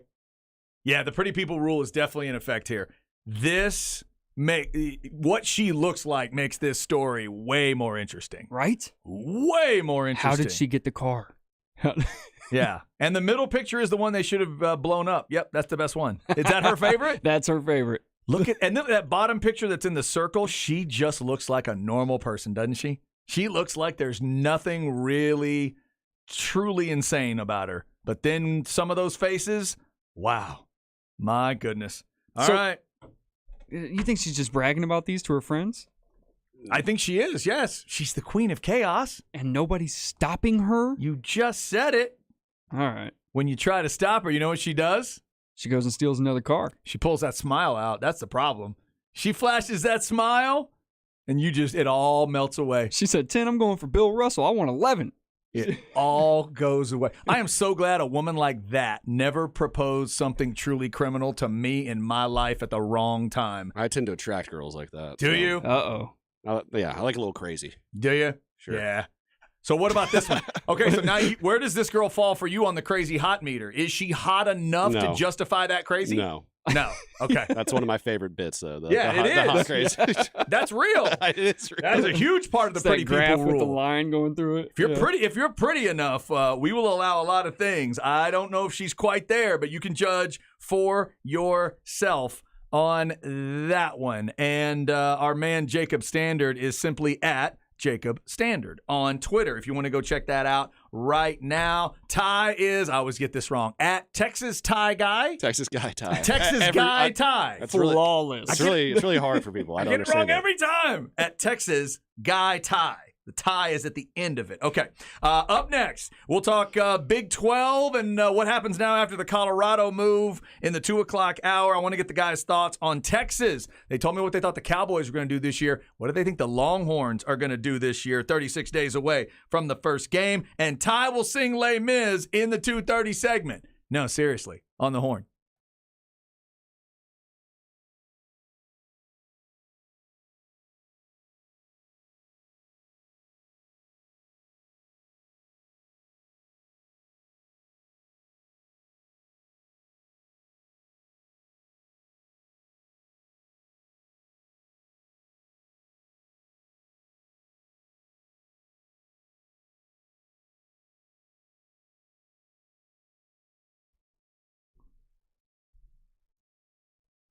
Yeah, the pretty people rule is definitely in effect here. What she looks like makes this story way more interesting. Right? Way more interesting. How did she get the car? Yeah. And the middle picture is the one they should have blown up. Yep, that's the best one. Is that her favorite? That's her favorite. Look at and then that bottom picture that's in the circle, she just looks like a normal person, doesn't she? She looks like there's nothing really truly insane about her. But then some of those faces, wow. My goodness. All right. You think she's just bragging about these to her friends? I think she is, yes. She's the Queen of Chaos. And nobody's stopping her? You just said it. All right. When you try to stop her, you know what she does? She goes and steals another car. She pulls that smile out. That's the problem. She flashes that smile, and it all melts away. She said, 10, I'm going for Bill Russell. I want 11. It all goes away. I am so glad a woman like that never proposed something truly criminal to me in my life at the wrong time. I tend to attract girls like that. Do so- you? Uh-oh. Yeah, I like a little crazy. Do you? Sure. Yeah. So what about this one? Okay, so now where does this girl fall for you on the crazy hot meter? Is she hot enough to No. justify that crazy? No, No. Okay. that's one of my favorite bits though. Yeah, it the hot is. crazy. That's real. It is real. That is a huge part of the It's that pretty graph people with the rule. line going through it. If you're pretty enough, we will allow a lot of things. I don't know if she's quite there, but you can judge for yourself on that one. And our man Jacob Standard is simply at Jacob Standard on Twitter. If you want to go check that out right now. Ty is, I always get this wrong, at Texas Ty Guy. Texas guy tie. Texas Guy Ty. That's really, Flawless. it's really hard for people. I I don't get it wrong understand every time. At Texas Guy Ty. The tie is at the end of it. Okay. Up next, we'll talk Big 12 and what happens now after the Colorado move in the 2 o'clock hour. I want to get the guys' thoughts on Texas. They told me what they thought the Cowboys were going to do this year. What do they think the Longhorns are going to do this year, 36 days away from the first game? And Ty will sing Les Mis in the 2:30 segment. No, seriously, on the horn.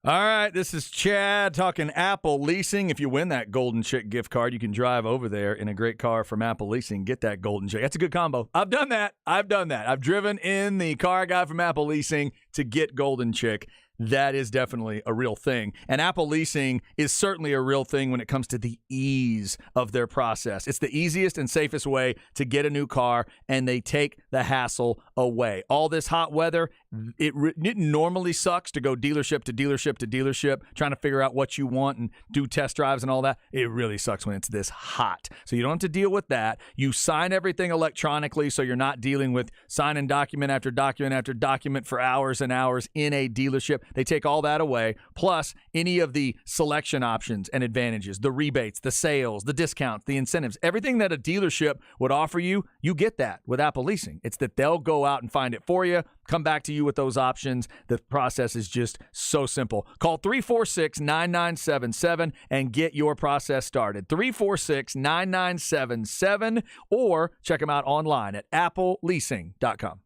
All right, this is Chad talking Apple Leasing. If you win that Golden Chick gift card, you can drive over there in a great car from Apple Leasing. Get that Golden Chick. That's a good combo. I've done that. I've driven in the car I got from Apple Leasing to get Golden Chick. That is definitely a real thing. And Apple Leasing is certainly a real thing when it comes to the ease of their process. It's the easiest and safest way to get a new car, and they take the hassle away. All this hot weather, it normally sucks to go dealership to dealership to dealership, trying to figure out what you want and do test drives and all that. It really sucks when it's this hot. So you don't have to deal with that. You sign everything electronically, so you're not dealing with signing document after document after document for hours and hours in a dealership. They take all that away, plus any of the selection options and advantages, the rebates, the sales, the discounts, the incentives, everything that a dealership would offer you, you get that with Apple Leasing. It's that they'll go out and find it for you, come back to you with those options. The process is just so simple. Call 346-9977 and get your process started. 346-9977 or check them out online at appleleasing.com.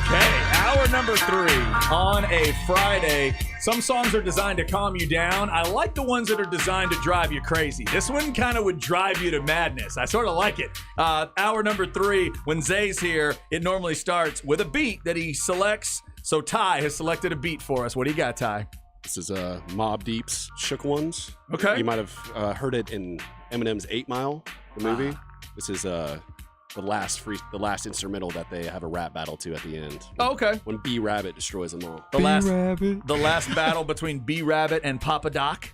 Okay, hour number 3 on a Friday. Some songs are designed to calm you down. I like the ones that are designed to drive you crazy. This one kind of would drive you to madness. I sort of like it. Hour number 3, when Zay's here, it normally starts with a beat that he selects. So Ty has selected a beat for us. What do you got, Ty? This is Mobb Deep's Shook Ones. Okay. You might have heard it in Eminem's 8 Mile, the movie. This is the last instrumental that they have a rap battle to at the end. Oh, okay. When B Rabbit destroys them all. The last battle between B Rabbit and Papa Doc.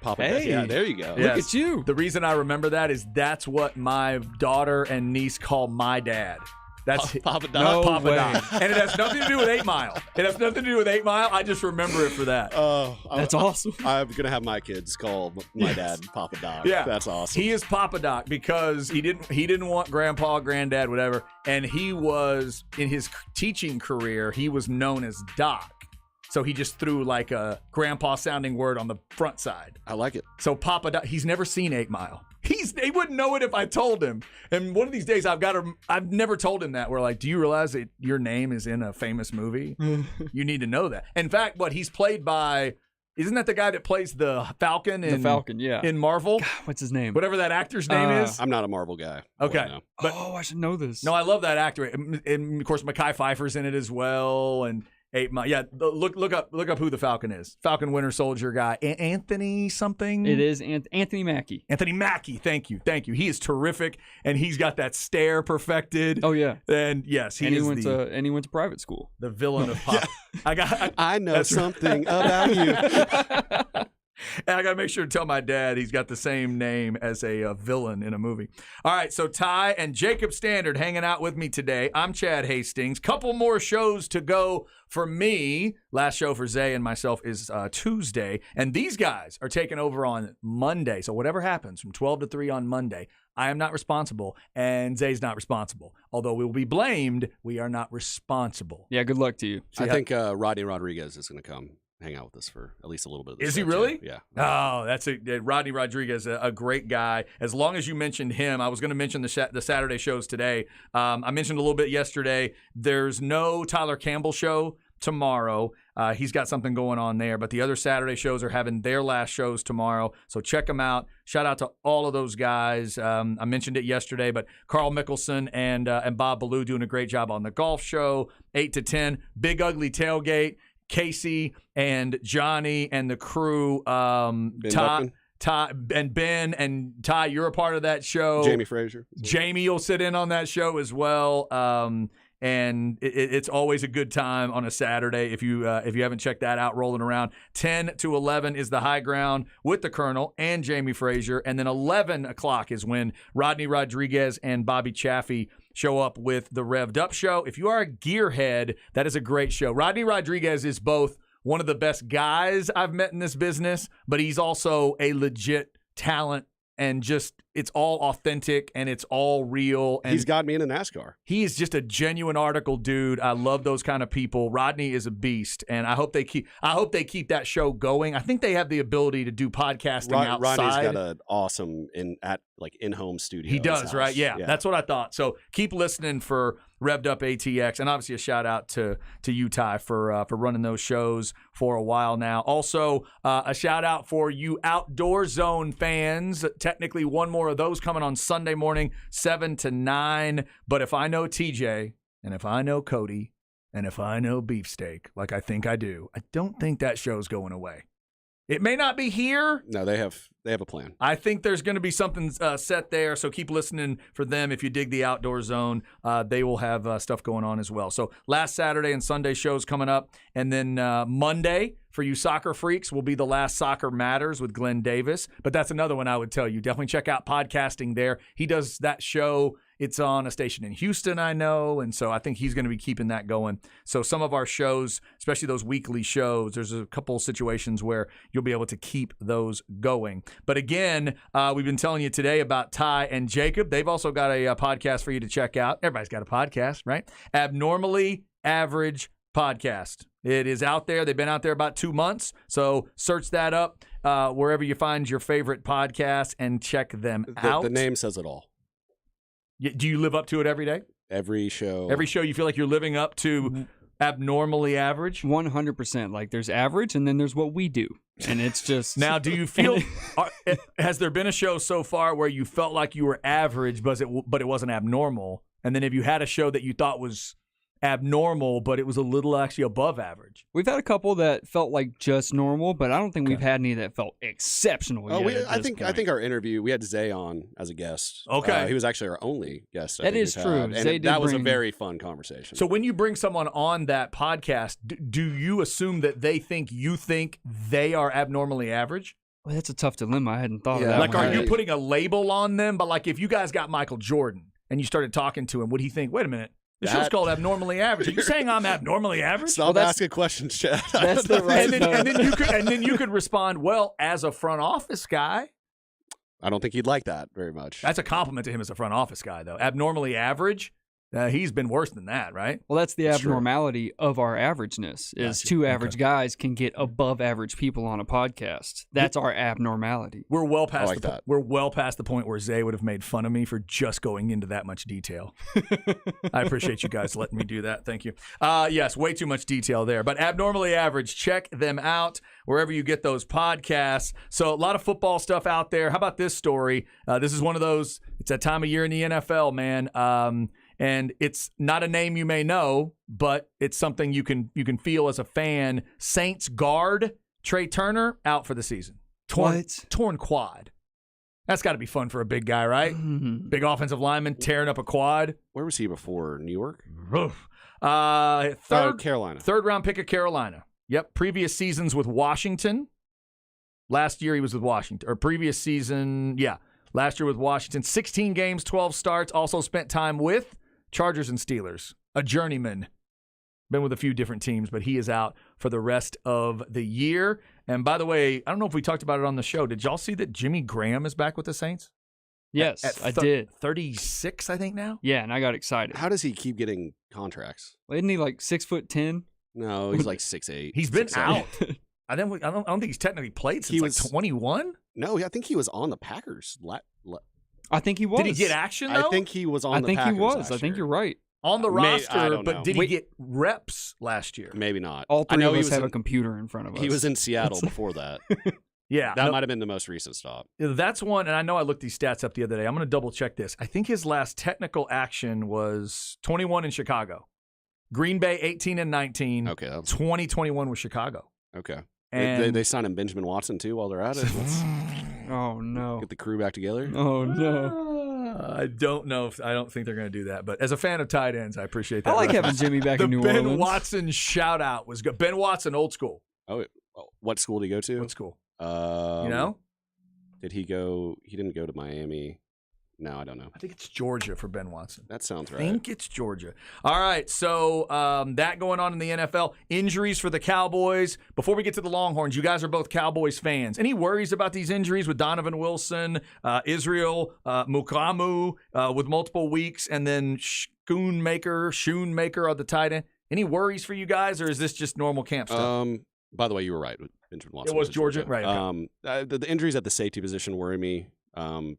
Papa Hey. yeah, there you go. Yeah. Look at you. The reason I remember that is that's what my daughter and niece call my dad. That's Papa Doc. No Papa way. Doc. And it has nothing to do with 8 Mile. It has nothing to do with 8 Mile. I just remember it for that. That's awesome. I'm gonna have my kids call my dad Papa Doc. Yeah. That's awesome. He is Papa Doc because he didn't want grandpa, granddad, whatever. And he was, in his teaching career, he was known as Doc. So he just threw like a grandpa sounding word on the front side. I like it. So Papa Doc, he's never seen 8 Mile. He wouldn't know it if I told him. And one of these days I've never told him that. We're like, do you realize that your name is in a famous movie? You need to know that. In fact, he's played by, isn't that the guy that plays the Falcon in, The Falcon, yeah. in Marvel? What's his name? Whatever that actor's name is. I'm not a Marvel guy. Okay. No. But I should know this. no, I love that actor. And of course, Mekhi Phifer's in it as well. And 8 Mile. Yeah, look up who the Falcon is. Falcon Winter Soldier guy. Anthony something? It is Anthony Mackie. Anthony Mackie. Thank you. He is terrific. And he's got that stare perfected. Oh yeah. And yes, he And is he went to private school. the villain of Pop. I know That's right. something about you. And I got to make sure to tell my dad he's got the same name as a villain in a movie. All right, so Ty and Jacob Standard hanging out with me today. I'm Chad Hastings. Couple more shows to go for me. Last show for Zay and myself is Tuesday. And these guys are taking over on Monday. So whatever happens from 12 to 3 on Monday, I am not responsible, and Zay's not responsible. Although we will be blamed, we are not responsible. Yeah, good luck to you. I think Rodney Rodriguez is going to come hang out with us for at least a little bit of this. Is he show, too. really? Yeah. Oh, that's Rodney Rodriguez, a great guy. As long as you mentioned him, I was going to mention the Saturday shows today. I mentioned a little bit yesterday. There's no Tyler Campbell show tomorrow. He's got something going on there, but the other Saturday shows are having their last shows tomorrow. So check them out. Shout out to all of those guys. I mentioned it yesterday, but Carl Mickelson and Bob Ballou doing a great job on the golf show. 8 to 10, Big Ugly Tailgate. Casey and Johnny and the crew, Ty and Ben and Ty, you're a part of that show. Jamie Frazier. Jamie will sit in on that show as well. And it's always a good time on a Saturday if you haven't checked that out. Rolling around 10 to 11 is the High Ground with the Colonel and Jamie Frazier, and then 11 o'clock is when Rodney Rodriguez and Bobby Chaffee show up with the Revved Up Show. If you are a gearhead, that is a great show. Rodney Rodriguez is both one of the best guys I've met in this business, but he's also a legit talent, and just it's all authentic and it's all real. And He's got me into NASCAR. he is just a genuine article dude. I love those kind of people. Rodney is a beast, and I hope they keep that show going. I think they have the ability to do podcasting outside. Rodney's got an awesome in-home studio. He at his does, house. right? Yeah, that's what I thought. So keep listening for Revved Up ATX, and obviously a shout out to you, Ty, for running those shows for a while now. Also, a shout out for you Outdoor Zone fans. Technically, one more of those coming on Sunday morning, 7 to 9. But if I know TJ, and if I know Cody, and if I know Beefsteak, like I think I do, I don't think that show's going away. It may not be here. No, they have a plan. I think there's going to be something set there, so keep listening for them. If you dig the Outdoor Zone, they will have stuff going on as well. So last Saturday and Sunday shows coming up, and then Monday for you soccer freaks will be the last Soccer Matters with Glenn Davis. But that's another one I would tell you. Definitely check out podcasting there. He does that show. It's on a station in Houston, I know, and so I think he's going to be keeping that going. So some of our shows, especially those weekly shows, there's a couple situations where you'll be able to keep those going. But again, we've been telling you today about Ty and Jacob. They've also got a podcast for you to check out. Everybody's got a podcast, right? Abnormally Average Podcast. It is out there. They've been out there about 2 months. So search that up wherever you find your favorite podcast and check them out. The name says it all. Do you live up to it every day? Every show. Every show you feel like you're living up to abnormally average? 100%. Like there's average, and then there's what we do, and it's just Now, do you feel has there been a show so far where you felt like you were average, but it wasn't abnormal? And then have you had a show that you thought was abnormal, but it was a little actually above average? We've had a couple that felt like just normal, but I don't think we've had any that felt exceptional. Oh, yet I at this think point. our interview, we had Zay on as a guest. Okay. He was actually our only guest. I That think is we've true. had, and Zay did that was a bring- very fun conversation. So when you bring someone on that podcast, do you assume that they think they are abnormally average? Well, that's a tough dilemma. I hadn't thought of Yeah. that. Like, one. are you putting a label on them? But like, if you guys got Michael Jordan and you started talking to him, would he think, wait a minute, the show's That- called Abnormally Average? Are you saying I'm abnormally average? Stop that's- asking questions, Chad. that's the right- And then you could respond, well, as a front office guy. I don't think he'd like that very much. That's a compliment to him as a front office guy, though. Abnormally average, he's been worse than that, right? Well, that's the That's true. abnormality of our averageness. Is Gotcha. two average guys can get above average people on a podcast. That's our abnormality. We're well past like that. we're well past the point where Zay would have made fun of me for just going into that much detail. I appreciate you guys letting me do that. Thank you. Yes, way too much detail there. But Abnormally Average, check them out wherever you get those podcasts. So a lot of football stuff out there. How about this story? This is one of those, it's that time of year in the NFL, man. And it's not a name you may know, but it's something you can feel as a fan. Saints guard Trey Turner out for the season. Torn quad. That's got to be fun for a big guy, right? Big offensive lineman tearing up a quad. Where was he before? New York? Carolina. Carolina. Third round pick of Carolina. Yep. Previous seasons with Washington. Last year he was with Washington. Or previous season, yeah. Last year with Washington. 16 games, 12 starts. Also spent time with Chargers and Steelers. A journeyman. Been with a few different teams, but he is out for the rest of the year. And by the way, I don't know if we talked about it on the show. Did y'all see that Jimmy Graham is back with the Saints? Yes, At I did. 36, I think now. Yeah, and I got excited. How does he keep getting contracts? Isn't he like 6'10"? No, he's like 6'8". He's been 6'7". out. I don't think he's technically played since He like was- 21. No, I think he was on the Packers. I think he was. Did he get action though? I think he was on I the think Packers he was. last I think year. you're right. on the I roster, don't but know. did he Wait. get reps last year? Maybe not. All I three know of he us was have in, a computer in front of us. he was in Seattle before that. Yeah, That no, might have been the most recent stop. that's one. And I know I looked these stats up the other day. I'm going to double check this. I think his last technical action was 21 in Chicago. Green Bay 18 and 19. Okay. That was, 2021 was Chicago. okay. And They signed him Benjamin Watson too while they're at it. Let's Oh no. get the crew back together. Oh no. I don't know I don't think they're going to do that. But as a fan of tight ends, I appreciate that. I like having reference. Jimmy back the in New Ben Orleans. Watson shout out was good. Ben Watson, old school. Oh, what school did he go to? What school? You You know? Did he go? He didn't go to Miami. No, I don't know. I think it's Georgia for Ben Watson. That sounds I right. think it's Georgia. All right, so that going on in the NFL. Injuries for the Cowboys. Before we get to the Longhorns, you guys are both Cowboys fans. Any worries about these injuries with Donovan Wilson, Israel, Mukamu with multiple weeks, and then Schoonmaker on the tight end? Any worries for you guys, or is this just normal camp stuff? By the way, you were right. Benjamin Watson. It was Georgia? Right, okay. The injuries at the safety position worry me.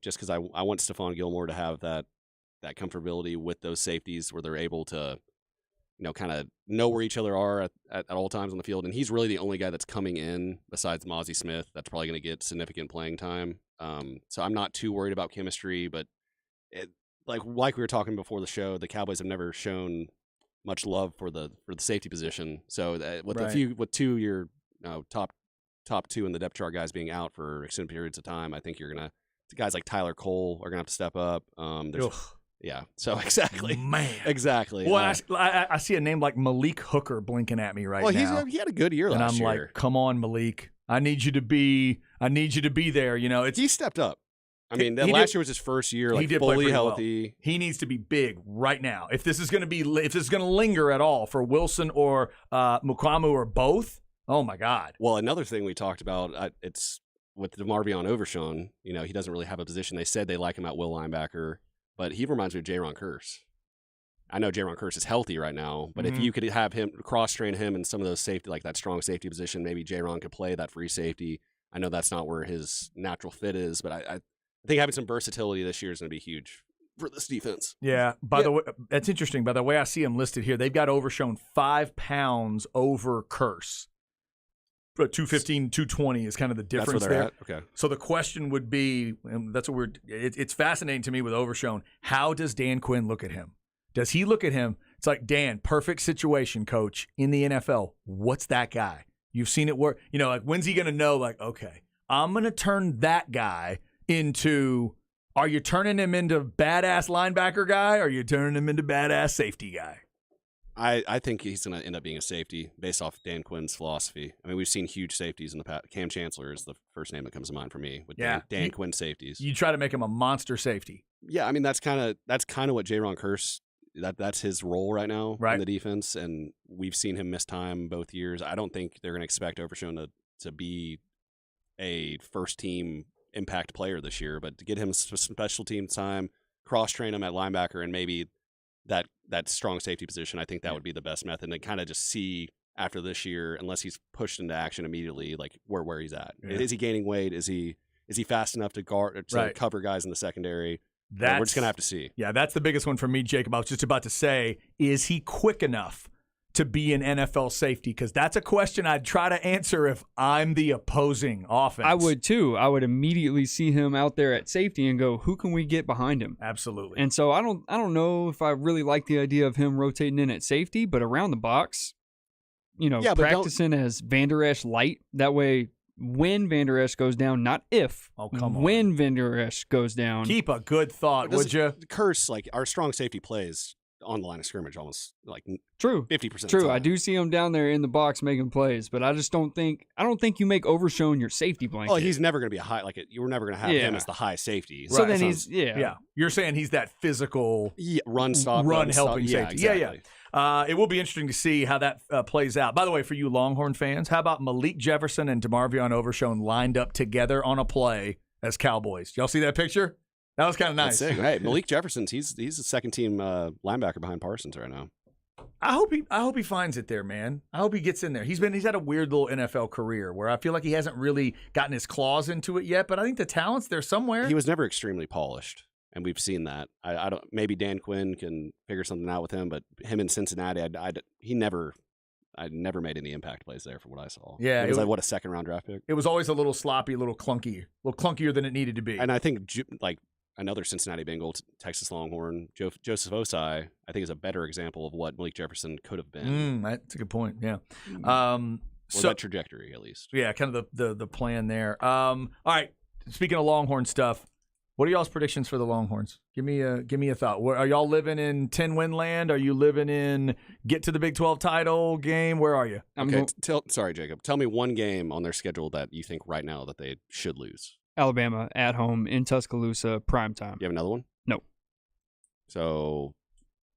Just because I want Stephon Gilmore to have that comfortability with those safeties where they're able to, kind of know where each other are at all times on the field. And he's really the only guy that's coming in besides Mozzie Smith that's probably going to get significant playing time. So I'm not too worried about chemistry, but like we were talking before the show, the Cowboys have never shown much love for the safety position. So with Right. with two your top two in the depth chart guys being out for extended periods of time, I think you're gonna guys like Tyler Cole are gonna have to step up. Yeah. So exactly. Man. Exactly. Well, I see a name like Malik Hooker blinking at me right well, now. he had a good year And last I'm year. like, come on, Malik. I need you to be there. He stepped up. I mean, He last did- year was his first year, he like did play fully pretty well. healthy. He needs to be big right now. If this is going to linger at all for Wilson or Mukamu or both, oh my God. Well, another thing we talked about, it's with DeMarvion Overshown. He doesn't really have a position. They said they like him at will linebacker, but he reminds me of Jaron Kearse. I know Jaron Kearse is healthy right now, but if you could have him cross-train him in some of those safety, like that strong safety position, maybe Jaron could play that free safety. I know that's not where his natural fit is, but I think having some versatility this year is going to be huge for this defense. Yeah. By the way, that's interesting. By the way, I see him listed here. They've got Overshown 5 pounds over Curse. But 215, 220 is kind of the difference That's where there. they're at? Okay. So the question would be, and that's what it's fascinating to me with Overshown. How does Dan Quinn look at him? Does he look at him? It's like, Dan, perfect situation, coach, in the NFL. What's that guy? You've seen it work. You know, like, when's he going to know, like, okay, I'm going to turn that guy into, are you turning him into badass linebacker guy, or are you turning him into badass safety guy? I think he's going to end up being a safety based off Dan Quinn's philosophy. I mean, we've seen huge safeties in the past. Cam Chancellor is the first name that comes to mind for me with Dan Quinn safeties. You try to make him a monster safety. Yeah, I mean that's kind of what Jaron Curse. That's his role right now in the defense, and we've seen him miss time both years. I don't think they're going to expect Overshown to be a first team impact player this year, but to get him special team time, cross train him at linebacker, and maybe that strong safety position, I think that would be the best method, and kind of just see after this year, unless he's pushed into action immediately, like where he's at. Yeah. Is he gaining weight? Is he fast enough to guard cover guys in the secondary? We're just gonna have to see. Yeah, that's the biggest one for me, Jacob. I was just about to say, is he quick enough to be an NFL safety? Because that's a question I'd try to answer if I'm the opposing offense. I would too. I would immediately see him out there at safety and go, who can we get behind him? Absolutely. And so I don't know if I really like the idea of him rotating in at safety, but around the box, practicing as Van Der Esch light. That way, when Van Der Esch goes down, not if. Oh, come on. When Van Der Esch goes down. Keep a good thought, would you? Curse, like, our strong safety plays on the line of scrimmage almost like True. 50%. True. I do see him down there in the box making plays, but I don't think you make Overshown your safety blanket. Oh, he's never going to be a high, you were never going to have him as the high safety. So then he's You're saying he's that physical run helping safety. Exactly. Yeah. It will be interesting to see how that plays out. By the way, for you Longhorn fans, how about Malik Jefferson and DeMarvion Overshown lined up together on a play as Cowboys? Y'all see that picture? That was kind of nice. That's sick. Hey, Malik Jefferson, he's a second team linebacker behind Parsons right now. I hope he finds it there, man. I hope he gets in there. He's had a weird little NFL career where I feel like he hasn't really gotten his claws into it yet, but I think the talent's there somewhere. He was never extremely polished, and we've seen that. I don't. Maybe Dan Quinn can figure something out with him, but him in Cincinnati, I never made any impact plays there from what I saw. Yeah, it was like a second round draft pick. It was always a little sloppy, a little clunkier than it needed to be. And I think another Cincinnati Bengal, Texas Longhorn, Joseph Osai, I think is a better example of what Malik Jefferson could have been. That's a good point. Yeah. So that trajectory, at least. Yeah, kind of the plan there. All right. Speaking of Longhorn stuff, what are y'all's predictions for the Longhorns? Give me a thought. Are y'all living in 10-win land? Are you living in get to the Big 12 title game? Where are you? Sorry, Jacob. Tell me one game on their schedule that you think right now that they should lose. Alabama at home in Tuscaloosa, primetime. You have another one? No. So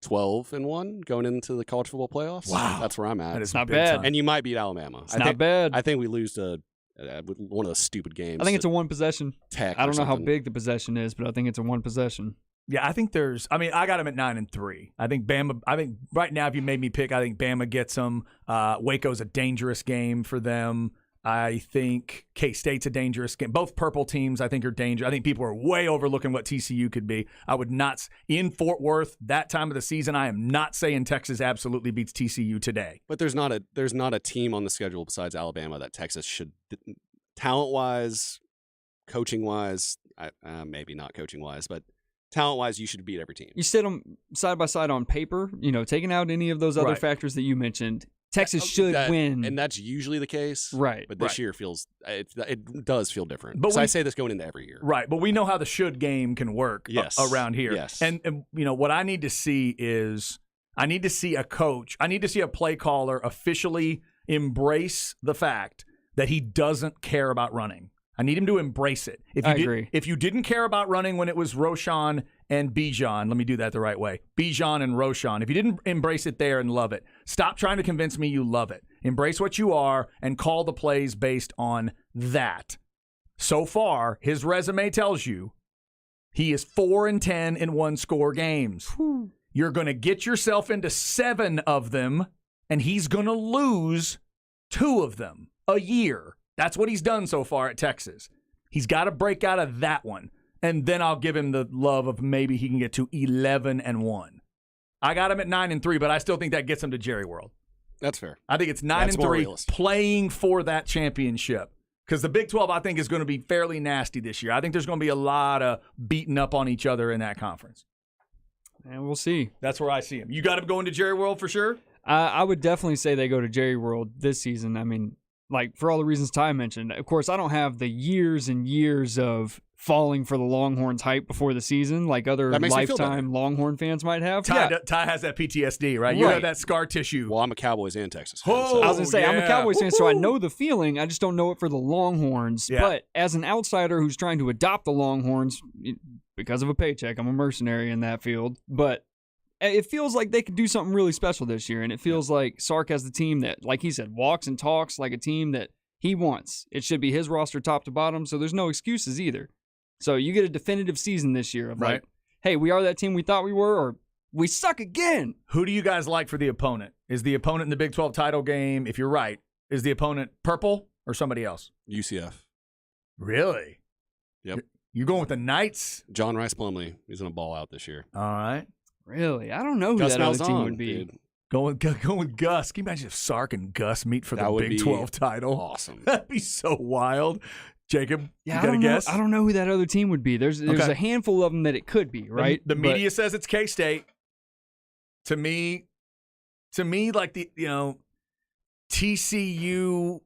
12-1 going into the college football playoffs? Wow. That's where I'm at. That is not bad. And you might beat Alabama. It's not bad. I think we lose to one of those stupid games. I think it's a one possession. Tech. I don't know how big the possession is, but I think it's a one possession. Yeah, I think I got them at 9-3. I think right now, if you made me pick, I think Bama gets them. Waco's a dangerous game for them. I think K-State's a dangerous game. Both purple teams, I think, are dangerous. I think people are way overlooking what TCU could be. I would not – in Fort Worth, that time of the season, I am not saying Texas absolutely beats TCU today. But there's not a team on the schedule besides Alabama that Texas should – talent-wise, coaching-wise, maybe not coaching-wise, but talent-wise, you should beat every team. You sit them side by side on paper, taking out any of those other factors that you mentioned – Texas should win. And that's usually the case. Right. But this year it does feel different. But I say this going into every year. Right. But we know how the should game can work around here. Yes. And what I need to see is I need to see a coach, I need to see a play caller officially embrace the fact that he doesn't care about running. I need him to embrace it. I agree. If you didn't care about running when it was Roschon and Bijan, let me do that the right way. Bijan and Roschon. If you didn't embrace it there and love it, stop trying to convince me you love it. Embrace what you are and call the plays based on that. So far, his resume tells you he is 4-10 in one-score games. Whew. You're going to get yourself into 7 of them, and he's going to lose 2 of them a year. That's what he's done so far at Texas. He's got to break out of that one. and then I'll give him the love of maybe he can get to 11-1. I got him at 9-3, but I still think that gets him to Jerry World. That's fair. I think it's That's more 9-3 realistic. playing for that championship. Because the Big 12, I think, is going to be fairly nasty this year. I think there's going to be a lot of beating up on each other in that conference. And we'll see. That's where I see him. You got him going to Jerry World for sure? I would definitely say they go to Jerry World this season. I mean, like, for all the reasons Ty mentioned. Of course, I don't have the years and years of falling for the Longhorns hype before the season like other That makes me feel lifetime Longhorn fans might have. Ty has that PTSD, right? You Right. have that scar tissue. Well, I'm a Cowboys and Texas fan. Oh, so- I was going to say, I'm a yeah. Cowboys fan, so I know the feeling. I just don't know it for the Longhorns. Yeah. But as an outsider who's trying to adopt the Longhorns, because of a paycheck, I'm a mercenary in that field. But it feels like they could do something really special this year. And it feels like Sark has the team that, like he said, walks and talks like a team that he wants. It should be his roster top to bottom, so there's no excuses either. So you get a definitive season this year of Right. like, hey, we are that team we thought we were, or we suck again. Who do you guys like for the opponent? Is the opponent in the Big 12 title game, if you're right, is the opponent purple or somebody else? UCF. Really? Yep. You're going with the Knights? John Rice Plumlee. He's going to ball out this year. All right. Really? I don't know who Gus that other team Malzahn, would be. dude. Going with Gus. Can you imagine if Sark and Gus meet for That the would Big be 12 title? Awesome. That'd be so wild. Jacob, Yeah, you I got a don't guess? know. I don't know who that other team would be. There's Okay. a handful of them that it could be, right? The But- media says it's K-State. To me, like TCU,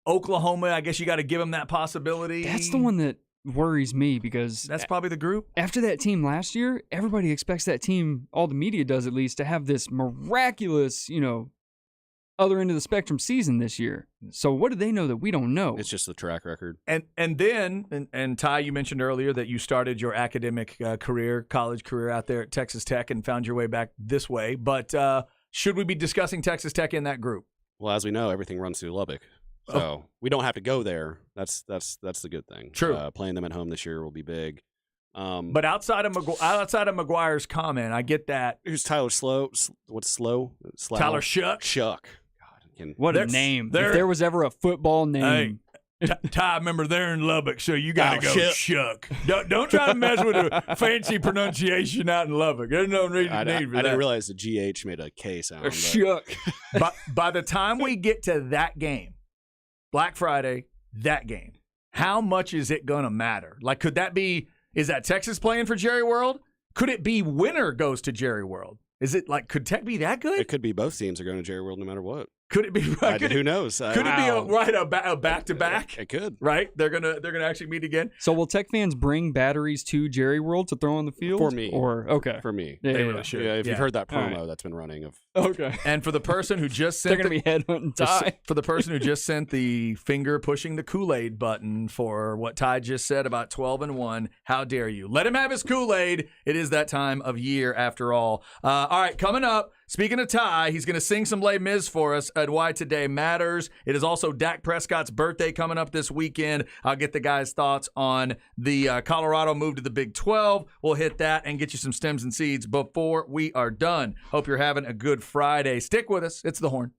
Oklahoma, I guess you got to give them that possibility. that's the one that worries me because That's probably the group. after that team last year, everybody expects that team, all the media does at least, to have this miraculous, other end of the spectrum season this year. So what do they know that we don't know? It's just the track record. And then Ty, you mentioned earlier that you started your academic college career out there at Texas Tech and found your way back this way. But should we be discussing Texas Tech in that group? Well, as we know, everything runs through Lubbock. So we don't have to go there. That's the good thing. True. Playing them at home this year will be big. But outside of McGuire's comment, I get that. Who's Tyler Slow? What's Slow? Tyler Shuck. Shuck. God, What a There's- name. there- If there was ever a football name. Ty, remember they're in Lubbock, so you got to Oh, go Shuck. Shuck. Don't try to mess with a fancy pronunciation out in Lubbock. There's no need I for that. didn't realize the GH made a K sound. Or but- Shuck. By the time we get to that game, Black Friday, that game, how much is it going to matter? Like, is that Texas playing for Jerry World? Could it be winner goes to Jerry World? Is it like, could Tech be that good? It could be both teams are going to Jerry World no matter what. Could it be? Who knows? Could it be a back to back? It could. Right? They're gonna actually meet again. So will Tech fans bring batteries to Jerry World to throw on the field? For me. Or, okay. For me. Yeah, They yeah, really yeah. should. Yeah, if Yeah. you've heard that All promo right. that's been running of Okay. And for the person who just They're sent going to be headhunting Ty. for the person who just sent the finger pushing the Kool-Aid button for what Ty just said about 12-1, how dare you? Let him have his Kool-Aid. It is that time of year after all. All right, coming up, speaking of Ty, he's going to sing some Les Mis for us at Why Today Matters. It is also Dak Prescott's birthday coming up this weekend. I'll get the guys' thoughts on the Colorado move to the Big 12. We'll hit that and get you some stems and seeds before we are done. Hope you're having a good Friday. Stick with us. It's The Horn.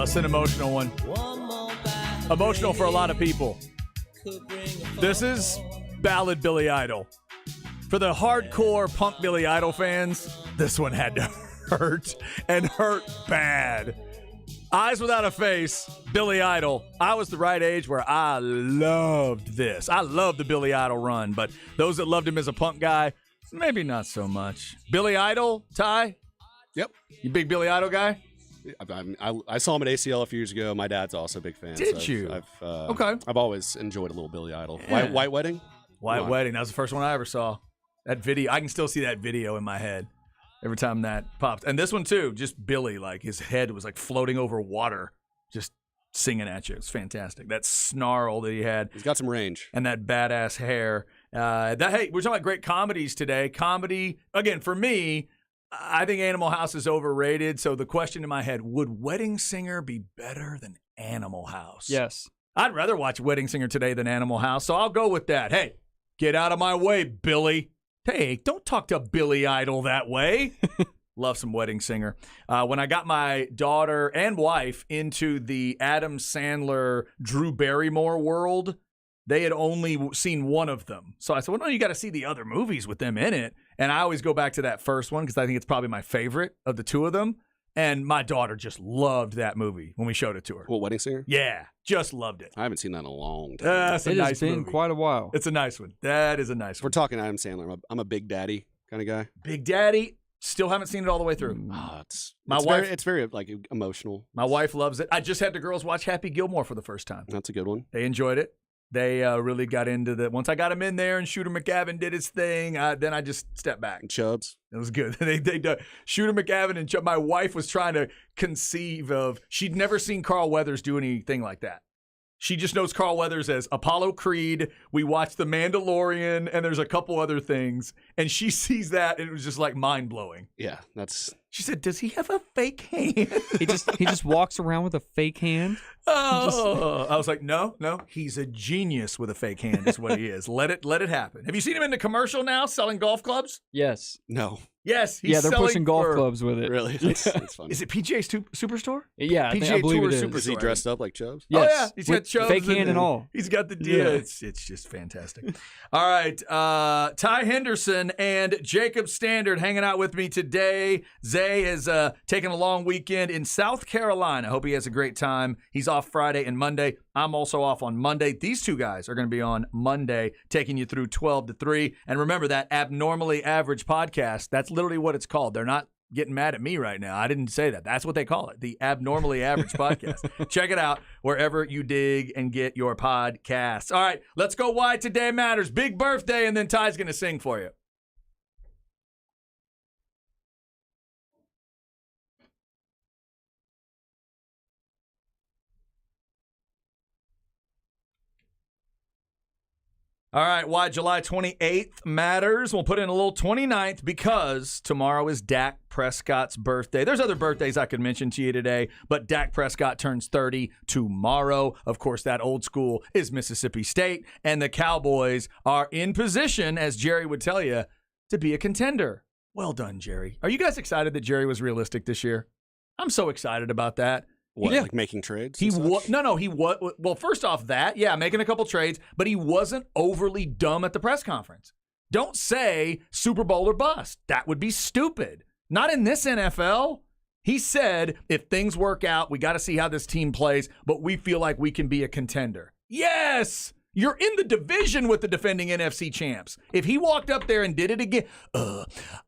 It's an emotional one. Emotional for a lot of people. This is Ballad Billy Idol. For the hardcore punk Billy Idol fans, this one had to hurt, and hurt bad. Eyes Without a Face, Billy Idol. I was the right age where I loved this. I loved the Billy Idol run, but those that loved him as a punk guy, maybe not so much. Billy Idol, Ty? Yep. You big Billy Idol guy? I saw him at ACL a few years ago. My dad's also a big fan. Did so you? Okay. I've always enjoyed a little Billy Idol. Yeah. White Wedding? White Wedding. That was the first one I ever saw. That video, I can still see that video in my head every time that pops. And this one too, just Billy, like his head was like floating over water, just singing at you. It's fantastic. That snarl that he had. He's got some range. And that badass hair. Hey, we're talking about great comedies today. Comedy, again, for me, I think Animal House is overrated. So the question in my head, would Wedding Singer be better than Animal House? Yes. I'd rather watch Wedding Singer today than Animal House, so I'll go with that. Hey, get out of my way, Billy. Hey, don't talk to Billy Idol that way. Love some Wedding Singer. When I got my daughter and wife into the Adam Sandler, Drew Barrymore world, they had only seen one of them. So I said, well, no, you got to see the other movies with them in it. And I always go back to that first one because I think it's probably my favorite of the two of them. And my daughter just loved that movie when we showed it to her. What, Wedding Singer? Yeah, just loved it. I haven't seen that in a long time. That's a It nice has been movie. quite a while. It's a nice one. That is a nice If we're one. talking Adam Sandler, I'm a Big Daddy kind of guy. Big Daddy, still haven't seen it all the way through. It's My wife- it's very like emotional. My wife loves it. I just had the girls watch Happy Gilmore for the first time. That's a good one. They enjoyed it. They really got into the. Once I got him in there and Shooter McGavin did his thing, then I just stepped back. And Chubbs. It was good. they Shooter McGavin and my wife was trying to conceive of. She'd never seen Carl Weathers do anything like that. She just knows Carl Weathers as Apollo Creed. We watched The Mandalorian, and there's a couple other things. And she sees that, and it was just like mind blowing. Yeah, that's She said, "Does he have a fake hand?" He just walks around with a fake hand. Oh, I was like, no, he's a genius with a fake hand. Is what he is. Let it happen. Have you seen him in the commercial now selling golf clubs? Yes. no. Yes, he's Yeah, they're selling pushing golf for- clubs with it. Really? That's funny. Is it PGA Superstore? Yeah, I believe Tour it is. Super- Is he dressed up like Chubbs? Yes. Oh yeah, he's got With Chubbs fake hand and all. He's got the deal. Yeah. It's just fantastic. All right, Ty Henderson and Jacob Standard hanging out with me today. Zay is taking a long weekend in South Carolina. Hope he has a great time. He's off Friday and Monday. I'm also off on Monday. These two guys are going to be on Monday, taking you through 12 to 3. And remember that Abnormally Average podcast. That's literally what it's called. They're not getting mad at me right now. I didn't say that. That's what they call it, the Abnormally Average podcast. Check it out wherever you dig and get your podcasts. All right, let's go Why Today Matters. Big birthday, and then Ty's going to sing for you. All right, why July 28th matters. We'll put in a little 29th because tomorrow is Dak Prescott's birthday. There's other birthdays I could mention to you today, but Dak Prescott turns 30 tomorrow. Of course, that old school is Mississippi State, and the Cowboys are in position, as Jerry would tell you, to be a contender. Well done, Jerry. Are you guys excited that Jerry was realistic this year? I'm so excited about that. What, Yeah. like making trades? He and such? was no. He was well. First off, making a couple trades, but he wasn't overly dumb at the press conference. Don't say Super Bowl or bust. That would be stupid. Not in this NFL. He said, if things work out, we got to see how this team plays, but we feel like we can be a contender. Yes. You're in the division with the defending NFC champs. If he walked up there and did it again,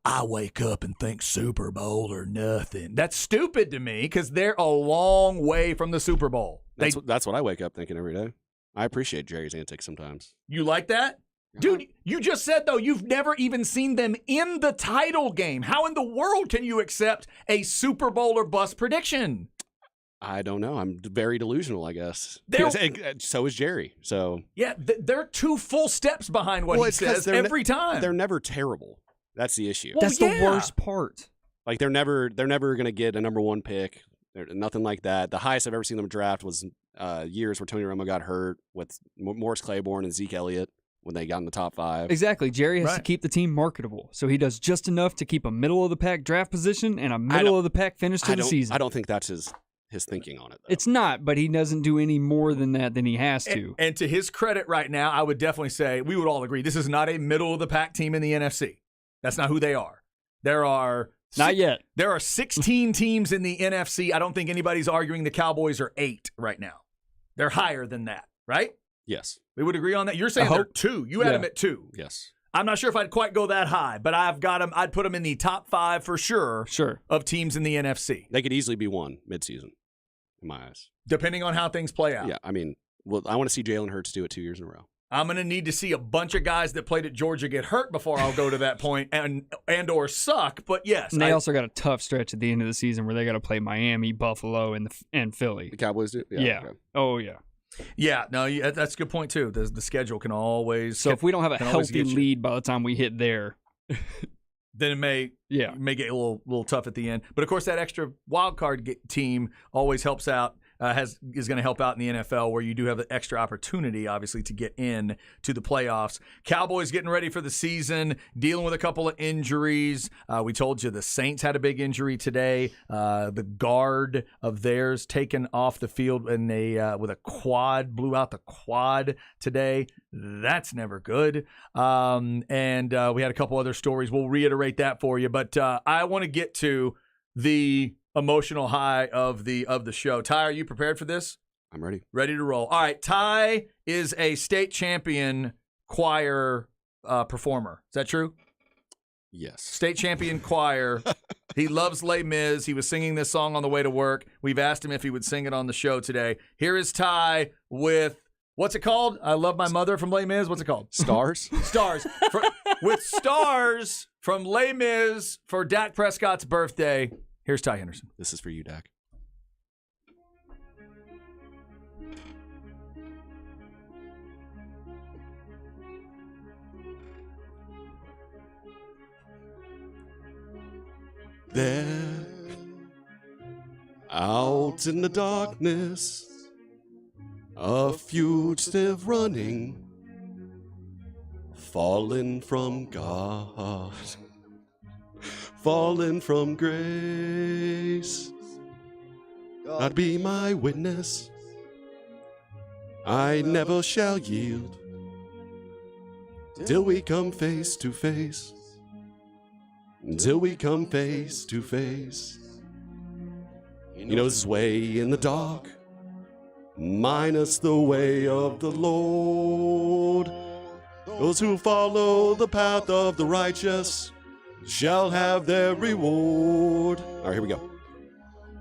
I wake up and think Super Bowl or nothing. That's stupid to me because they're a long way from the Super Bowl. That's what I wake up thinking every day. I appreciate Jerry's antics sometimes. You like that? Dude, you just said, though, you've never even seen them in the title game. How in the world can you accept a Super Bowl or bust prediction? I don't know. I'm very delusional, I guess. They're- And so is Jerry. So Yeah, they're 2 full steps behind what he it's 'cause says they're every time. they're never terrible. That's the issue. Well, That's yeah. the worst part. Like they're never gonna get a number 1 pick. Nothing like that. The highest I've ever seen them draft was years where Tony Romo got hurt with Morris Claiborne and Zeke Elliott when they got in the top 5. Exactly. Jerry has to Right. keep the team marketable. So he does just enough to keep a middle of the pack draft position and a middle of the pack finish to the season. I don't think that's his his thinking on it. Though. It's not, but he doesn't do any more than that than he has to. And to his credit right now, I would definitely say we would all agree this is not a middle-of-the-pack team in the NFC. That's not who they are. Not yet. There are 16 teams in the NFC. I don't think anybody's arguing the Cowboys are 8 right now. They're higher than that, right? Yes. We would agree on that. You're saying they're 2. You had them at 2. Yes. I'm not sure if I'd quite go that high, but I've got them. I'd put them in the top 5 for sure. Sure. Of teams in the NFC, They could easily be 1 midseason, in my eyes. depending on how things play out. Yeah, I mean, well, I want to see Jalen Hurts do it 2 years in a row. I'm going to need to see a bunch of guys that played at Georgia get hurt before I'll go to that point and or suck. But yes, And they also got a tough stretch at the end of the season where they got to play Miami, Buffalo, and Philly. The Cowboys do? Yeah. Okay. Oh, yeah. yeah, no, that's a good point too. The schedule can always So if we don't have a can always healthy get you. lead by the time we hit there, then it may yeah. get a little tough at the end. But of course, that extra wild card team always helps out. Is going to help out in the NFL where you do have the extra opportunity, obviously, to get in to the playoffs. Cowboys getting ready for the season, dealing with a couple of injuries. We told you the Saints had a big injury today. The guard of theirs taken off the field and they with a quad, blew out the quad today. That's never good. And we had a couple other stories. We'll reiterate that for you. But I want to get to the emotional high of the show. Ty, are you prepared for this? I'm ready. Ready to roll. All right, Ty is a state champion choir performer. Is that true? Yes. State champion choir. He loves Les Mis. He was singing this song on the way to work. We've asked him if he would sing it on the show today. Here is Ty with, what's it called? I Love My Mother from Les Mis. What's it called? Stars? Stars. With Stars from Les Mis for Dak Prescott's birthday. Here's Ty Henderson. This is for you, Dak. There, out in the darkness, a fugitive running, fallen from God, fallen from grace. God be my witness, I never shall yield till we come face to face. Until we come face to face. He knows his way in the dark, minus the way of the Lord. Those who follow the path of the righteous shall have their reward. All right, here we go.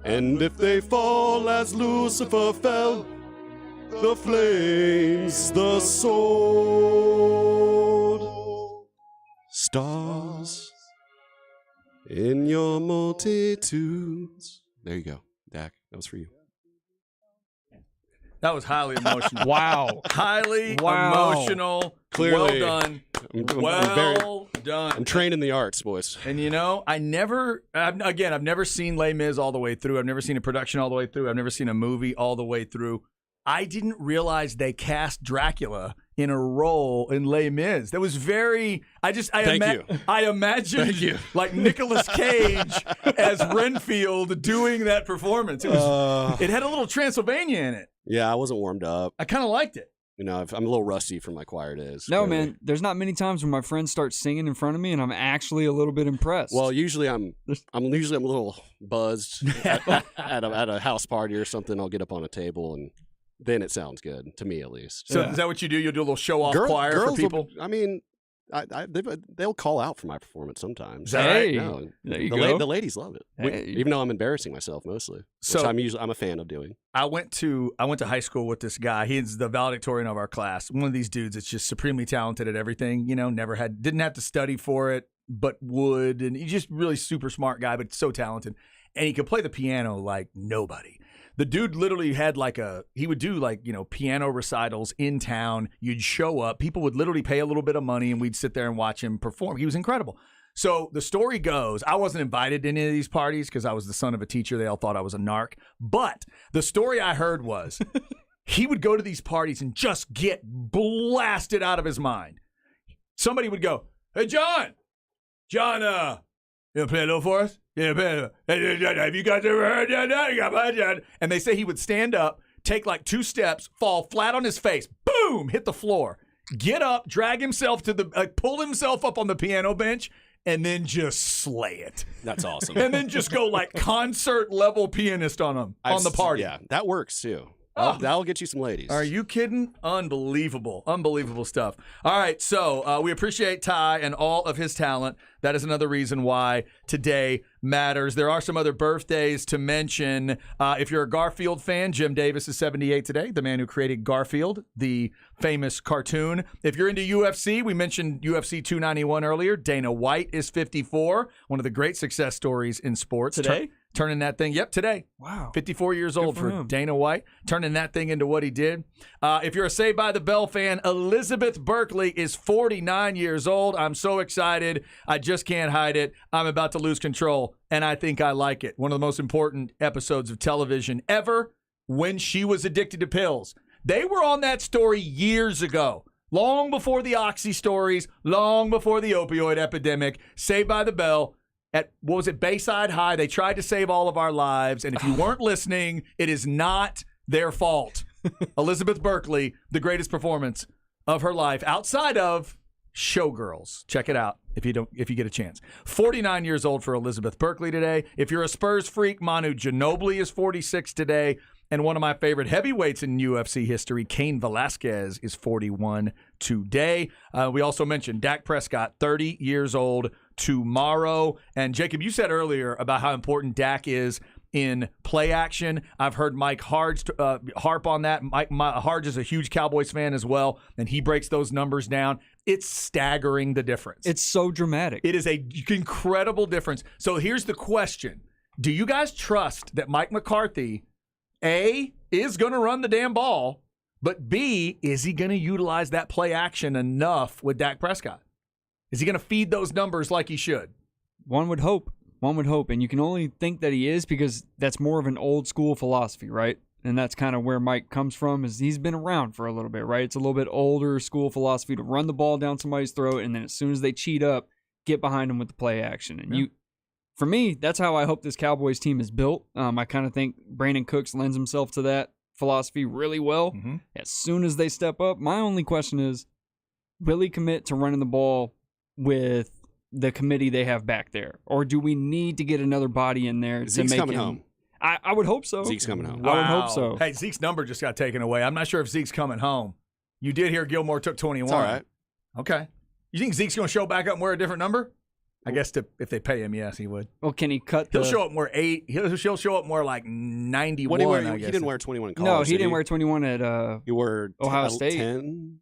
And if they fall as Lucifer fell, the flames, the sword, stars in your multitudes. There you go, Dak. That was for you. That was highly emotional. Wow. Highly emotional. Clearly. Well done. I'm Done. trained in the arts, boys. And you know, I've never seen Les Mis all the way through. I've never seen a production all the way through. I've never seen a movie all the way through. I didn't realize they cast Dracula in a role in Les Mis. That was very. I imagined Thank you. like Nicolas Cage as Renfield doing that performance. It was. It had a little Transylvania in it. Yeah, I wasn't warmed up. I kind of liked it. You know, I'm a little rusty from my choir days. No, clearly. man, there's not many times when my friends start singing in front of me and I'm actually a little bit impressed. Well, usually I'm a little buzzed at a house party or something. I'll get up on a table and then it sounds good to me, at least. So Yeah. is that what you do? You'll do a little show off choir for girls people. I mean, they'll call out for my performance sometimes. Is that right? Hey, No, there you the, go. the ladies love it, Hey. even though I'm embarrassing myself mostly, So- which I'm a fan of doing. I went to high school with this guy. He's the valedictorian of our class. One of these dudes that's just supremely talented at everything. You know, didn't have to study for it, but would, and he's just really super smart guy, but so talented, and he could play the piano like nobody. The dude literally had he would do piano recitals in town. You'd show up, people would literally pay a little bit of money, and we'd sit there and watch him perform. He was incredible. So the story goes, I wasn't invited to any of these parties because I was the son of a teacher. They all thought I was a narc. But the story I heard was he would go to these parties and just get blasted out of his mind. Somebody would go, "Hey, John, you want to play a little for us?" Yeah, man. Have you guys ever heard that? And they say he would stand up, take like 2 steps, fall flat on his face, boom, hit the floor, get up, drag himself to the, pull himself up on the piano bench, and then just slay it. That's awesome. And then just go like concert level pianist on him on the party. Yeah, that works too. Oh. That'll get you some ladies. Are you kidding? Unbelievable. Unbelievable stuff. All right, so we appreciate Ty and all of his talent. That is another reason why today matters. There are some other birthdays to mention. If you're a Garfield fan, Jim Davis is 78 today, the man who created Garfield, the famous cartoon. If you're into UFC, we mentioned UFC 291 earlier. Dana White is 54, one of the great success stories in sports. Today? Turning that thing, today. Wow. 54 years old for him. Dana White, turning that thing into what he did. If you're a Saved by the Bell fan, Elizabeth Berkley is 49 years old. I'm so excited. I just can't hide it. I'm about to lose control, and I think I like it. One of the most important episodes of television ever, when she was addicted to pills. They were on that story years ago. Long before the Oxy stories, long before the opioid epidemic. Saved by the Bell. At, what was it, Bayside High, they tried to save all of our lives. And if you weren't listening, it is not their fault. Elizabeth Berkley, the greatest performance of her life outside of Showgirls. Check it out if you get a chance. 49 years old for Elizabeth Berkley today. If you're a Spurs freak, Manu Ginobili is 46 today. And one of my favorite heavyweights in UFC history, Cain Velasquez, is 41 today. We also mentioned Dak Prescott, 30 years old tomorrow. And Jacob, you said earlier about how important Dak is in play action. I've heard Mike Harge harp on that. Mike Harge is a huge Cowboys fan as well, and he breaks those numbers down. It's staggering, the difference. It's so dramatic. It is an incredible difference. So here's the question. Do you guys trust that Mike McCarthy, A, is going to run the damn ball, but B, is he going to utilize that play action enough with Dak Prescott? Is he going to feed those numbers like he should? One would hope. One would hope. And you can only think that he is because that's more of an old school philosophy, right? And that's kind of where Mike comes from, is he's been around for a little bit, right? It's a little bit older school philosophy to run the ball down somebody's throat, and then as soon as they cheat up, get behind them with the play action. And for me, that's how I hope this Cowboys team is built. I kind of think Brandon Cooks lends himself to that philosophy really well. Mm-hmm. As soon as they step up, my only question is, will he commit to running the ball with the committee they have back there? Or do we need to get another body in there Zeke's to make coming him... home. I would hope so. Zeke's coming home. I would hope so. Hey, Zeke's number just got taken away. I'm not sure if Zeke's coming home. You did hear Gilmore took 21. It's all right. Okay. You think Zeke's going to show back up and wear a different number? I guess if they pay him, yes, he would. Well, can he cut He'll show up more 8. He'll show up more like 91, What did he wear? I He guess. didn't wear 21 in college. No, he did didn't wear 21 at He wore Ohio State. 10,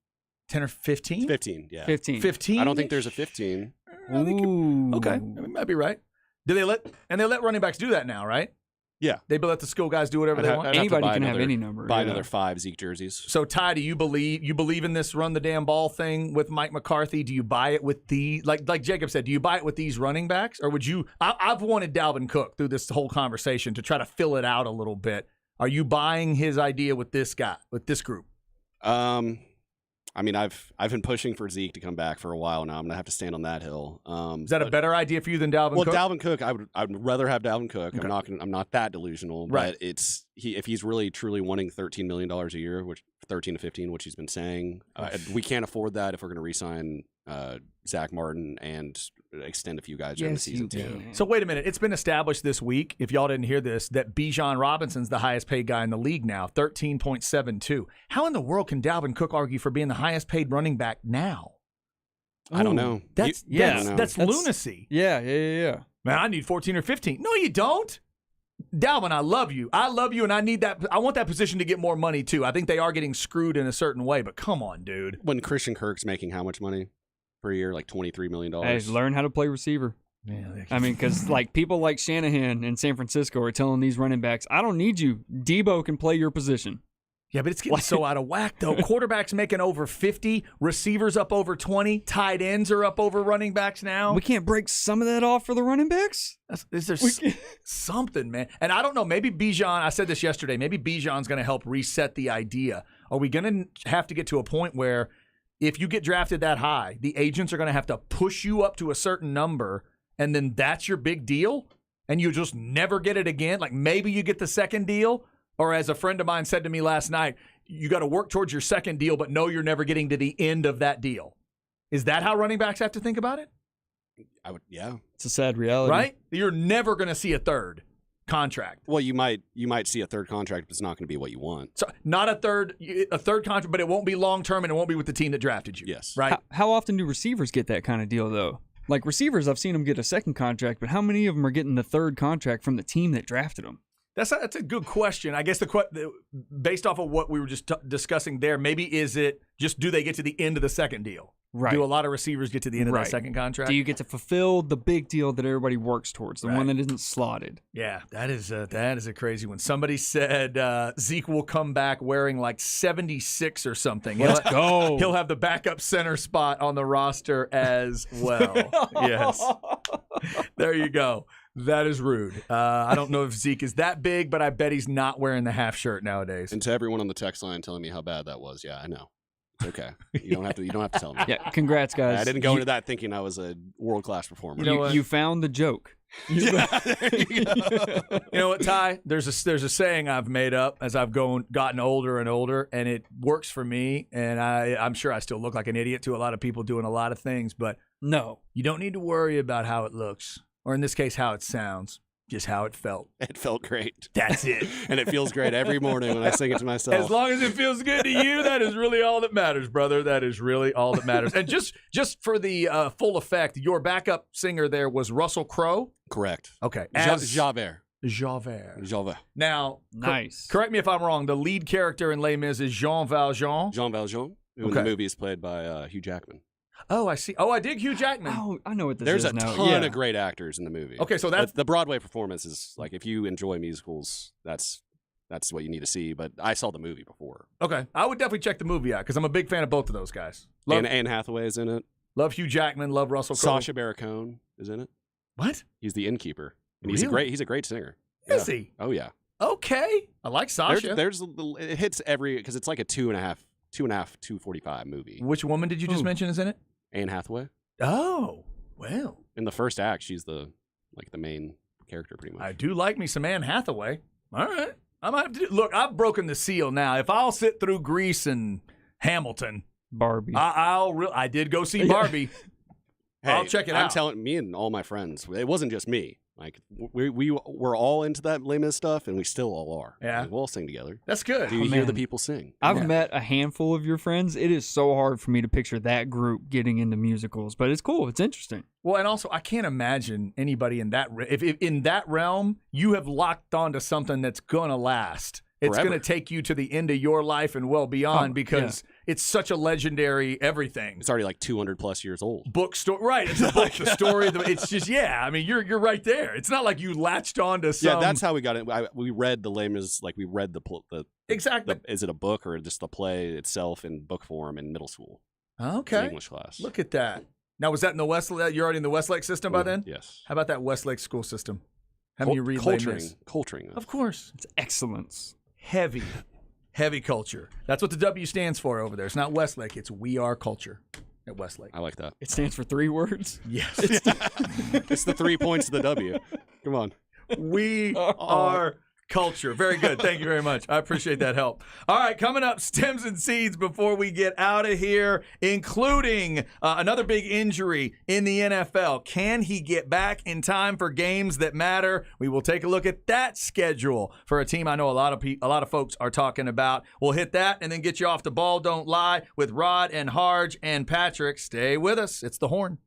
10 or 15? 15, yeah. 15. 15? I don't think there's a 15. Ooh. Okay, that might be right. They let running backs do that now, right? Yeah. They let the skill guys do whatever they want. I'd have to Anybody buy can have another- any number. Buy yeah. another 5 Zeke jerseys. So Ty, do you believe in this run the damn ball thing with Mike McCarthy? Do you buy it with the like Jacob said? Do you buy it with these running backs, or would you? I've wanted Dalvin Cook through this whole conversation to try to fill it out a little bit. Are you buying his idea with this guy, with this group? I mean, I've been pushing for Zeke to come back for a while now. I'm gonna have to stand on that hill. Is that a better idea for you than Dalvin Well, Cook? Dalvin Cook, I'd rather have Dalvin Cook. Okay. I'm not that delusional, Right. but if he's really truly wanting $13 million a year, which 13 to 15, which he's been saying, we can't afford that if we're going to re-sign Zach Martin and extend a few guys during the Yes, season you too. can. So wait a minute. It's been established this week, if y'all didn't hear this, that Bijan Robinson's the highest paid guy in the league now, 13.72. How in the world can Dalvin Cook argue for being the highest paid running back now? I don't know. That's That's- lunacy. Yeah. Man, I need 14 or 15. No, you don't. Dalvin, I love you. And I need that. I want that position to get more money too. I think they are getting screwed in a certain way, but come on, dude. When Christian Kirk's making how much money per year? Like $23 million. Hey, learn how to play receiver. Yeah, I mean, because like people like Shanahan in San Francisco are telling these running backs, I don't need you. Debo can play your position. yeah, but it's getting so out of whack though. Quarterbacks making over 50, receivers up over 20, tight ends are up over running backs now. We can't break some of that off for the running backs? Is there something, man? And I don't know. Maybe Bijan, I said this yesterday, maybe Bijan's going to help reset the idea. Are we going to have to get to a point where if you get drafted that high, the agents are going to have to push you up to a certain number, and then that's your big deal? and you just never get it again? Like maybe you get the second deal, or as a friend of mine said to me last night, you got to work towards your second deal, but know you're never getting to the end of that deal. Is that how running backs have to think about it? I would, yeah. It's a sad reality. Right? You're never going to see a third contract. Well, you might see a third contract, but it's not going to be what you want. So not a third contract, but it won't be long term and it won't be with the team that drafted you. Yes. Right? How often do receivers get that kind of deal, though? Like receivers, I've seen them get a second contract, but how many of them are getting the third contract from the team that drafted them? That's a good question. I guess based off of what we were just discussing there, maybe is it just do they get to the end of the second deal? Right. Do a lot of receivers get to the end of that second contract? Do you get to fulfill the big deal that everybody works towards, the one that isn't slotted? Yeah, that is a crazy one. Somebody said Zeke will come back wearing like 76 or something. Let's go. He'll have the backup center spot on the roster as well. Yes. There you go. That is rude. I don't know if Zeke is that big, but I bet he's not wearing the half shirt nowadays. And to everyone on the text line telling me how bad that was, yeah, I know. It's okay. You don't have to tell me. Yeah, congrats, guys. I didn't go into that thinking I was a world-class performer. You know what? You found the joke. Yeah, there you go. You know what, Ty? There's a saying I've made up as I've gotten older and older, and it works for me. And I'm sure I still look like an idiot to a lot of people doing a lot of things, but No. you don't need to worry about how it looks, or in this case, how it sounds. Just how it felt. It felt great. That's it. And it feels great every morning when I sing it to myself. As long as it feels good to you, that is really all that matters, brother. That is really all that matters. And just for the full effect, your backup singer there was Russell Crowe. Correct. Okay. Javert. Javert. Now, Nice. correct me if I'm wrong. The lead character in Les Mis is Jean Valjean. Jean Valjean, who in Okay. the movie is played by Hugh Jackman. Oh, I see. Oh, I dig Hugh Jackman. Oh, I know what this There's is a now. ton Yeah. of great actors in the movie. Okay, so that's the Broadway performance is like if you enjoy musicals, that's what you need to see. But I saw the movie before. okay. I would definitely check the movie out because I'm a big fan of both of those guys. Love, And Anne Hathaway is in it. love Hugh Jackman. Love Russell Crowe. Sacha Baron Cohen is in it. What? He's the innkeeper, and Really? he's a great singer. Is Yeah. he? Oh yeah. Okay. I like Sasha. It hits every because it's like a 2:45 movie. Which woman did you just Ooh. mention is in it? Anne Hathaway. Oh, well. In the first act, she's the main character pretty much. I do like me some Anne Hathaway. All right. I might have to look, I've broken the seal now. If I'll sit through Grease and Hamilton, Barbie. I did go see Barbie. I'll check it I'm out. telling me and all my friends, it wasn't just me. Like we were all into that Les Mis stuff, and we still all are. Yeah. Like, we'll all sing together. That's good. Do you hear the man. people sing? I've met a handful of your friends. It is so hard for me to picture that group getting into musicals, but it's cool. It's interesting. Well, and also I can't imagine anybody in that if in that realm you have locked onto something that's gonna last. It's Forever. going to take you to the end of your life and well beyond because it's such a legendary everything. It's already like 200 plus years old. Bookstore, right? It's a book. The story. It's just I mean, you're right there. It's not like you latched onto some. Yeah, that's how we got it. We read the Les Mis, like we read the exactly. is it a book or just the play itself in book form in middle school? In Okay. English class. Look at that. Now, was that in the Westlake? You're already in the Westlake system by then? Yes. How about that Westlake school system? Having you read Les Mis? Culturing. Of course. It's excellence. Heavy culture. That's what the W stands for over there. It's not Westlake. It's We Are Culture at Westlake. I like that. It stands for 3 words. Yes. It's the 3 points of the W. Come on. We are culture. Very good. Thank you very much. I appreciate that help. All right, coming up, stems and seeds before we get out of here, including another big injury in the NFL. Can he get back in time for games that matter? We will take a look at that schedule for a team I know a lot of folks are talking about. We'll hit that and then get you off the ball. Don't lie with Rod and Harge and Patrick. Stay with us. It's the Horn.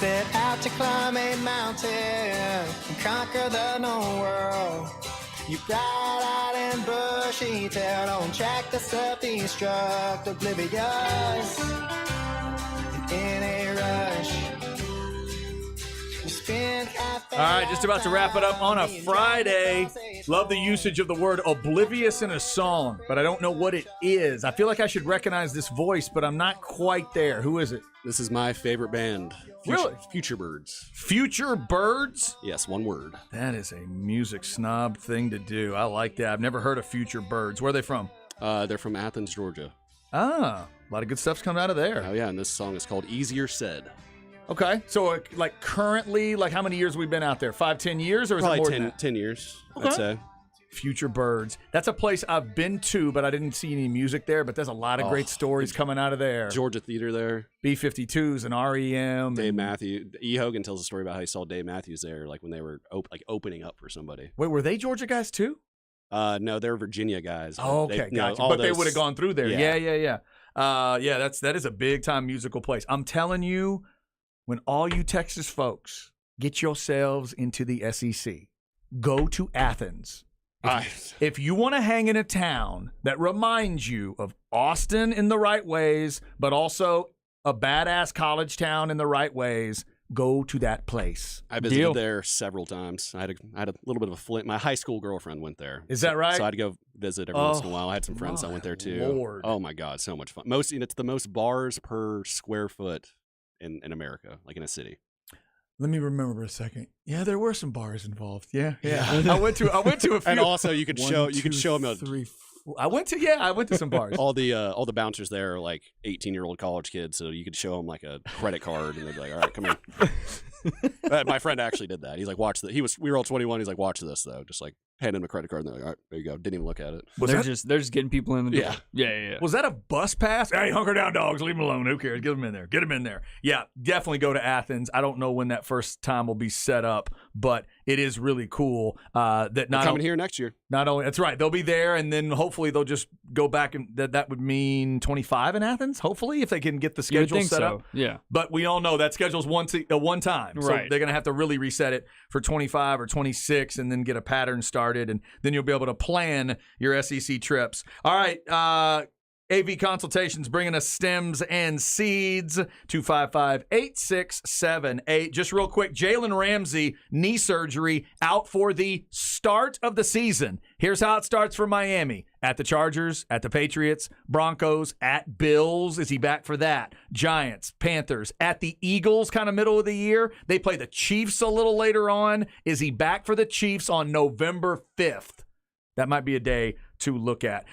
set out to climb a mountain and conquer the known world. You bright-eyed and bushy-tailed on track to self-destruct, oblivious and in a rush. All right, just about to wrap it up on a Friday. Love the usage of the word oblivious in a song, but I don't know what it is. I feel like I should recognize this voice, but I'm not quite there. Who is it? This is my favorite band. Really? Future Birds. Future Birds? Yes, one word. That is a music snob thing to do. I like that. I've never heard of Future Birds. Where are they from? They're from Athens, Georgia. Ah, a lot of good stuff's coming out of there. Oh, yeah, and this song is called Easier Said. Okay, so like currently, like how many years we've been out there? 5-10 years, or is Probably it more 10, than that? 10 years, Okay. I'd say. Future Birds. That's a place I've been to, but I didn't see any music there. But there's a lot of great stories coming out of there. Georgia Theater there. B-52s and REM. Dave and- Matthews. E. Hogan tells a story about how he saw Dave Matthews there, like when they were opening up for somebody. Wait, were they Georgia guys too? No, they're Virginia guys. but Oh, they- okay, you know, gotcha. all But they those- would have gone through there. Yeah. Yeah. That is a big time musical place. I'm telling you, when all you Texas folks get yourselves into the SEC, go to Athens. If you want to hang in a town that reminds you of Austin in the right ways, but also a badass college town in the right ways, go to that place. I visited Deal. there several times. I had a little bit of a flint. My high school girlfriend went there. Is that right? So I'd go visit every once in a while. I had some friends that went there too. Lord. Oh my God, so much fun. It's the most bars per square foot in America, like in a city. Let me remember a second. Yeah, there were some bars involved. Yeah. I went to a few. And also, you could One, show two, them three, four. I went to some bars. all the bouncers there are like 18-year-old college kids, so you could show them like a credit card, and they'd be like, "All right, come here." My friend actually did that. He's like, "Watch this." We were all 21. He's like, "Watch this though." Just like hand him a credit card, and they're like, "All right, there you go." Didn't even look at it. Was they're that, just getting people in the door. Yeah. Yeah. was that a bus pass? Hey, hunker down, dogs. Leave them alone. Who cares? Get them in there. Get them in there. Yeah, definitely go to Athens. I don't know when that first time will be set up, but it is really cool. That They're not coming here next year. Not only that's right, they'll be there, and then hopefully they'll just go back, and that would mean 25 in Athens. Hopefully, if they can get the You would schedule think set so. up. Yeah. But we all know that schedule's one time, so Right. they're gonna have to really reset it for 25 or 26, and then get a pattern started, and then you'll be able to plan your SEC trips. All right. AV Consultations bringing us stems and seeds, 255-8678. Just real quick, Jalen Ramsey, knee surgery, out for the start of the season. Here's how it starts for Miami. At the Chargers, at the Patriots, Broncos, at Bills. Is he back for that? Giants, Panthers, at the Eagles, kind of middle of the year. They play the Chiefs a little later on. Is he back for the Chiefs on November 5th? That might be a day to look at.